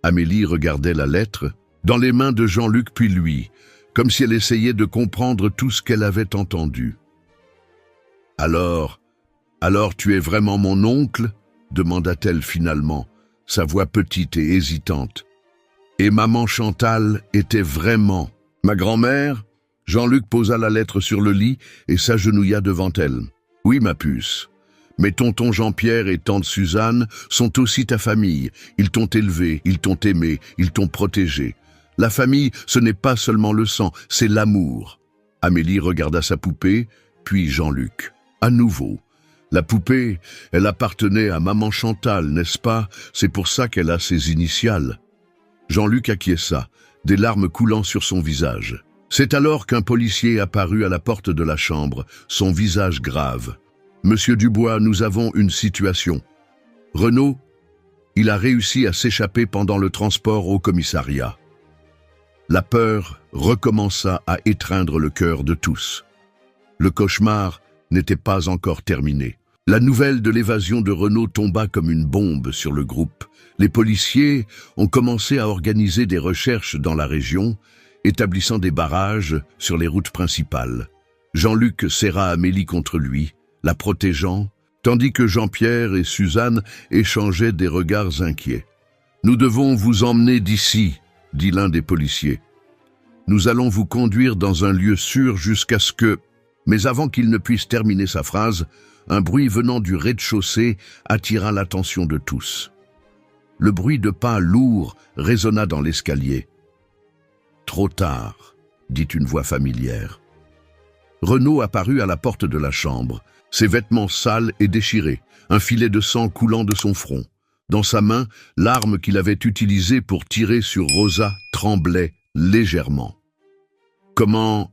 Amélie regardait la lettre, dans les mains de Jean-Luc puis lui, comme si elle essayait de comprendre tout ce qu'elle avait entendu. « Alors tu es vraiment mon oncle ?» demanda-t-elle finalement, sa voix petite et hésitante. Et maman Chantal était vraiment ma grand-mère? Jean-Luc posa la lettre sur le lit et s'agenouilla devant elle. « Oui, ma puce, mais tonton Jean-Pierre et tante Suzanne sont aussi ta famille. Ils t'ont élevé, ils t'ont aimé, ils t'ont protégé. La famille, ce n'est pas seulement le sang, c'est l'amour. » Amélie regarda sa poupée, puis Jean-Luc. À nouveau. La poupée, elle appartenait à maman Chantal, n'est-ce pas? C'est pour ça qu'elle a ses initiales. Jean-Luc acquiesça, des larmes coulant sur son visage. C'est alors qu'un policier apparut à la porte de la chambre, son visage grave. « Monsieur Dubois, nous avons une situation. Renaud, il a réussi à s'échapper pendant le transport au commissariat. » La peur recommença à étreindre le cœur de tous. Le cauchemar n'était pas encore terminé. La nouvelle de l'évasion de Renaud tomba comme une bombe sur le groupe. Les policiers ont commencé à organiser des recherches dans la région, établissant des barrages sur les routes principales. Jean-Luc serra Amélie contre lui, la protégeant, tandis que Jean-Pierre et Suzanne échangeaient des regards inquiets. « Nous devons vous emmener d'ici, » dit l'un des policiers. « Nous allons vous conduire dans un lieu sûr jusqu'à ce que... » Mais avant qu'il ne puisse terminer sa phrase, un bruit venant du rez-de-chaussée attira l'attention de tous. Le bruit de pas lourds résonna dans l'escalier. « Trop tard », dit une voix familière. Renaud apparut à la porte de la chambre, ses vêtements sales et déchirés, un filet de sang coulant de son front. Dans sa main, l'arme qu'il avait utilisée pour tirer sur Rosa tremblait légèrement. « Comment ?»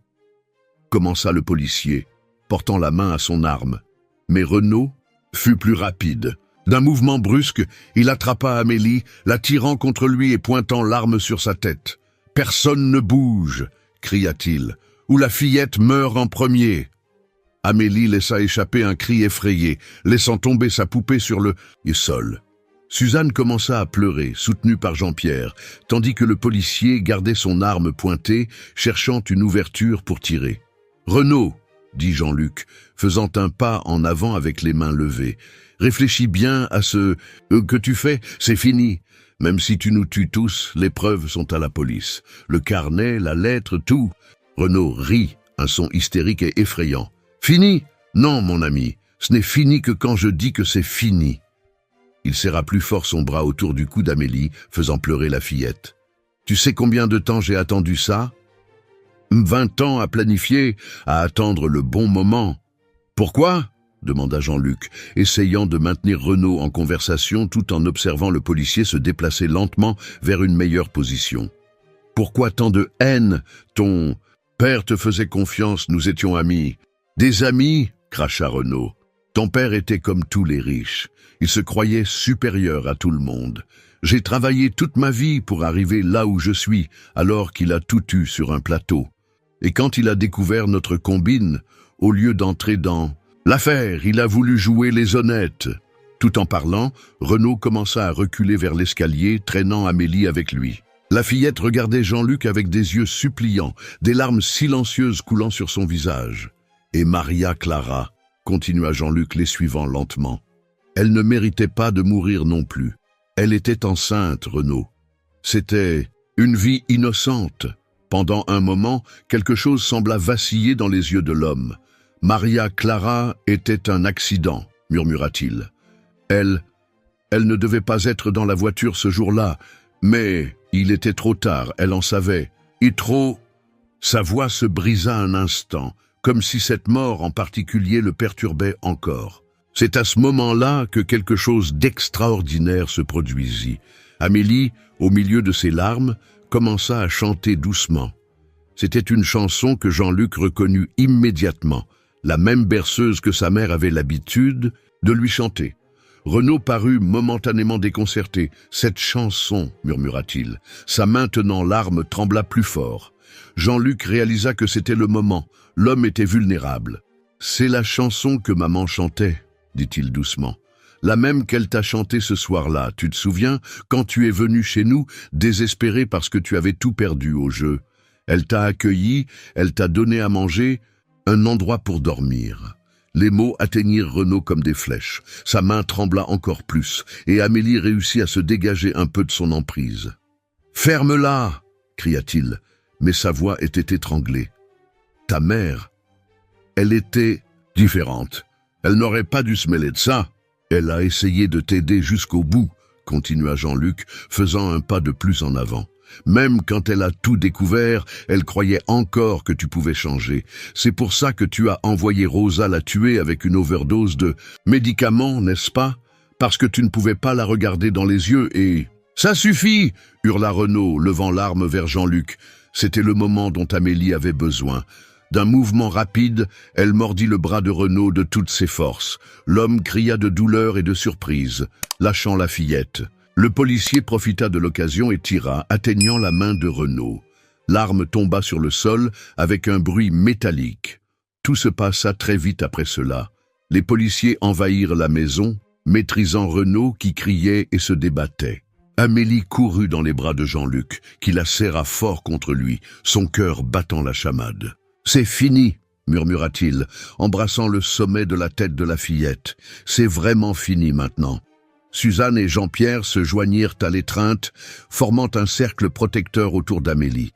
commença le policier, portant la main à son arme. Mais Renaud fut plus rapide. D'un mouvement brusque, il attrapa Amélie, la tirant contre lui et pointant l'arme sur sa tête. « Personne ne bouge !» cria-t-il, « ou la fillette meurt en premier !» Amélie laissa échapper un cri effrayé, laissant tomber sa poupée sur le sol. Suzanne commença à pleurer, soutenue par Jean-Pierre, tandis que le policier gardait son arme pointée, cherchant une ouverture pour tirer. « Renaud !» dit Jean-Luc, faisant un pas en avant avec les mains levées. « Réfléchis bien à ce que tu fais, c'est fini. Même si tu nous tues tous, les preuves sont à la police. Le carnet, la lettre, tout. » Renaud rit, un son hystérique et effrayant. « Fini? Non, mon ami, ce n'est fini que quand je dis que c'est fini. » Il serra plus fort son bras autour du cou d'Amélie, faisant pleurer la fillette. « Tu sais combien de temps j'ai attendu ça ? 20 ans à planifier, à attendre le bon moment. Pourquoi ? demanda Jean-Luc, essayant de maintenir Renaud en conversation tout en observant le policier se déplacer lentement vers une meilleure position. « Pourquoi tant de haine? Ton père te faisait confiance, nous étions amis. »« Des amis ?» cracha Renaud. « Ton père était comme tous les riches. Il se croyait supérieur à tout le monde. J'ai travaillé toute ma vie pour arriver là où je suis, alors qu'il a tout eu sur un plateau. Et quand il a découvert notre combine, au lieu d'entrer dans l'affaire, il a voulu jouer les honnêtes. » Tout en parlant, Renaud commença à reculer vers l'escalier, traînant Amélie avec lui. La fillette regardait Jean-Luc avec des yeux suppliants, des larmes silencieuses coulant sur son visage. « Et Maria Clara », continua Jean-Luc les suivant lentement. « Elle ne méritait pas de mourir non plus. Elle était enceinte, Renaud. C'était une vie innocente. » Pendant un moment, quelque chose sembla vaciller dans les yeux de l'homme. « Maria Clara était un accident, » murmura-t-il. « Elle ne devait pas être dans la voiture ce jour-là, mais il était trop tard, elle en savait. Et trop... » Sa voix se brisa un instant, comme si cette mort en particulier le perturbait encore. C'est à ce moment-là que quelque chose d'extraordinaire se produisit. Amélie, au milieu de ses larmes, commença à chanter doucement. C'était une chanson que Jean-Luc reconnut immédiatement, la même berceuse que sa mère avait l'habitude de lui chanter. Renaud parut momentanément déconcerté. « Cette chanson » murmura-t-il. Sa main tenant l'arme trembla plus fort. Jean-Luc réalisa que c'était le moment. L'homme était vulnérable. « C'est la chanson que maman chantait » dit-il doucement. « La même qu'elle t'a chantée ce soir-là, tu te souviens, quand tu es venu chez nous, désespéré parce que tu avais tout perdu au jeu. Elle t'a accueilli, elle t'a donné à manger, un endroit pour dormir. » Les mots atteignirent Renaud comme des flèches. Sa main trembla encore plus, et Amélie réussit à se dégager un peu de son emprise. « Ferme-la » cria-t-il, mais sa voix était étranglée. « Ta mère, elle était différente. Elle n'aurait pas dû se mêler de ça. Elle a essayé de t'aider jusqu'au bout, » continua Jean-Luc, faisant un pas de plus en avant. « Même quand elle a tout découvert, elle croyait encore que tu pouvais changer. C'est pour ça que tu as envoyé Rosa la tuer avec une overdose de médicaments, n'est-ce pas? Parce que tu ne pouvais pas la regarder dans les yeux et... »« Ça suffit !» hurla Renaud, levant l'arme vers Jean-Luc. C'était le moment dont Amélie avait besoin. D'un mouvement rapide, elle mordit le bras de Renaud de toutes ses forces. L'homme cria de douleur et de surprise, lâchant la fillette. Le policier profita de l'occasion et tira, atteignant la main de Renaud. L'arme tomba sur le sol avec un bruit métallique. Tout se passa très vite après cela. Les policiers envahirent la maison, maîtrisant Renaud qui criait et se débattait. Amélie courut dans les bras de Jean-Luc, qui la serra fort contre lui, son cœur battant la chamade. « C'est fini !» murmura-t-il, embrassant le sommet de la tête de la fillette. « C'est vraiment fini maintenant. » Suzanne et Jean-Pierre se joignirent à l'étreinte, formant un cercle protecteur autour d'Amélie.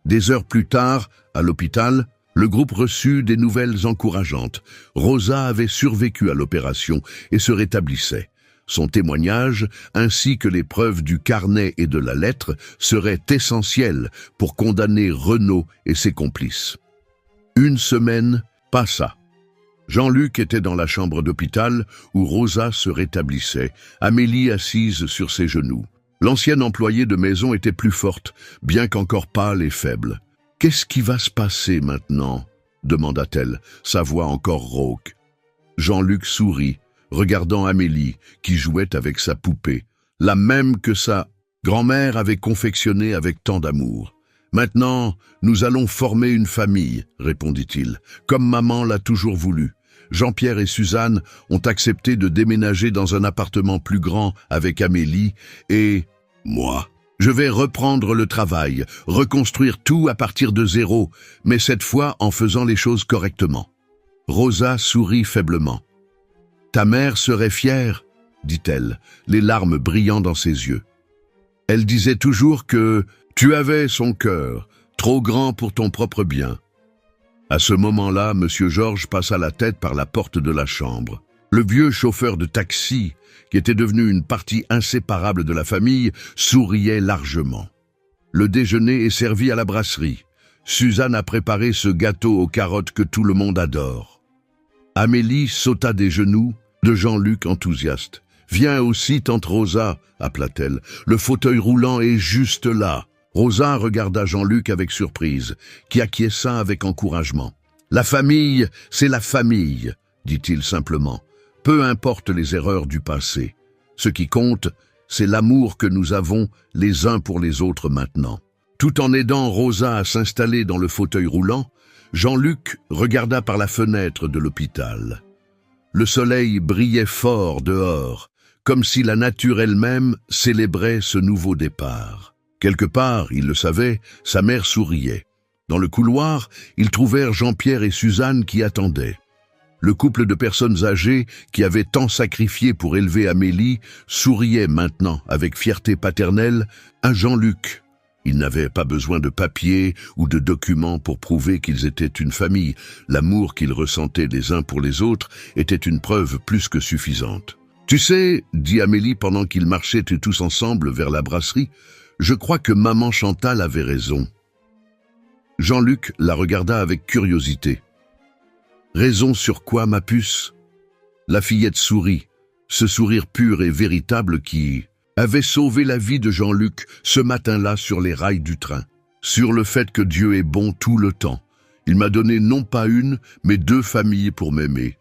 Des heures plus tard, à l'hôpital, le groupe reçut des nouvelles encourageantes. Rosa avait survécu à l'opération et se rétablissait. Son témoignage, ainsi que les preuves du carnet et de la lettre, seraient essentiels pour condamner Renaud et ses complices. Une semaine passa. Jean-Luc était dans la chambre d'hôpital où Rosa se rétablissait, Amélie assise sur ses genoux. L'ancienne employée de maison était plus forte, bien qu'encore pâle et faible. « Qu'est-ce qui va se passer maintenant ?» demanda-t-elle, sa voix encore rauque. Jean-Luc sourit, regardant Amélie, qui jouait avec sa poupée, la même que sa grand-mère avait confectionnée avec tant d'amour. « Maintenant, nous allons former une famille, » répondit-il, « comme maman l'a toujours voulu. Jean-Pierre et Suzanne ont accepté de déménager dans un appartement plus grand avec Amélie et moi. Je vais reprendre le travail, reconstruire tout à partir de zéro, mais cette fois en faisant les choses correctement. » Rosa sourit faiblement. « Ta mère serait fière, » dit-elle, les larmes brillant dans ses yeux. Elle disait toujours que tu avais son cœur, trop grand pour ton propre bien. À ce moment-là, M. Georges passa la tête par la porte de la chambre. Le vieux chauffeur de taxi, qui était devenu une partie inséparable de la famille, souriait largement. Le déjeuner est servi à la brasserie. Suzanne a préparé ce gâteau aux carottes que tout le monde adore. Amélie sauta des genoux de Jean-Luc enthousiaste. « Viens aussi, tante Rosa » appela-t-elle. « Le fauteuil roulant est juste là. » Rosa regarda Jean-Luc avec surprise, qui acquiesça avec encouragement. « La famille, c'est la famille » dit-il simplement. « Peu importe les erreurs du passé. Ce qui compte, c'est l'amour que nous avons les uns pour les autres maintenant. » Tout en aidant Rosa à s'installer dans le fauteuil roulant, Jean-Luc regarda par la fenêtre de l'hôpital. Le soleil brillait fort dehors, comme si la nature elle-même célébrait ce nouveau départ. Quelque part, il le savait, sa mère souriait. Dans le couloir, ils trouvèrent Jean-Pierre et Suzanne qui attendaient. Le couple de personnes âgées qui avaient tant sacrifié pour élever Amélie souriait maintenant avec fierté paternelle à Jean-Luc. Ils n'avaient pas besoin de papiers ou de documents pour prouver qu'ils étaient une famille. L'amour qu'ils ressentaient les uns pour les autres était une preuve plus que suffisante. « Tu sais, » dit Amélie pendant qu'ils marchaient tous ensemble vers la brasserie, « je crois que maman Chantal avait raison. » Jean-Luc la regarda avec curiosité. « Raison sur quoi, ma puce ?» La fillette sourit, ce sourire pur et véritable qui avait sauvé la vie de Jean-Luc ce matin-là sur les rails du train. Sur le fait que Dieu est bon tout le temps. Il m'a donné non pas une, mais 2 familles pour m'aimer.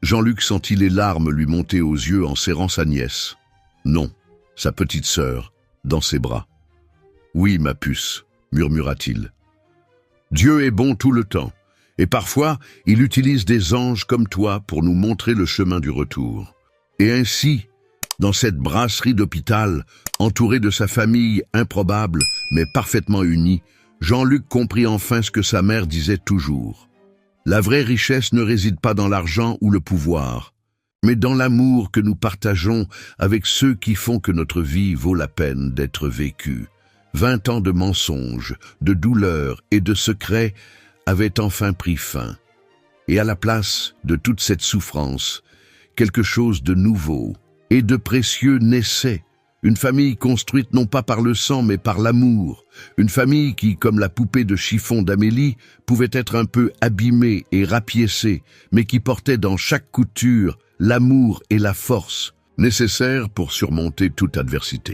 Jean-Luc sentit les larmes lui monter aux yeux en serrant sa nièce. Non, sa petite sœur, dans ses bras. « Oui, ma puce, » murmura-t-il. « Dieu est bon tout le temps, et parfois il utilise des anges comme toi pour nous montrer le chemin du retour. Et ainsi, dans cette brasserie d'hôpital, entouré de sa famille improbable mais parfaitement unie, Jean-Luc comprit enfin ce que sa mère disait toujours. La vraie richesse ne réside pas dans l'argent ou le pouvoir, mais dans l'amour que nous partageons avec ceux qui font que notre vie vaut la peine d'être vécue. 20 ans de mensonges, de douleurs et de secrets avaient enfin pris fin. Et à la place de toute cette souffrance, quelque chose de nouveau et de précieux naissait. Une famille construite non pas par le sang mais par l'amour. Une famille qui, comme la poupée de chiffon d'Amélie, pouvait être un peu abîmée et rapiécée, mais qui portait dans chaque couture l'amour et la force nécessaires pour surmonter toute adversité.